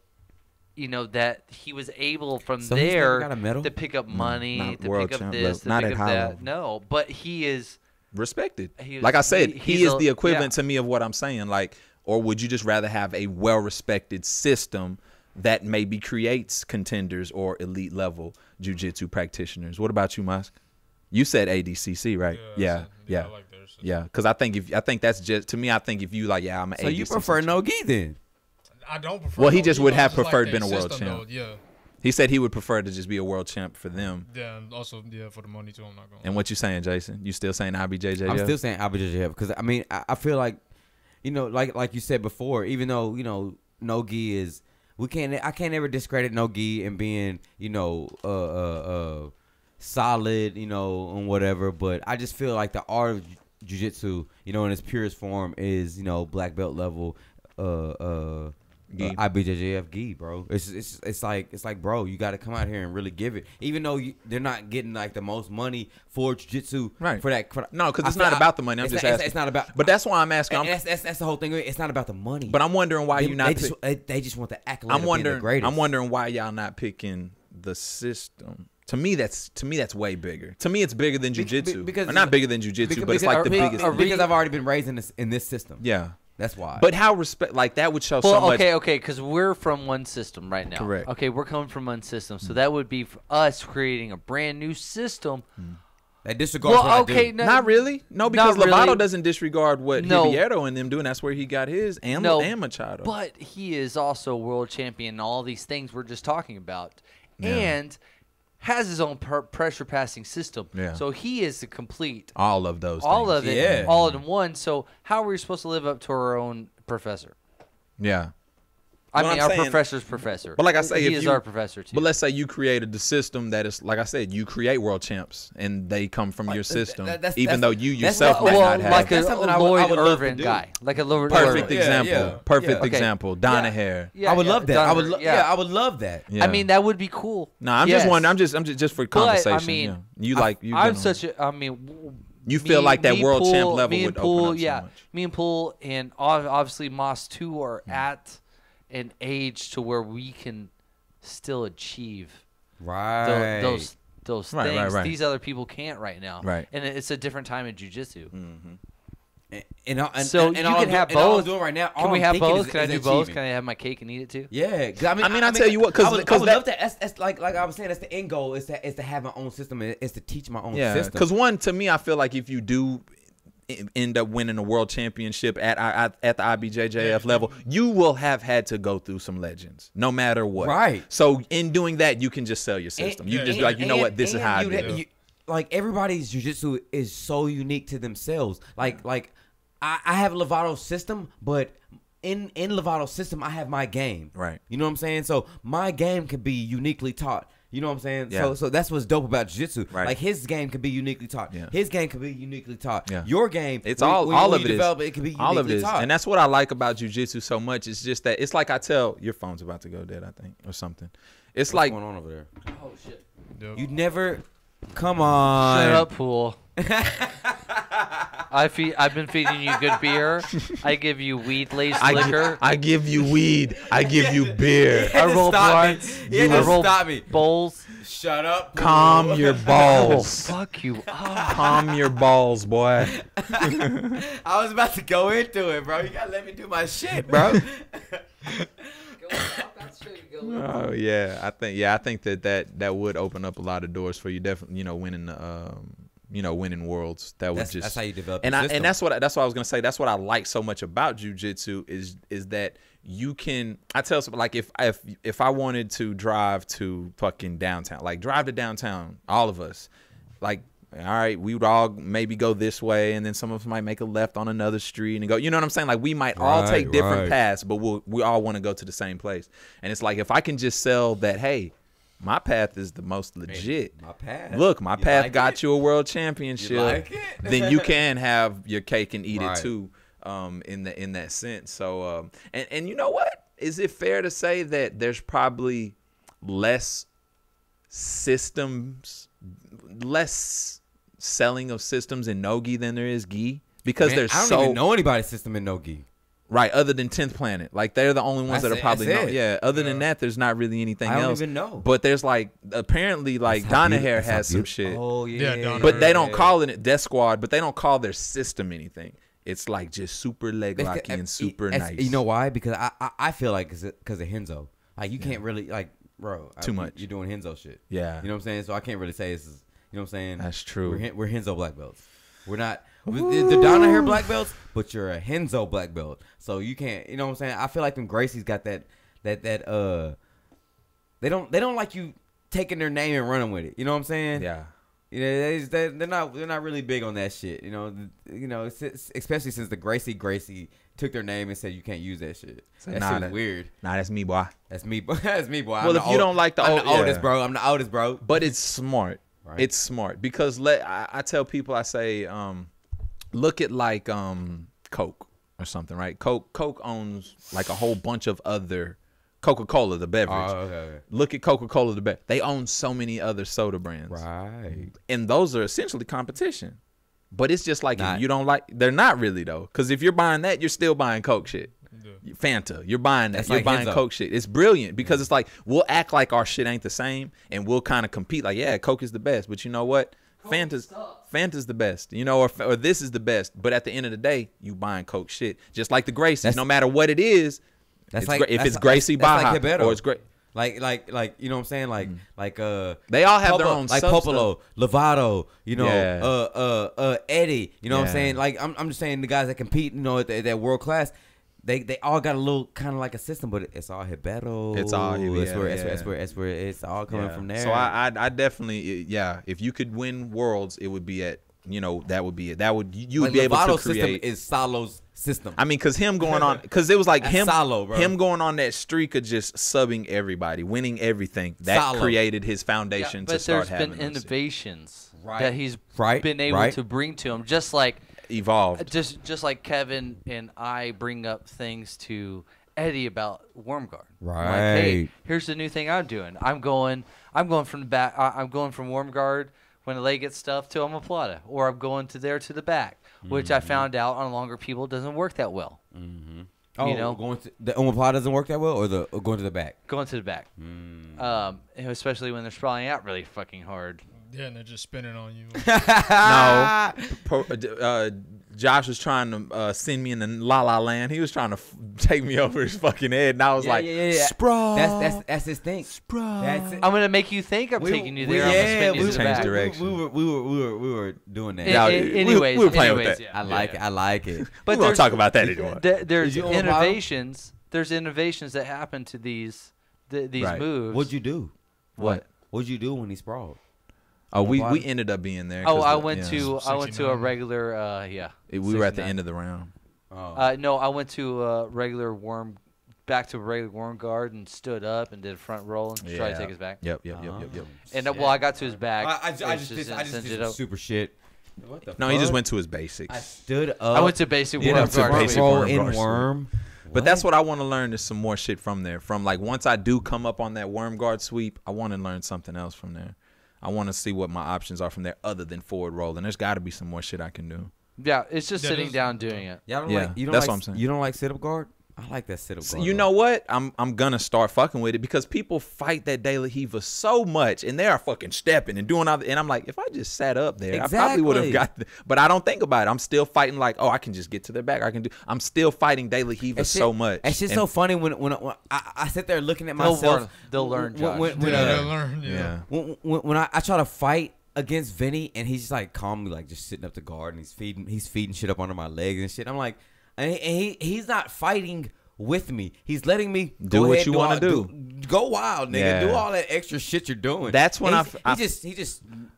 C: you know that he was able from
B: So he's never
C: there
B: got a medal?
C: to pick up money,
A: not
C: to
A: world
C: pick up
A: champ
C: this,
A: level.
C: to
A: Not
C: pick
A: at
C: up
A: high
C: that.
A: level.
C: No, but he is.
A: respected.
C: He was-
A: Like I said,
C: he-
A: he
C: he's
A: is
C: a-
A: the equivalent
C: yeah.
A: to me of what I'm saying. Like, or would you just rather have a well-respected system that maybe creates contenders or elite level jiu-jitsu practitioners? What about you, Musk? You said ADCC, right? Yeah,
E: I
A: yeah,
E: like theirs.
A: yeah. Because I think that's just to me. I think if you like, yeah, I'm an
B: So
A: ADCC.
B: you prefer no gi then?
E: I don't prefer.
A: Well, he
E: no
A: just
E: gi,
A: would
E: but I
A: have
E: just like
A: preferred
E: their
A: being a world
E: system,
A: champ.
E: though. Yeah.
A: He said he would prefer to just be a world champ for them.
E: Yeah, and also for the money too. I'm not going.
A: And what you saying, Jason? You still saying IBJJF?
B: I'm still saying IBJJF because I mean I feel like, like you said before, even though no gi is I can't ever discredit no gi and being solid and whatever, but I just feel like the art of jiu-jitsu in its purest form is black belt level
A: Gi.
B: IBJJF gi, bro. It's like bro, you got to come out here and really give it, even though they're not getting like the most money for jiu-jitsu,
A: Right.
B: For that.
A: No, because
B: I
A: it's
B: feel-
A: not about the money. I'm
B: it's
A: just
B: not-
A: asking.
B: it's not about.
A: But that's why I'm asking.
B: And that's the whole thing. It's not about the money.
A: But I'm wondering why you not.
B: They just want the accolade.
A: I'm
B: of being the
A: wondering.
B: greatest.
A: I'm wondering why y'all not picking the system. To me, that's way bigger. To me, it's bigger than jujitsu.
B: because-
A: Or not bigger than jujitsu, but it's like the biggest.
B: because I've already been raised in this system.
A: Yeah,
B: That's why.
A: but how respect like that would show so
C: Well,
A: much.
C: okay, because we're from one system right now.
A: Correct.
C: Okay, we're coming from one system, so that would be for us creating a brand new system.
B: that disregards what
C: Well,
B: I
C: okay,
B: do.
C: no,
A: Not really. No, because
C: not
A: Lovato
C: really.
A: doesn't disregard what
C: No.
A: Hibieto and them do, and that's where he got his and
C: No,
A: Machado.
C: But he is also world champion and all these things we're just talking about.
A: Yeah.
C: And has his own pressure passing system.
A: Yeah.
C: So he is a complete,
A: all of those.
C: all
A: things.
C: of it,
B: Yeah.
C: all in one. So how are we supposed to live up to our own professor?
A: Yeah.
C: I
A: Well,
C: mean,
A: I'm
C: our
A: saying-
C: professor's professor.
A: But like I say,
C: he
A: if
C: is
A: you-
C: our professor too.
A: But let's say you created the system that is, like I said, you create world champs, and they come from your system, even though you
B: that's
A: yourself
B: what-
A: might
C: well,
A: not have.
C: like a
B: That's something I would
C: Lloyd
B: love to
C: Irvin
B: do.
C: guy, like a Lloyd
A: Perfect
C: Irvin.
A: example.
B: yeah.
A: Perfect
B: Yeah.
C: Okay.
A: example. Donahair.
C: Yeah,
B: I would love that. I would.
C: Donovan,
B: I would love that.
A: Yeah.
C: I mean, that would be cool.
A: No, I'm
C: Yes.
A: just wondering. I'm just for
C: But,
A: conversation.
C: I mean,
A: yeah. You like you.
C: I'm
A: been on-
C: such a. I mean,
A: You feel like that world champ level
C: me
A: would
C: and Poole,
A: open up so
C: yeah,
A: much.
C: me and Poole, and obviously Moss too are at an age to where we can still achieve
B: Right.
C: those
A: Right,
C: things
A: right.
C: these other people can't right now.
A: Right.
C: And it's a different time in jiu-jitsu.
B: And
C: So
B: and
C: you
B: all
C: can
B: I'm
C: have
B: doing, and all I'm
C: both.
B: doing right now.
C: Can we have both? Can I do both? Can I have my cake and eat it too?
B: Yeah, 'cause
A: I mean, I'll tell you what, 'cause-
B: I would
A: 'cause
B: love that. That's like I was saying. That's the end goal. Is to have my own system. Is to teach my own
A: Yeah,
B: system.
A: because one, to me, I feel like if you do end up winning a world championship at the IBJJF level, you will have had to go through some legends, no matter what.
B: Right.
A: So in doing that, you can just sell your system. You can just be like, you know what, this is how I do it.
B: Like everybody's jiu-jitsu is so unique to themselves. Like I have Lovato's system, but in Lovato's system, I have my game.
A: Right.
B: You know what I'm saying? So my game could be uniquely taught. You know what I'm saying?
A: Yeah.
B: So that's what's dope about jiu-jitsu.
A: Right.
B: Like his game could be uniquely taught.
A: Yeah.
B: His game could be uniquely taught.
A: Yeah.
B: Your game,
A: It's
B: when
A: all
B: you
A: of it
B: develop
A: is.
B: it can be
A: All of it
B: uniquely
A: is.
B: taught.
A: And that's what I like about jiu-jitsu so much. It's just that it's like I tell your phone's about to go dead, I think, or something. It's
B: What's
A: like
B: going on over there?
C: Oh shit!
E: Yep.
B: You never. Come on.
C: Shut up, Pool. I've been feeding you good beer. I give you weed laced liquor.
A: I give you weed. I give you beer.
C: I roll
B: Stop me.
C: blunts.
B: He had
C: I
B: to
C: roll
B: stop me.
C: bowls.
B: Shut up.
A: Calm your
C: I will
A: balls.
C: fuck you up.
A: Calm your balls, boy.
B: I was about to go into it, bro. You gotta let me do my shit, bro.
A: Oh yeah, I think that would open up a lot of doors for you. Definitely, winning the winning worlds. That would
B: That's how you develop.
A: And
B: your
A: I
B: system.
A: and that's what I was gonna say. That's what I like so much about jiu-jitsu is that you can. I tell some like if I wanted to drive to fucking downtown, like drive to downtown, all of us, like. All right, we would all maybe go this way, and then some of us might make a left on another street and go. You know what I'm saying? Like we might all take different paths, but we all want to go to the same place. And it's like if I can just sell that, hey, my path is the most legit.
B: My path.
A: Look, my
B: You
A: path
B: like
A: got
B: it?
A: you a world championship.
B: You like it?
A: Then you can have your cake and eat
B: Right.
A: it too. In that sense. So and you know what? Is it fair to say that there's probably less selling of systems in no-gi than there is gi? Because
B: Man,
A: there's
B: I don't
A: so
B: even know anybody's system in no-gi.
A: right, other than 10th Planet. Like they're the only ones that are probably
B: that's
A: known.
B: it.
A: Yeah, other than that, there's not really anything
B: I don't
A: else.
B: even know.
A: But there's like apparently like
B: That's how
A: Donahair
B: that's how
A: has some
B: beautiful-
A: shit.
B: Oh yeah.
E: Yeah, Donahair.
A: But they don't call it Death Squad, but they don't call their system anything. It's like just super leg
B: It's-
A: locky and super
B: it's-
A: nice.
B: You know why? Because I feel like it's because of Henzo. Like you can't really like, bro.
A: Too much.
B: You're doing Henzo shit.
A: Yeah.
B: You know what I'm saying? So I can't really say this is. You know what I'm saying?
A: That's true.
B: We're Henzo black belts. We're not the Donahair black belts, but you're a Henzo black belt. So you can't. You know what I'm saying? I feel like them Gracie's got that. They don't like you taking their name and running with it. You know what I'm saying?
A: Yeah.
B: You know, they're not really big on that shit. You know, especially since the Gracie took their name and said you can't use that shit. That shit's weird.
A: Nah, that's me, boy.
B: That's me. That's me, boy.
A: Well, if you don't like the
B: I'm
A: old-
B: the oldest,
A: yeah.
B: bro. I'm the oldest, bro.
A: But it's smart.
B: Right.
A: It's smart because I tell people, I say, look at like Coke or something, right? Coke owns like a whole bunch of other Coca-Cola, the beverage.
B: Oh, okay.
A: Look at Coca-Cola, the beverage. They own so many other soda brands.
B: Right.
A: And those are essentially competition. But it's just like
B: Not-
A: if you don't like, they're not really though. Because if you're buying that, you're still buying Coke shit. Fanta, you're buying that.
B: That's
A: You're
B: like
A: buying
B: Henzo.
A: Coke shit. It's brilliant because it's like we'll act like our shit ain't the same, and we'll kind of compete. Like, yeah, Coke is the best, but you know what? Fanta's the best. You know, or this is the best. But at the end of the day, you buying Coke shit, just like the Gracies.
B: That's-
A: No matter what it is,
B: That's
A: it's
B: like
A: if
B: that's-
A: it's Gracie
B: that's
A: Baja
B: like Hibero.
A: or it's great.
B: Like you know what I'm saying? Like
A: They all have their
B: Popo-
A: own
B: like
A: sub
B: Popolo, Lovato, you know,
A: Yeah.
B: Eddie. You know what
A: Yeah.
B: I'm saying? Like I'm just saying the guys that compete, you know, at that world class. They all got a little kind of like a system, but it's all Hibero.
A: It's all Hibero,
B: That's where it's all coming from there.
A: So I definitely if you could win worlds, it would be at that would be it. That would you would
B: like
A: be able to
B: Lovato's
A: create.
B: system is Salo's system.
A: I mean, because him going on, because it was like
B: That's
A: him,
B: Salo, bro.
A: him going on that streak of just subbing everybody, winning everything. That
B: Salo.
A: created his foundation
C: Yeah,
A: to
C: but
A: start
C: there's been
A: having those
C: innovations
B: Right.
C: that he's
B: Right,
C: been able
B: right.
C: to bring to him, just like
A: evolved.
C: just like Kevin and I bring up things to Eddie about Wormguard. I'm like, hey,
B: Right.
C: here's the new thing I'm doing. I'm going from the back. I'm going from Wormguard when the leg gets stuffed to omoplata, or I'm going to the back, which I found out on longer people doesn't work that well.
B: Oh,
C: you know,
B: going to the omoplata doesn't work that well, or going to the back.
C: going to the back. Especially when they're sprawling out really fucking hard.
E: Yeah, and they're just spinning on you.
A: No. Josh was trying to send me in the La La Land. He was trying to take me over his fucking head, and I was like, sprawl.
B: That's his thing.
A: Sprawl.
B: That's it.
C: I'm gonna make you think I'm taking you there. I'm gonna spin you to the
A: changed
C: back.
A: direction.
B: We were doing that.
A: Yeah,
C: Anyways,
A: we were playing with that.
C: yeah.
B: I like it. I like it.
A: But we won't talk about that anymore.
C: There's
B: Did you own a
C: innovations. There's innovations that happen to these
A: Right.
C: moves.
B: What'd you do?
C: What?
B: What'd you do when he sprawled?
A: Oh, we
B: Bottom?
A: ended up being there.
C: Oh,
A: 'cause
C: I
A: the-
C: went
A: yeah.
C: to a
E: 69.
C: regular.
A: We were at the
C: 69.
A: end of the round.
B: Oh.
C: No, I went to a regular back to a regular warm guard and stood up and did a front roll and tried to take his back.
A: Yep.
C: And well, I got to his back.
B: I
C: It
B: just
C: sent
B: did
C: it
B: some
C: up.
B: super shit. What the
A: No, he just
B: fuck?
A: went to his basics.
B: I stood up.
C: I went to basic
B: did
C: warm
B: a
A: to
C: guard.
A: basic
B: roll
A: worm
B: in
A: guard.
B: worm.
A: But that's what I want to learn is some more shit from there. From like once I do come up on that worm guard sweep, I want to learn something else from there. I want to see what my options are from there other than forward roll. And there's got to be some more shit I can do.
C: Yeah, it's just
E: Yeah,
C: sitting
E: this-
C: down doing it.
B: Y'all don't
A: Yeah,
B: like. You don't
A: that's
B: like,
A: what I'm saying.
B: You don't like sit up guard. I like that sit up
A: So
B: guard.
A: you know what? I'm gonna start fucking with it because people fight that De La Riva so much, and they are fucking stepping and doing all. And I'm like, if I just sat up there, I probably would have
B: Exactly.
A: got. But I don't think about it. I'm still fighting like, oh, I can just get to their back. I can do. I'm still fighting De La Riva so much.
B: It's just
A: And-
B: so funny when I sit there looking at
C: They'll
B: myself.
C: learn. They'll learn, Josh.
B: When,
E: They'll learn.
A: Yeah.
B: when I try to fight against Vinny and he's just like calmly like just sitting up the guard and he's feeding shit up under my legs and shit. I'm like, and he's not fighting with me. He's letting me
A: Do
B: go
A: what
B: ahead,
A: you wanna
B: all-
A: do.
B: Go wild, nigga.
A: Yeah.
B: Do all that extra shit you're doing.
A: That's when
B: he's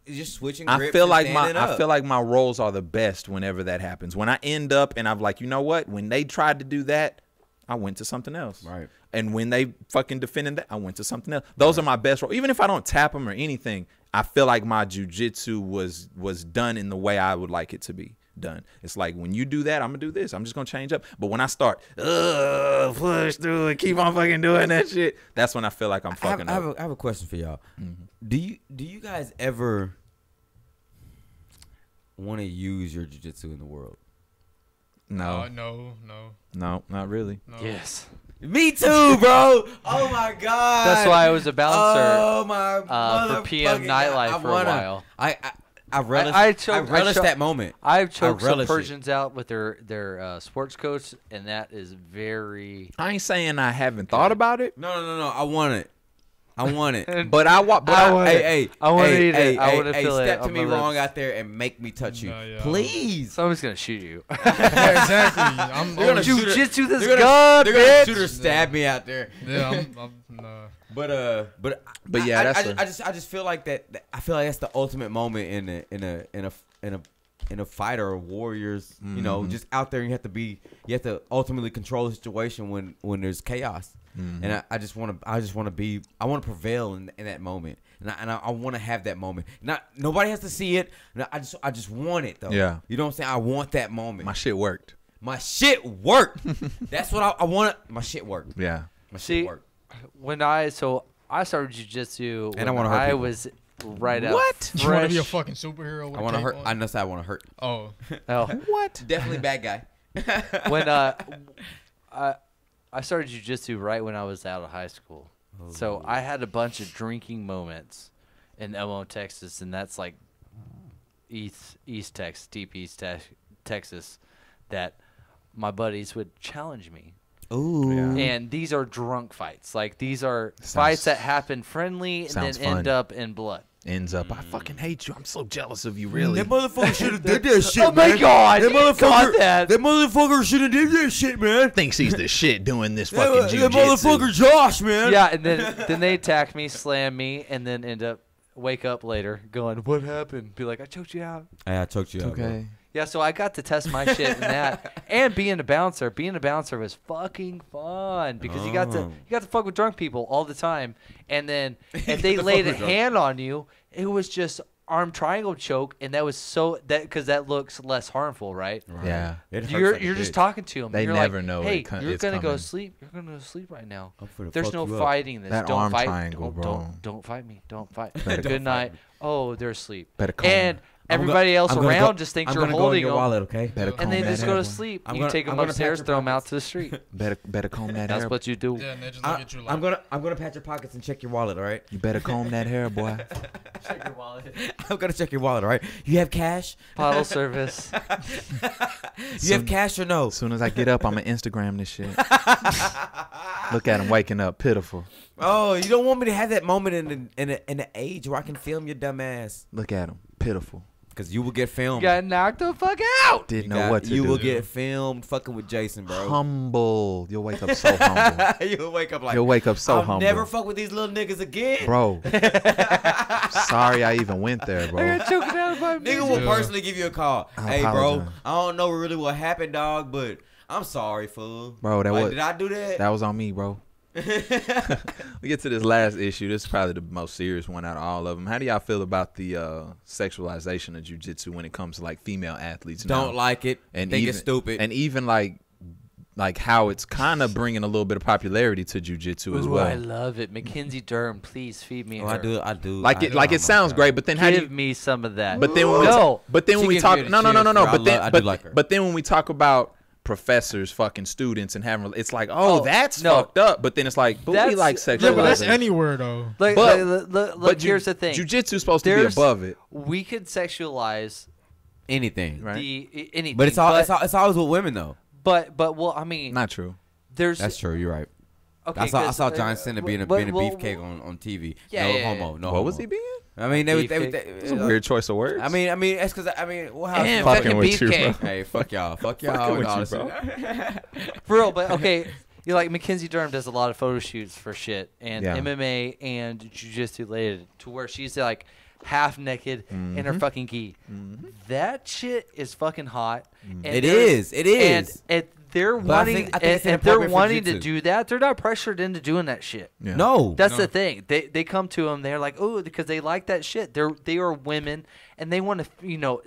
B: just switching.
A: I
B: grips
A: feel
B: and
A: like
B: standing up.
A: I feel like my rolls are the best whenever that happens. When I end up and I'm like, you know what? When they tried to do that, I went to something else.
B: Right.
A: And when they fucking defended that, I went to something else. Those are my best rolls. Even if I don't tap them or anything, I feel like my jujitsu was done in the way I would like it to be done. It's like when you do that, I'm gonna do this. I'm just gonna change up. But when I start, push through it, keep on fucking doing that shit, that's when I feel like I'm fucking up.
B: I have a question for y'all.
A: Mm-hmm.
B: Do you guys ever want to use your jiu-jitsu in the world?
A: No,
E: No.
A: not really.
E: No.
C: Yes.
B: Me too, bro. Oh my god.
C: That's why I was a bouncer
B: Oh my.
C: for PM
B: motherfucking
C: Nightlife
B: God.
C: for a while.
B: I relish.
C: I
B: I
C: choked-
B: relish
C: I choked-
B: that moment.
C: I've choked some
B: relish it.
C: Persians out with their sports coach, and that is very.
A: I ain't saying I haven't thought about it,
B: No. I want it. I want it.
A: but I want.
C: I want it.
B: Hey,
C: I wanna
B: hey,
C: eat it.
B: hey,
C: I
B: hey,
C: wanna
B: hey,
C: feel it
B: step to
C: on
B: me
C: my
B: wrong
C: lips.
B: out there and make me touch you,
E: No, yeah.
B: please.
C: Someone's gonna shoot you.
E: Yeah, exactly. I'm
B: They're gonna
E: always-
B: shoot her-
C: Jiu-jitsu this
B: they're gonna-
C: gun,
B: They're gonna
C: bitch.
B: shoot or stab me out there.
E: Yeah, nah.
B: But
A: yeah,
B: I just feel like that. I feel like that's the ultimate moment in a fighter or warriors. You know, just out there, you have to ultimately control the situation when there's chaos. And I just want to prevail in that moment, and I want to have that moment. Nobody has to see it. I just want it though.
A: Yeah.
B: You know what I'm saying? I want that moment.
A: My shit worked.
B: My shit worked. That's what I want. My shit worked.
A: Yeah.
B: My
C: See,
B: shit worked.
C: When I started jiu-jitsu
B: And I
C: when
B: wanna hurt
C: I
B: people.
C: was right out
A: What?
E: You want to be a
C: fresh.
E: fucking superhero? With
B: I want to
E: a cape
B: hurt.
E: on?
B: I know I want to hurt.
E: Oh,
C: Oh,
A: What?
B: Definitely bad guy.
C: when I started jiu-jitsu right when I was out of high school. So I had a bunch of drinking moments in Elmo, Texas, and that's like East Texas, deep East Texas, that my buddies would challenge me.
B: Ooh.
A: Yeah.
C: And these are drunk fights. Like these are fights that happen friendly and then
A: Sounds
C: end
A: fun.
C: up in blood.
A: Ends up, I fucking hate you. I'm so jealous of you, really.
B: That motherfucker should have did that shit,
C: Oh my
B: man.
C: God,
B: That
C: you got
B: motherfucker,
C: that.
B: motherfucker should have did that shit, man.
A: Thinks he's the shit doing this
B: That,
A: fucking
B: that
A: jiu-jitsu.
B: motherfucker Josh, man.
C: Yeah, and then they attack me, slam me, and then end up wake up later going, "What happened?" Be like, "I choked you out."
B: Hey, I choked you out.
A: Okay.
C: Yeah, so I got to test my shit in that, and being a bouncer. Being a bouncer was fucking fun because you got to fuck with drunk people all the time, and then if they
B: to
C: laid
B: fuck
C: a
B: with drunk.
C: hand on you, it was just arm triangle choke, and that was so that because that looks less harmful, right?
A: Yeah.
B: It hurts
C: You're
B: like a
C: you're just
B: bitch.
C: talking to them.
A: They
C: you're
A: never
C: like,
A: know
C: Hey,
A: it's
C: you're gonna go
A: coming.
C: sleep. You're gonna go sleep right now.
B: I'm finna
C: There's
B: fuck
C: no
B: you up.
C: fighting this.
A: That
C: Don't
A: arm
C: fight.
A: triangle,
C: don't,
A: bro.
C: Don't fight me. Don't fight.
A: Better
C: Good night. Oh, they're asleep.
A: Better call
C: And
A: me.
C: Everybody else
B: I'm gonna
C: around
B: go-
C: just thinks
B: I'm
C: you're
B: gonna go in
C: holding
B: your
C: them,
B: wallet, okay?
A: Better
C: and
A: comb
C: they
A: that
C: just
A: hair,
C: go to
A: boy.
C: sleep.
B: I'm
C: You
B: gonna-
C: take
B: I'm
C: them
B: gonna
C: upstairs,
B: pat your
C: throw them out
B: pockets.
C: to the street.
A: Better comb that hair.
C: That's what you do.
E: Yeah, and they just look at you like.
B: I'm gonna pat your pockets and check your wallet, all right?
A: You better comb that hair, boy.
C: Check your wallet.
B: I'm gonna check your wallet, all right? You have cash?
C: Bottle service.
B: You have cash or no?
A: As soon as I get up, I'ma Instagram this shit. Look at him waking up, pitiful.
B: Oh, you don't want me to have that moment in the age where I can film your dumb ass?
A: Look at him, pitiful.
B: Because you will get filmed.
C: You got knocked the fuck out.
A: Didn't know what to
B: you
A: do.
B: will get filmed fucking with Jason, bro.
A: Humble. You'll wake up so humble.
B: You'll wake up like,
A: You'll wake up so
B: I'll
A: humble.
B: never fuck with these little niggas again.
A: Bro. Sorry I even went there,
C: I
A: bro.
C: got choked out by
B: Nigga will
E: Yeah.
B: personally give you a call.
A: I
B: Hey, bro,
A: apologize.
B: I don't know really what happened, dog, but I'm sorry, fool.
A: Bro, that
B: Like,
A: was
B: did I do that?
A: that was on me, bro. We get to this last issue. This is probably the most serious one out of all of them. How do y'all feel about the sexualization of jiu-jitsu when it comes to like female athletes now?
B: Don't like it.
A: and
B: think
A: even,
B: it's stupid.
A: And even like how it's kind of bringing a little bit of popularity to jiu-jitsu as
C: Ooh,
A: well.
C: I love it. Mackenzie Durham, please feed me.
B: Oh, I do.
A: Like it sounds great, but then how do
C: Give
A: you?
C: me some of that.
A: But then when we
C: no.
A: but then when
B: She
A: we
B: gives
A: talk,
B: me the
A: no.
B: chills, bro.
A: But then
B: I do like her.
A: but then when we talk about professors fucking students and having, it's like,
C: Oh,
A: that's
C: no.
A: fucked up. But then it's like, but we
C: That's-
A: like
C: yeah,
A: sexualizing.
E: Yeah, but that's anywhere though.
C: Look,
A: But-
C: look, here's the thing.
A: Jiu-jitsu's supposed to be
C: There's-
A: above it,
C: We could sexualize
B: anything.
A: right?
C: anything.
B: But it's always with women though.
C: But well, I mean,
A: Not true.
C: there's
B: That's true. You're right.
C: okay.
B: I
C: 'cause,
B: saw John Cena being a beefcake on TV.
C: Yeah,
B: no
C: yeah,
B: homo. No.
A: What was
B: homo.
A: he being?
B: I mean,
C: Beefcake.
A: It's a weird choice of words.
B: I mean, it's because well, how
C: And
A: fucking
C: fucking
A: with you, bro.
C: beefcake.
B: hey, fuck y'all, fuck y'all,
A: Fucking with
B: and all
A: you,
B: this
A: bro.
B: shit.
C: For real, but okay. You're like Mackenzie Durham does a lot of photo shoots for shit and
A: Yeah.
C: MMA and jiu-jitsu related to where she's like half naked in her fucking gi. That shit is fucking hot. And
B: It
C: there's-
B: is. It is.
C: And they're
B: But I
C: wanting,
B: think it's
C: if they're
B: inappropriate for
C: wanting to
B: jiu-jitsu.
C: do that, they're not pressured into doing that shit.
A: Yeah.
B: No.
C: That's
E: No.
C: the thing. They come to them. They're like, oh, because they like that shit. They are women, and they want to,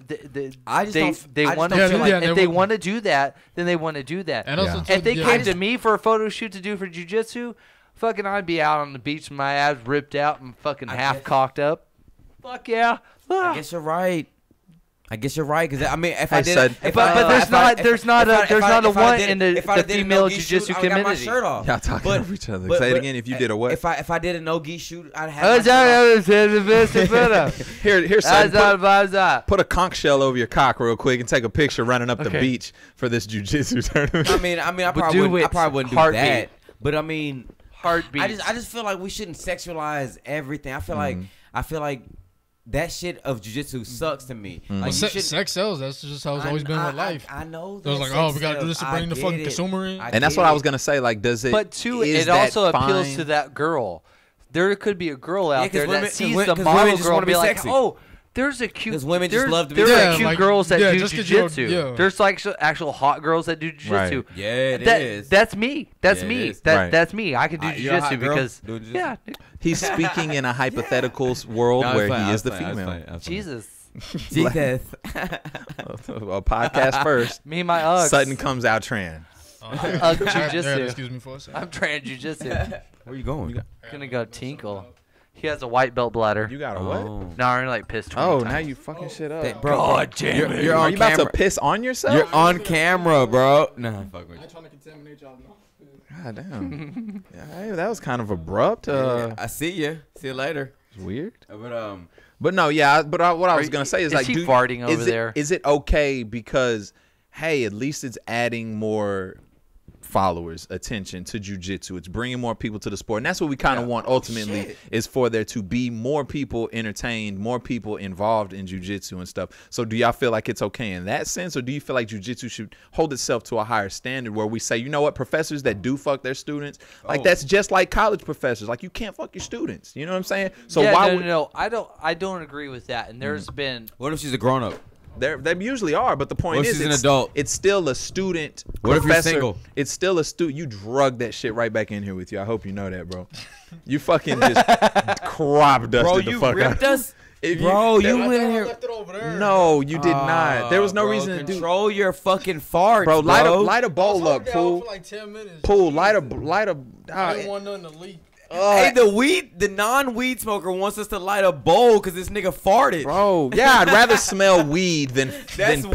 B: I just
C: they
B: don't-
C: they
B: I just
C: want
B: don't
C: to.
B: feel
E: like-
C: if
E: they
C: they
E: would-
C: want to do that, then they want to do that.
E: And also,
A: Yeah.
E: too,
C: If they
E: yeah,
C: came to me for a photo shoot to do for jujitsu, fucking, I'd be out on the beach with my abs ripped out and fucking
B: I
C: half
B: guess-
C: cocked up. Fuck yeah.
B: I guess you're right. Because I mean, if I
A: Hey,
B: did,
A: son.
B: if
C: But
B: I-
C: there's
B: if I-
C: not-
B: if-
C: there's not
B: if
C: a-
B: I-
C: there's
B: if I-
C: not a
B: if I
C: one
B: did-
C: in the-
B: if I
C: the
B: did a
C: female
B: no-gi
C: jiu-jitsu
B: shoot, I would got my
C: community.
B: shirt off.
A: Y'all talking
B: But-
A: over each other.
B: but-
A: Say it
B: but-
A: again. If you did a what?
B: If I did a no-gi shoot, I'd have.
C: Oh,
B: my shirt off.
A: Here's son,
C: That's
A: put a conch shell over your cock real quick and take a picture running up the
C: Okay.
A: beach for this jiu-jitsu tournament.
B: I mean, I
C: But
B: probably
C: do
B: wouldn't, I
C: it
B: probably wouldn't do
C: heartbeat.
B: that. But I mean,
C: heartbeat.
B: I just feel like we shouldn't sexualize everything. I feel like that shit of jujitsu sucks to me. Like
E: Well,
B: you
E: sex
B: shouldn't-
E: sells. That's just how it's always been with life.
B: I know.
E: It was
B: that
E: like, oh,
B: sex
E: we gotta do
B: sells.
E: this to
B: I
E: bring the
B: get
E: fucking
B: it.
E: consumer in.
B: I
A: And that's
B: get
A: what I
B: it.
A: was gonna say. Like, does it?
C: But too,
A: is
C: it
A: that
C: also appeals
A: fine?
C: to that girl. There could be a girl out
B: 'cause
C: there
B: women-
C: that
B: 'cause
C: sees
B: wo-
C: the
B: 'cause
C: model
B: women just
C: girl
B: wanna
C: and be
B: be
C: like,
B: sexy.
C: oh, there's a cute.
B: 'Cause women just
C: there's-
B: love to be
C: There's
B: sexy.
C: a cute
E: like-
C: girls that
E: yeah,
C: do
E: just 'cause you're-
C: jujitsu.
E: yeah.
C: There's like actual hot girls that do jujitsu.
A: Right.
B: Yeah, it
C: that,
B: is.
C: That's me. That's
B: Yeah, it
C: me.
B: is.
A: Right.
C: That's me. I can do
B: You're a hot
C: jujitsu
B: girl
C: because
B: doing jiu-jitsu?
C: yeah,
A: He's speaking in a hypothetical world
B: No, I was
A: where
B: playing,
A: he
B: I
A: is
B: was
A: the
B: playing, I was
A: female.
B: playing, I was playing.
C: Jesus.
B: Jesus.
A: A podcast first.
C: Me and my Uggs.
A: Sutton comes out trans.
C: Ugg
E: Yeah,
C: jujitsu.
E: excuse me for a second.
C: I'm trying jujitsu.
B: Where you going?
C: Gonna go tinkle. He has a white belt bladder.
A: You got a what?
B: Oh.
C: No, I'm like pissed. 20
A: Oh,
C: times.
A: now you fucking shit up.
B: Bro,
C: God damn
B: you're,
C: it.
B: you're
A: Are
B: on
A: you about
B: camera.
A: to piss on yourself?
B: You're on camera, bro. Nah, fuck with you.
E: trying to contaminate y'all.
A: God damn. Yeah, hey, that was kind of abrupt.
B: I see you. See you later.
A: Weird.
B: But
A: But no, yeah. What I was
C: you-
A: gonna say is
C: is
A: like,
C: he farting over
A: is
C: there?
A: Is it okay because, hey, at least it's adding more followers, attention to jiu-jitsu. It's bringing more people to the sport, and that's what we kind of want ultimately,
B: shit.
A: is for there to be more people entertained, more people involved in jiu-jitsu and stuff. So do y'all feel like it's okay in that sense, or do you feel like jiu-jitsu should hold itself to a higher standard where we say, you know what, professors that do fuck their students, like that's just like college professors, like you can't fuck your students, you know what I'm saying? So
C: yeah,
A: why
C: no,
A: would
C: no, I don't agree with that. And there's been
B: what if she's a grown up?
A: They usually are, but the point
B: What if
A: is,
B: she's an adult?
A: It's still a student.
B: What if you're
A: professor.
B: single?
A: It's still a student. You drug that shit right back in here with you. I hope you know that, bro. You fucking just crop dusted
B: Bro,
A: the
B: you
A: fuck
B: ripped
A: out.
B: us?
A: If
B: Bro, you
E: I
B: went
E: thought I
B: here.
E: left it over there.
A: No, you did not. There was no
B: Bro,
A: reason to do.
B: control your fucking farts,
A: Bro, light a
E: I was
A: bowl
E: holding
A: up,
E: it out
A: fool.
E: for like 10 minutes.
A: Pool, light a.
E: I didn't want nothing to leak.
B: Hey, the non-weed smoker wants us to light a bowl because this nigga farted.
A: Bro, yeah, I'd rather smell weed than
B: That's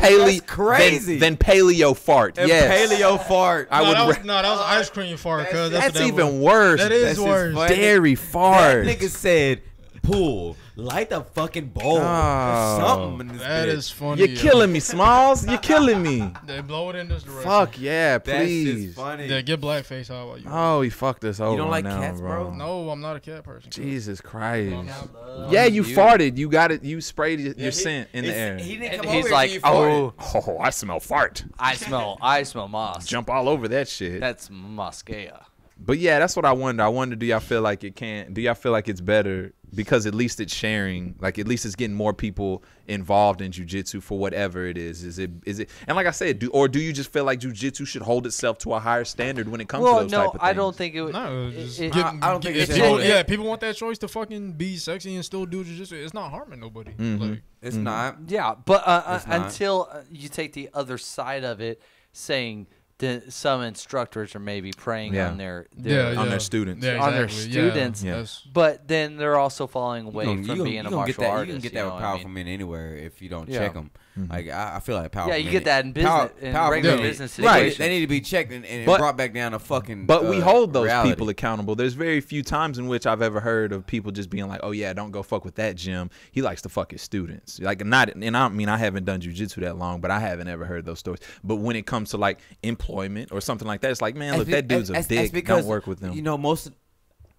B: crazy.
A: than paleo fart.
B: And
A: Yes.
B: paleo fart.
A: I would
E: that was ice cream fart. Cause
A: That's
E: what that
A: even
E: was.
A: worse.
E: That is
B: That's just
E: worse.
B: funny.
A: Dairy fart.
B: That nigga said, "Pool, light the fucking bowl."
A: Oh.
B: Or something in this
E: That
B: bitch.
E: is funny.
A: You're killing me, Smalls. You're killing me.
E: They blow it in this direction.
A: Fuck yeah,
B: That's
A: please.
B: just funny.
E: Yeah, get blackface out while you.
A: Oh, he fucked us over.
B: don't like
A: now,
B: cats, bro?
E: No, I'm not a cat person.
A: Jesus Christ.
C: Love
A: Yeah, you farted. You got it. You sprayed your scent in the
B: It's-
A: air.
B: He didn't
C: And
B: come
C: he's
B: over
C: like,
B: here till you farted.
C: oh,
A: Oh, I smell fart.
C: I smell moss.
A: Jump all over that shit.
C: That's Mosquea.
A: But yeah, that's what I wonder. I wonder, do y'all feel like it can't? Do y'all feel like it's better because at least it's sharing? Like at least it's getting more people involved in jujitsu for whatever it is. Is it? And like I said, do you just feel like jujitsu should hold itself to a higher standard when it comes to
C: Well,
A: those type
C: no,
A: of things?
C: I don't think it would.
E: No,
C: it-
E: just
C: it-
E: get,
B: I don't think
E: if
B: it's
E: people,
B: just-
E: yeah, people want that choice to fucking be sexy and still do jiu-jitsu. It's not harming nobody. Like,
B: It's not.
C: Yeah, but
B: It's not.
C: until you take the other side of it, saying that some instructors are maybe preying
A: Yeah.
C: on their
A: on their students.
E: Yeah,
C: on their
E: exactly.
C: students.
E: Yeah.
A: Yeah.
E: That's-
C: but then they're also falling away
B: You
C: from being a
B: gonna
C: martial
B: get that,
C: artist.
B: You can get
C: you
B: that
C: know
B: with
C: what I
B: powerful
C: mean?
B: men anywhere if you don't
C: Yeah.
B: check them. Like I feel like powerful.
C: Yeah, you
B: men-
C: get that in business, in
B: powerful
C: regular
B: men,
C: business
B: they-
C: situations.
B: They need to be checked and
A: But-
B: brought back down to fucking.
A: But we hold those
B: reality.
A: people accountable. There's very few times in which I've ever heard of people just being like, "Oh yeah, don't go fuck with that gym. He likes to fuck his students." Like not, and I mean I haven't done jujitsu that long, but I haven't ever heard those stories. But when it comes to like employment or something like that, it's like, man, look, that dude's a dick. Don't work with him.
B: You know, most.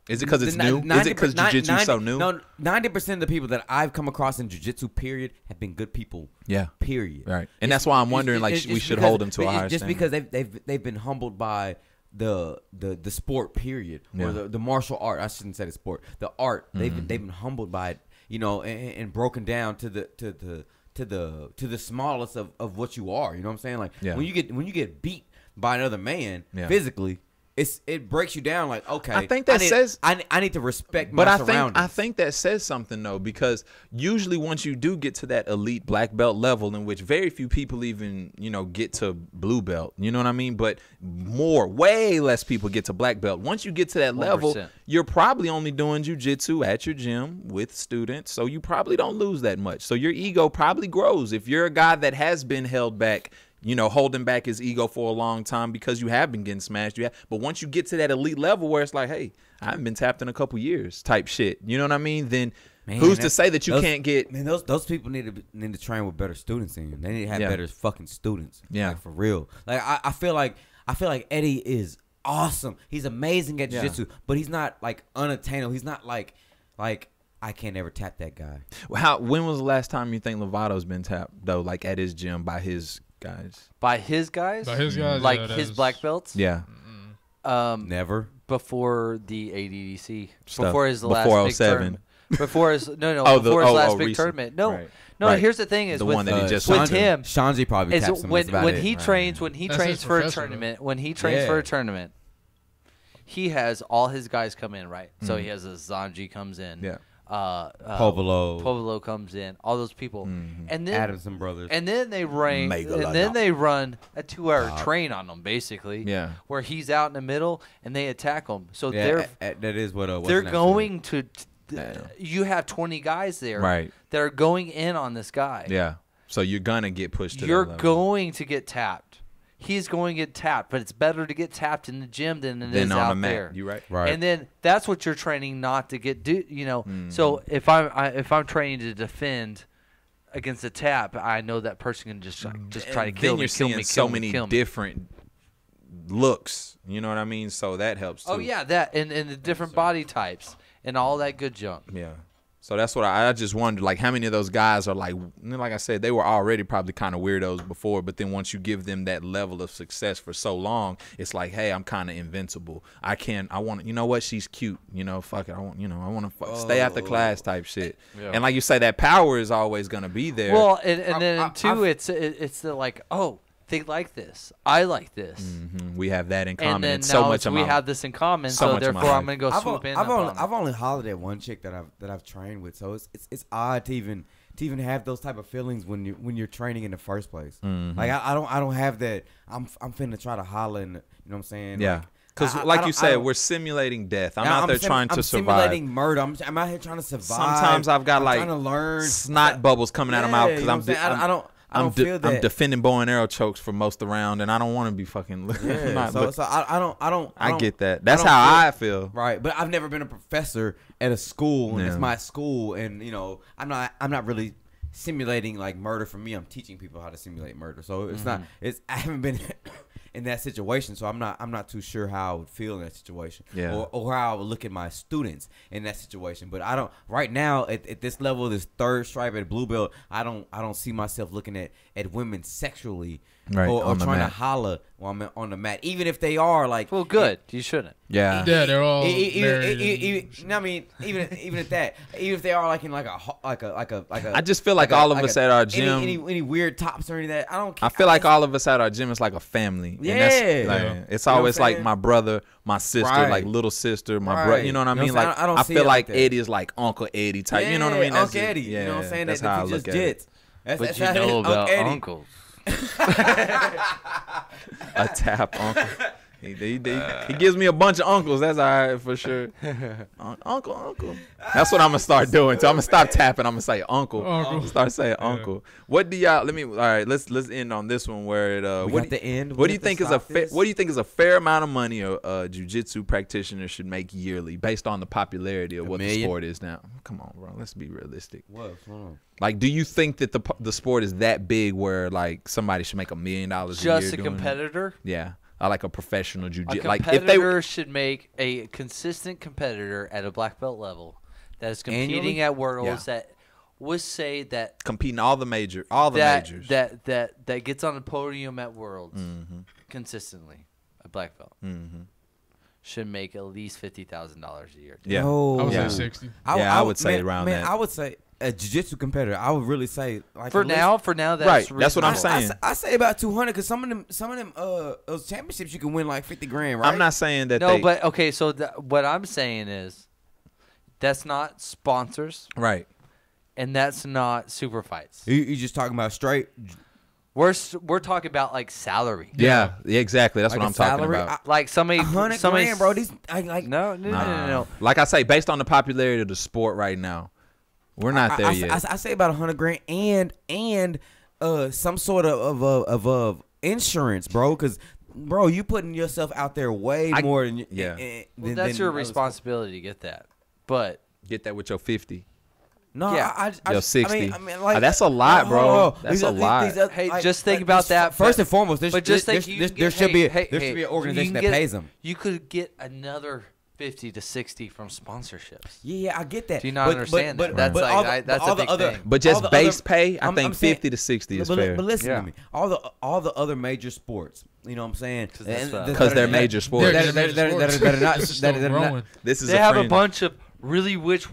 A: Is it because it's
B: the
A: new?
B: ni-
A: Is it because
B: 90
A: jujitsu's so new?
B: No, 90% of the people that I've come across in jujitsu, period, have been good people.
A: Yeah.
B: Period.
A: Right. And that's why I'm wondering, like, we should hold them to a higher
B: just
A: standard.
B: because they've been humbled by the sport, period,
A: Yeah.
B: or the martial art. I shouldn't say the sport, the art. They've been humbled by it, you know, and broken down to the smallest of what you are. You know what I'm saying? Like
A: Yeah.
B: when you get beat by another man
A: Yeah.
B: physically. It breaks you down like, okay.
A: I think that says-
B: I need to respect
A: But
B: my
A: I
B: surroundings.
A: think that says something though, because usually once you do get to that elite black belt level, in which very few people even get to blue belt, you know what I mean? But way less people get to black belt. Once you get to that level,
C: 1%.
A: you're probably only doing jujitsu at your gym with students, so you probably don't lose that much. So your ego probably grows if you're a guy that has been held back. Holding back his ego for a long time because you have been getting smashed. But once you get to that elite level where it's like, hey, I haven't been tapped in a couple years type shit. You know what I mean? Then
B: Man,
A: who's to say that you
B: those-
A: can't get...
B: Man, those people need to train with better students in. They need to have
A: Yeah.
B: better fucking students.
A: Yeah.
B: Like, for real. Like I feel like Eddie is awesome. He's amazing at
A: Yeah.
B: jiu-jitsu, but he's not like unattainable. He's not like I can't ever tap that guy.
A: When was the last time you think Lovato's been tapped, though, like at his gym by his guys?
C: By his guys,
E: By his guys,
C: like
E: yeah, that
C: his
E: is-
C: black belts.
A: Yeah.
B: Never.
C: Before the ADDC,
A: Stuff.
C: before his last
A: Before
C: big
A: 07.
C: tournament. Before his
A: Oh,
C: last big
A: recent.
C: tournament. No,
A: Right.
C: no.
A: Right.
C: Here's the thing: is
A: The
C: with,
A: one that he just
C: with
A: went to.
C: him
B: Shanji probably
C: is
B: taps him.
C: when
B: That's about
C: when
B: it.
C: he trains when he
E: That's
C: trains
E: his
C: for a
E: professor,
C: tournament when he trains
B: Yeah.
C: for a tournament. He has all his guys come in, right? So
A: Mm-hmm.
C: he has a Zanji comes in.
A: Yeah.
B: Povolo.
C: Povolo comes in. All those people,
A: Mm-hmm.
C: and then
B: Adamson brothers.
C: and then they run,
A: Megalodon.
C: and then they run a 2-hour train on them, basically.
A: Yeah.
C: Where he's out in the middle and they attack him. So
B: Yeah, that is what. what's
C: they're
B: his name
C: going to.
A: Yeah.
C: You have 20 guys there,
A: Right.
C: that are going in on this guy.
A: Yeah. So you're going to get pushed to
C: You're
A: that level.
C: going to get tapped. He's going to get tapped, but it's better to get tapped in the gym than it is
A: Then on
C: out
A: the mat.
C: there.
A: You right?
B: Right.
C: And then that's what you're training not to get So
A: Mm-hmm.
C: if I'm training to defend against a tap, I know that person can just try to
A: And
C: kill
A: then
C: me,
A: you're
C: kill
A: seeing
C: me,
A: so
C: kill me,
A: many
C: kill me.
A: different looks. You know what I mean? So that helps too.
C: Oh yeah, that and the different body types and all that good junk.
A: Yeah. So that's what I just wondered, like, how many of those guys are like I said, they were already probably kind of weirdos before, but then once you give them that level of success for so long, it's like, hey, I'm kind of invincible. I want, you know what? She's cute. Fuck it. I want to stay after class type shit.
C: Yeah.
A: And like you say, that power is always going to be there.
C: Well, and then too, it's the like, oh, they like this, I like this.
A: Mhm. We have that in common.
C: And then
A: It's so
C: now
A: much of
C: we
A: my-
C: have this in common,
A: so
C: so
A: much of my
C: therefore I'm
A: life.
C: gonna go swoop in.
B: I've only hollered at one chick that I've trained with, so it's odd to even have those type of feelings when you're training in the first place.
A: Mhm.
B: Like I don't have that. I'm finna try to holler, and you know what I'm saying?
A: Yeah.
B: Like,
A: Because,
B: I
A: like
B: don't-
A: you
B: I
A: said,
B: don't-
A: we're simulating death. I'm
B: Now,
A: out there
B: sim-
A: trying
B: I'm
A: to survive.
B: simulating murder. I'm out here trying to survive.
A: Sometimes I've got
B: I'm
A: like
B: trying to learn
A: snot bubbles coming out of my mouth
B: Yeah,
A: because
B: you know what I'm saying? I don't feel that.
A: I'm defending bow and arrow chokes for most of the round, and I don't want to be fucking.
B: Yeah,
A: not
B: so
A: look-
B: I don't.
A: I get that. That's
B: don't
A: how
B: feel-
A: I feel.
B: Right, but I've never been a professor at a school, and it's
A: Yeah.
B: my school, and I'm not really simulating like murder for me. I'm teaching people how to simulate murder, so it's not. It's I haven't been in that situation, so I'm not too sure how I would feel in that situation,
A: Yeah.
B: or how I would look at my students in that situation. But I don't right now at this level, this third stripe at blue belt. I don't see myself looking at women sexually.
A: Right,
B: or
A: on the
B: trying to
A: mat.
B: holler while I'm on the mat, even if they are like
C: Well, good. You shouldn't.
A: Yeah.
E: Yeah, they're all
B: even at that, even if they are like in like a
A: I just feel like all of us at our gym.
B: any weird tops or any of that. I don't.
A: I feel like all of us at our gym is like a family.
B: Yeah.
A: And that's, like,
E: Yeah.
A: it's
B: You know what
A: always
B: I'm
A: like
B: saying?
A: my brother, my sister,
B: Right.
A: like little sister, my
B: Right.
A: brother. You know what I
B: You know
A: mean?
B: what I'm
A: Like
B: saying? I don't see
A: feel
B: it
A: like
B: like that.
A: Eddie is like Uncle Eddie type. You know what I mean? That's
B: Uncle
A: just-
B: Eddie. You know what I'm saying?
A: That's
B: that
A: how I
B: we
A: look
B: just
A: at it.
B: jits. That's,
C: But
B: that's
C: you
B: how
C: know
B: Uncle
C: about
B: Eddie.
C: uncles.
A: A tap uncle. He gives me a bunch of uncles. That's all right for sure. Uncle. That's what I'm gonna start doing. So I'm gonna stop tapping. I'm gonna say uncle.
E: Uncle.
A: Start saying uncle. What do y'all? All right. Let's end on this one. Where
B: We
A: what
B: got the end.
A: What do you think is a What do you think is a fair amount of money a jiu-jitsu practitioner should make yearly, based on the popularity of
B: $1
A: what the
B: million?
A: sport is now? Come on, bro. Let's be realistic.
B: What's going on?
A: Like, do you think that the sport is that big where like somebody should make $1 million a year?
C: Just a
A: doing it?
C: competitor.
A: Yeah, I like a professional
C: A
A: jiu-jitsu. Like if
C: competitor
A: they
C: should make a consistent competitor at a black belt level that is competing
B: Annually?
C: at worlds
A: Yeah.
C: that would say that
A: competing all the majors.
C: that gets on the podium at worlds
A: Mm-hmm.
C: consistently, a black belt should make at least $50,000 a year.
A: Yeah.
B: No.
E: I would
A: Yeah.
E: say 60.
A: I would say around that.
B: I would say a jiu-jitsu competitor. I would really say like
C: For
B: at least-
C: now, that's
A: Right, that's what I'm
C: reasonable.
A: saying.
B: I say about 200 because some of them those championships you can win like 50 grand, right?
A: I'm not saying that
C: No,
A: they
C: but okay. So what I'm saying is, that's not sponsors,
A: right.
C: and that's not super fights.
B: You just talking about straight
C: We're talking about like salary.
A: Yeah, exactly. That's
B: like
A: what
B: a
A: I'm talking
B: salary?
A: about.
C: Like somebody,
B: 100
C: somebody,
B: grand, bro. These like
C: no.
A: Nah. Like I say, based on the popularity of the sport right now, we're not there yet.
B: I say about 100 grand and some sort of insurance, bro. Because bro, you putting yourself out there way more than
A: yeah.
C: Well, that's your responsibility to get that. But
A: Get that with your 50.
B: No,
C: Yeah.
B: I
A: Yo,
B: just-
A: 60.
B: I mean, like
A: That's a lot, bro.
B: hold on.
A: That's
B: These
A: a
B: are-
A: lot.
B: these are-
C: Hey,
B: like,
C: just think about that.
B: First and foremost,
C: but just think
B: there should be an organization that pays them.
C: You could get another 50 to 60 from sponsorships.
B: Yeah, I get that.
C: Do you not understand that? That's like-
B: all the-
C: that's
B: all
C: a
B: the
C: big
B: other-
C: thing.
A: But just
B: all the
A: base
B: other-
A: pay, I
B: I'm
A: think
B: saying-
A: 50 to 60 is
B: but,
A: fair.
B: But listen
C: Yeah.
B: to me. All the other major sports, you know what I'm saying?
C: 'Cause that's what-
A: Because they're major sports.
E: They're
B: That are not.
E: It's still
B: that are
E: growing.
B: not.
A: This is
C: They have a
A: fringe.
C: bunch of really rich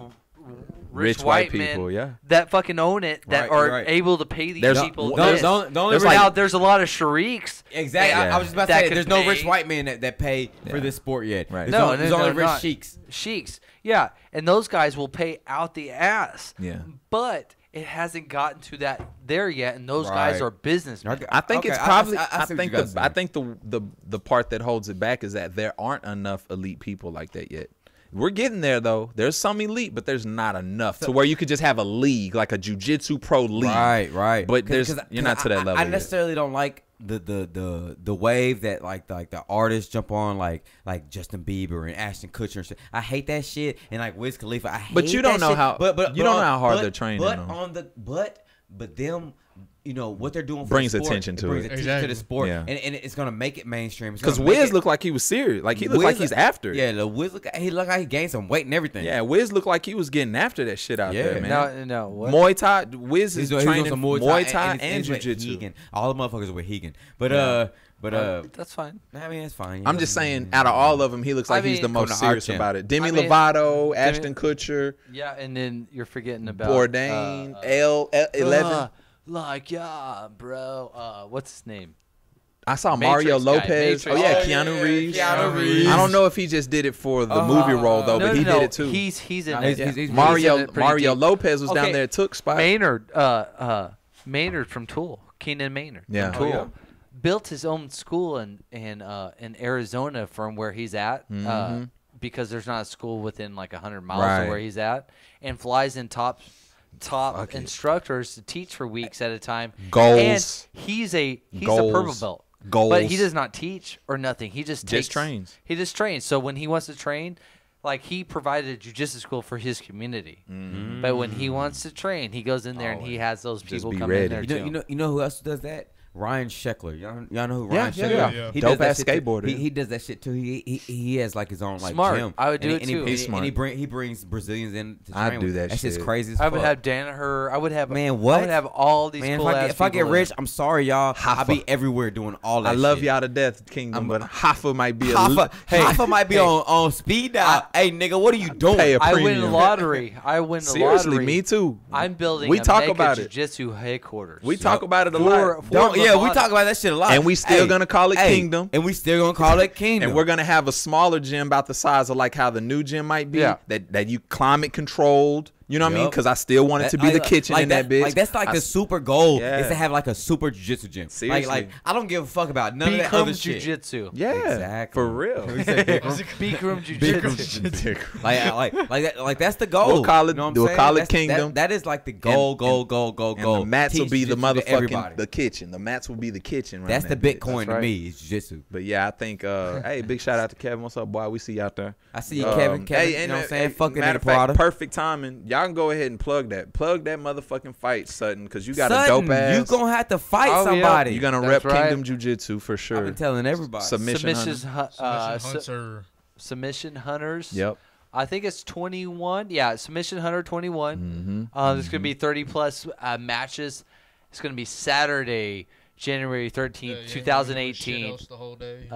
A: white
C: men
A: people, yeah.
C: that fucking own it, that
B: Right,
C: are
B: right.
C: able to pay these
A: There's-
C: people.
A: there's-
C: this.
B: The only
A: there's
B: reason-
C: Now there's a lot of shariks.
B: Exactly.
A: Yeah.
B: I was just about to
C: That
B: say
C: could
B: there's no
C: pay-
B: rich white men that pay for
A: Yeah.
B: this sport yet.
A: Right.
B: There's only rich
C: not.
B: sheiks.
C: Sheiks, yeah, and those guys will pay out the ass.
A: Yeah.
C: But it hasn't gotten to that there yet, and those guys
B: Right.
C: are businessmen.
A: I think it's
B: Okay,
A: probably.
B: I
A: I
B: see what
A: think
B: you guys
A: I
B: saying.
A: think the part that holds it back is that there aren't enough elite people like that yet. We're getting there though. There's some elite, but there's not enough to where you could just have a league like a jiu-jitsu pro league.
B: Right.
A: But you're not to that level
B: I
A: yet.
B: necessarily don't like the wave that like the artists jump on like Justin Bieber and Ashton Kutcher and shit. I hate that shit and like Wiz Khalifa. I hate
A: But you don't
B: that
A: know
B: shit.
A: how- you don't know how hard they're training,
B: But
A: though.
B: on the but them. You know what they're doing for
A: Brings
B: the sport,
A: attention to
B: brings
A: it.
B: attention to
E: Exactly.
B: the sport,
A: Yeah.
B: and it's gonna make it mainstream.
A: Because Wiz looked like he was serious. Like he looked like he's after it.
B: Yeah, the Wiz look like he gained some weight and everything.
A: Yeah, Wiz looked like he was getting after that shit out
B: Yeah.
A: there, man.
C: No, what?
A: Muay Thai. Wiz
B: He's
A: is
B: doing
A: training
B: some
A: Muay Thai and
B: he's with
A: jiu-jitsu.
B: Hegan. All the motherfuckers are with Hegan. But
C: That's fine.
B: I mean it's fine.
A: I'm just saying, out of all of them, he looks like
C: I
A: he's the
C: mean-
A: most
B: Come to
A: serious
B: our
A: about it. Demi
C: I mean-
A: Lovato, Ashton Kutcher,
C: Yeah, and then you're forgetting about
A: Bourdain, L11.
C: Like, yeah, bro. What's his name?
A: I saw
C: Matrix
A: Mario
C: guy,
A: Lopez.
C: Matrix.
A: Oh yeah,
C: Oh,
A: Keanu Reeves.
B: Keanu Reeves.
A: I don't know if he just did it for the movie role though, but he did it too.
C: He's in
B: No,
C: it.
B: he's in
A: Mario
C: it pretty
A: Mario
C: deep.
A: Lopez was down
C: Okay,
A: there, took spot.
C: Maynard, Maynard from Tool, Keenan Maynard.
A: Yeah.
C: from Tool.
A: Oh,
C: built his own school in Arizona from where he's at. Because there's not a school within like 100 miles
A: Right.
C: of where he's at, and flies in top
A: Fuck it.
C: instructors to teach for weeks at a time.
A: Goals.
C: And he's a
A: Goals.
C: purple belt.
A: Goals.
C: But he does not teach or nothing. He just
A: trains.
C: He just trains. So when he wants to train, like he provided a jiu-jitsu school for his community. But when he wants to train, he goes in there and he has those people
A: be
C: come
A: ready.
C: in there too.
B: You know who else does that? Ryan Sheckler. Y'all know who Ryan
A: Yeah,
B: Sheckler
A: yeah,
B: is?
E: yeah.
B: He
A: Dope
B: does that
A: ass
B: shit too.
A: skateboarder.
B: He does that shit too. He has like his own like
C: Smart.
B: gym.
C: I would do it
B: And he-
C: too.
B: and
A: He's
B: he-
A: smart.
B: And he brings Brazilians in to
A: I'd
B: train
A: do
B: with.
A: that
B: That's just
A: shit.
B: crazy as
C: I
B: fuck.
C: would have Danaher. I would have
B: Man, what?
C: I would have all these
B: Man,
C: cool ass
B: if I get
C: people
B: rich,
C: in.
B: I'm sorry, y'all. I'll be
A: Hoffa.
B: everywhere doing all that
A: I love
B: shit.
A: y'all to death, Kingdom, but Hoffa might be
B: Hoffa might be on speed dial. Hey, nigga, what are you doing?
A: Pay a
C: I win the
A: premium.
C: lottery. I win the
A: Seriously,
C: lottery.
A: me too.
C: I'm building
A: We
C: a
A: talk
C: Mega
A: about it.
C: Jiu-Jitsu headquarters.
A: We talk about it a lot.
B: We talk about that shit a lot.
A: And we still gonna call it Kingdom.
B: And we still gonna call it Kingdom.
A: And we're gonna have a smaller gym about the size of like how the new gym might be.
C: Yeah.
A: That you climate controlled. You know what I mean?
B: Yup.
A: Because I still want it to be the kitchen in that bitch.
B: Like that's like
A: I
B: the
A: s-
B: super goal
A: Yeah.
B: is to have like a super jiu-jitsu gym.
A: Seriously.
B: Like I don't give a fuck about none of that
C: Bikram
B: other shit.
C: Jiu-Jitsu.
A: Yeah,
B: Exactly.
A: for real.
C: Bikram Jiu-Jitsu.
B: Like that's the goal.
A: We'll call it-
B: You know what I'm
A: we'll
B: saying?
A: call it
B: That's-
A: Kingdom.
B: That is like the goal.
A: And the mats will
B: Teach
A: be the
B: jiu-jitsu to everybody.
A: motherfucking the kitchen. The mats will be the kitchen. around
B: That's the
A: that bitch.
B: Bitcoin
C: That's
B: to
C: right.
B: me. Is jiu-jitsu.
A: But yeah, I think. Hey, big shout out to Kevin. What's up, boy? We see you out there.
B: I see you, Kevin.
A: Hey,
B: you know what I'm saying? Fuck that
A: matter
B: nigga
A: of fact,
B: Prada.
A: perfect timing. Y'all can go ahead and plug that. Plug that motherfucking fight, Sutton, because you got a
B: Sutton,
A: dope ass.
B: You gonna have to fight
C: Oh, yeah.
B: somebody.
A: You're gonna
C: That's
A: rep
C: right.
A: Kingdom Jiu-Jitsu for
B: I've
A: sure.
B: been telling everybody.
A: Submission
C: Submissions,
E: Hunter.
C: Submission Hunters.
A: Yep.
C: I think it's 21. Yeah, Submission Hunter 21. There's going to be 30 plus matches. It's going to be Saturday, January 13th, 2018.
E: The whole day.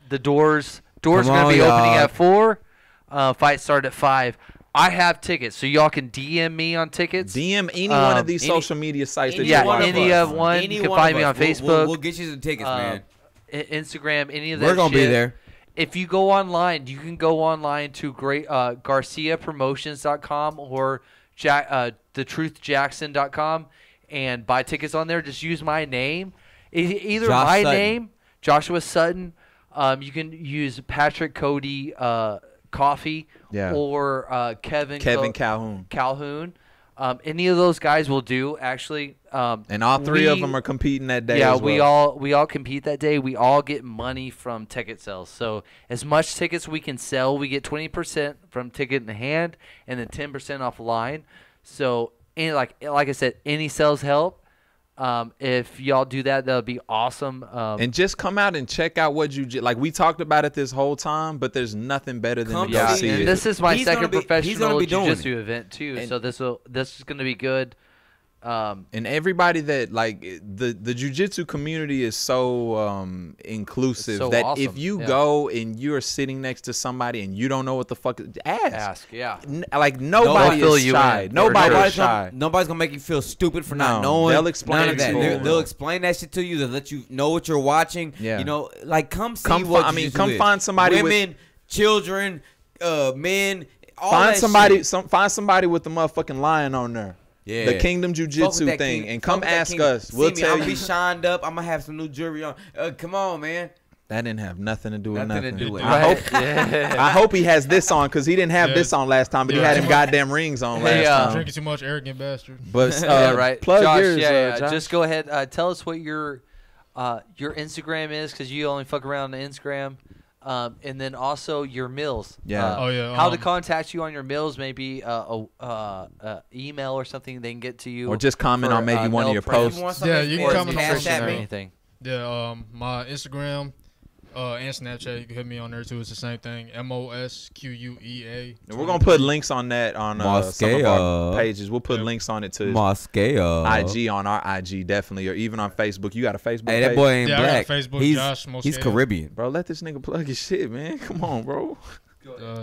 C: The doors
B: Come
C: are going
B: on,
C: to be opening
B: y'all.
C: at 4. Fight start at 5. I have tickets, so y'all can DM me on tickets.
A: DM any one of these
B: any-
A: social media sites that
B: Any
A: you
C: yeah,
B: one
A: watch.
B: of
C: any
B: us.
C: of one.
B: Any
C: You can
B: one
C: find
B: of
C: me
B: us.
C: on Facebook.
B: We'll get you some tickets, man.
C: Instagram, any of that
B: We're gonna be
C: shit.
B: there.
C: If you go online, you can go online to GarciaPromotions.com or thetruthjackson.com and buy tickets on there. Just use my name. Either
B: Josh
C: my
B: Sutton.
C: name, Joshua Sutton. You can use Patrick Cody Coffee
A: Yeah.
C: or Kevin
A: Calhoun.
C: Calhoun. Any of those guys will do, actually.
A: And all three of them are competing that day.
C: Yeah,
A: as well.
C: we all compete that day. We all get money from ticket sales. So as much tickets we can sell, we get 20% from ticket in hand, and then 10% offline. So like I said, any sales help. If y'all do that, that'll be awesome.
A: And just come out and check out what like we talked about it this whole time, but there's nothing better than
B: Come
A: to go
C: yeah,
A: see
C: and
A: it.
C: this is my
B: He's gonna
C: second
B: be- he's
C: professional
B: gonna be doing
C: jiu-jitsu event too.
A: And-
C: So this is gonna be good.
A: And everybody that like the jiu-jitsu community is so inclusive
C: So
A: that
C: awesome,
A: if you
C: yeah.
A: go and you're sitting next to somebody and you don't know what the fuck, ask.
C: Yeah.
A: Like nobody
C: fill
A: is
C: you
A: shy.
C: in.
A: Nobody
C: Sure.
A: is shy.
B: Nobody's gonna make you feel stupid for not
A: No,
B: knowing.
A: they'll explain
B: none of
A: it
B: that.
A: to you.
B: They'll explain that shit to you. They'll let you know what you're watching.
A: Yeah.
B: You know, like come see
A: Come
B: what
A: fi- I mean,
B: jiu-jitsu
A: come
B: is.
A: find somebody with-
B: women, children, men. All
A: Find
B: that
A: somebody,
B: shit.
A: find somebody with the motherfucking lion on there.
B: Yeah.
A: The Kingdom
B: Fuck with
A: Jiu-Jitsu
B: that
A: thing,
B: king-
A: and
B: fuck
A: come
B: with that
A: ask
B: king.
A: us.
B: See
A: We'll
B: me,
A: tell
B: I'm gonna be
A: you.
B: shined up. I'm gonna have some new jewelry on. Come on, man.
A: That didn't have nothing to do with
B: Nothing to
A: nothing.
B: do with it.
A: I hope.
C: Yeah.
A: I hope he has this on because he didn't have
E: Yeah.
A: this on last time, but he
E: Yeah.
A: had him goddamn rings on last
C: Hey,
A: time.
E: Drinking too much, arrogant bastard.
A: But
C: Yeah, right.
A: plug
C: Josh,
A: yours.
C: yeah.
A: Josh.
C: Just go ahead. Tell us what your Instagram is, because you only fuck around on Instagram. And then also your mills.
A: Yeah.
E: Oh, yeah,
C: How to contact you on your mills? Maybe email or something they can get to you.
A: Or just comment
C: for,
A: on maybe one of
C: meal
A: your
C: prep
A: posts.
E: Yeah, you can
C: or
E: comment on
C: nutrition
E: social
C: or
E: media.
C: anything.
E: Yeah, my Instagram and Snapchat, you can hit me on there too. It's the same thing. MOSQUEA.
A: And we're gonna put links on that on some of our
B: Mosqueo.
A: pages. We'll put links on it to his
B: Mosqueo.
A: IG on our IG definitely, or even on Facebook. You got a Facebook
B: Hey,
A: page?
B: that boy ain't
E: Yeah, I got
B: black.
E: Facebook,
B: he's
E: Josh
B: he's
E: Mosqueo.
B: Caribbean.
A: Bro, let this nigga plug his shit, man. Come on, bro.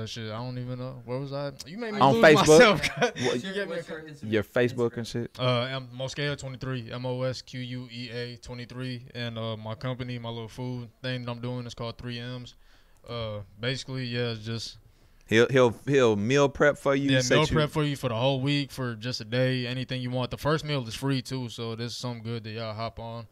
E: Shit, I don't even know. Where was I? You made me
A: On
E: lose
A: Facebook?
E: myself.
A: What-
E: You get me?
A: Your Facebook and shit.
E: Mosqueo 23, MOSQUEA 23, and my company, my little food thing that I'm doing is called 3M's. Basically, yeah, it's just
A: He'll meal prep for you.
E: yeah,
A: set
E: meal
A: you-
E: prep for you for the whole week for just a day, anything you want. The first meal is free too, so this is something good that y'all hop on.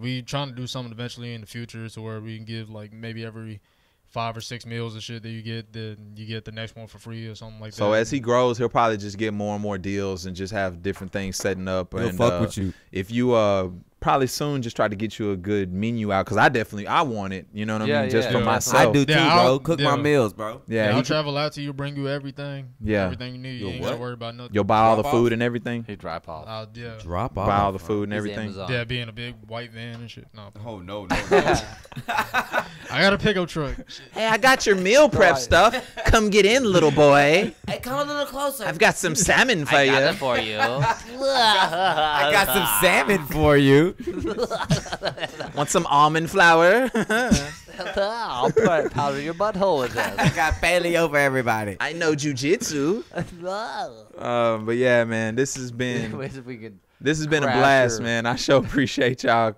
E: We trying to do something eventually in the future to where we can give like maybe every 5 or 6 meals and shit that you get, then you get the next one for free or something like that.
A: So as he grows, he'll probably just get more and more deals and just have different things setting up.
B: He'll
A: And
B: fuck with you.
A: If you probably soon just try to get you a good menu out, because I want it. You know what I
C: Yeah,
A: mean? Just
C: yeah.
A: for
E: Yeah.
A: myself.
B: I do too,
E: Yeah,
B: bro. Cook my
E: yeah.
B: meals, bro.
A: Yeah,
E: I'll
A: he,
E: travel out to you, bring you everything.
A: Yeah.
E: Everything you need. You
B: Yo,
E: ain't gotta
B: what?
E: worry about nothing.
A: you'll buy all the
B: Drop
A: food
B: off?
A: and everything.
C: He drop off.
E: Yeah.
B: Drop off.
A: Buy all the food and
C: He's
A: everything.
C: Amazon.
E: Yeah, be in a big white van and shit. No.
B: Oh no, no, no.
E: I got a pickup truck. Shit.
A: Hey, I got your meal prep
C: Right.
A: stuff. Come get in, little boy.
B: Hey, come a little closer.
A: I've got some salmon for
C: I got
A: you.
C: it for you.
B: I got some salmon for you.
A: Want some almond flour?
C: I'll powder your butthole with
B: I
C: this.
B: got paleo for everybody.
A: I know jujitsu. But yeah, man, this has been
C: Anyways, if we could.
A: a
C: Crash
A: blast,
C: your-
A: man. I sure appreciate y'all,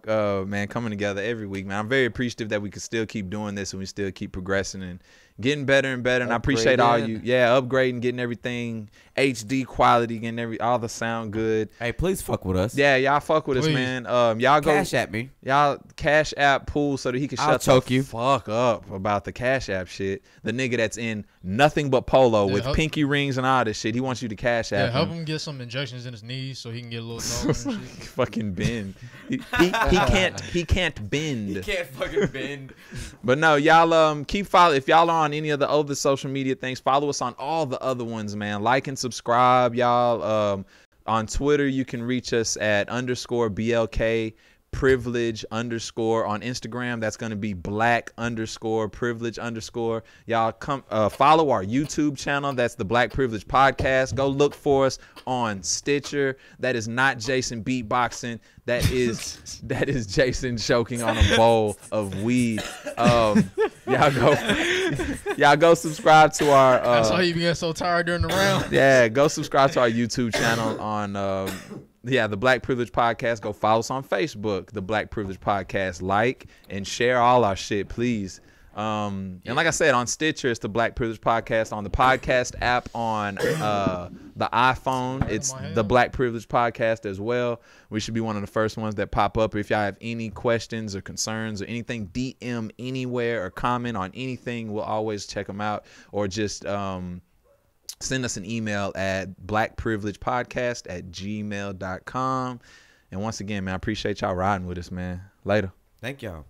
A: man, coming together every week, man. I'm very appreciative that we can still keep doing this and we still keep progressing and getting better and better. And I appreciate all you, upgrading, getting everything HD quality, getting all the sound good.
B: Hey, please fuck with us.
A: Yeah, y'all fuck with us,
E: Please.
A: man. Y'all go
B: Cash at me.
A: y'all Cash App Pool so that he can
B: I'll
A: shut
B: choke
A: the
B: you.
A: fuck up about the Cash App shit. The nigga that's in nothing but polo
E: Yeah,
A: with
E: help-
A: pinky rings and all this shit. He wants you to Cash
E: Yeah,
A: App
E: help
A: him.
E: him get some injections in his knees so he can get a little taller and shit.
A: Fucking bend. He can't bend.
B: Can't fucking bend.
A: But no, y'all keep follow. If y'all are on any of the other social media things, follow us on all the other ones, man. Like and subscribe, y'all. On Twitter, you can reach us at _BLK privilege _ on Instagram. That's going to be black _ privilege _ y'all come follow our YouTube channel. That's the Black Privilege Podcast. Go look for us on Stitcher. That is not Jason beatboxing. That is Jason choking on a bowl of weed. Y'all go subscribe to our
E: That's why you be getting so tired during the round.
A: yeah, go subscribe to our YouTube channel on the Black Privilege Podcast. Go follow us on Facebook, the Black Privilege Podcast. Like and share all our shit, please. And like I said, on Stitcher, it's the Black Privilege Podcast. On the podcast app on the iPhone, it's the Black Privilege Podcast as well. We should be one of the first ones that pop up. If y'all have any questions or concerns or anything, DM anywhere or comment on anything. We'll always check them out, or just send us an email at blackprivilegepodcast@gmail.com. And once again, man, I appreciate y'all riding with us, man. Later.
B: Thank y'all.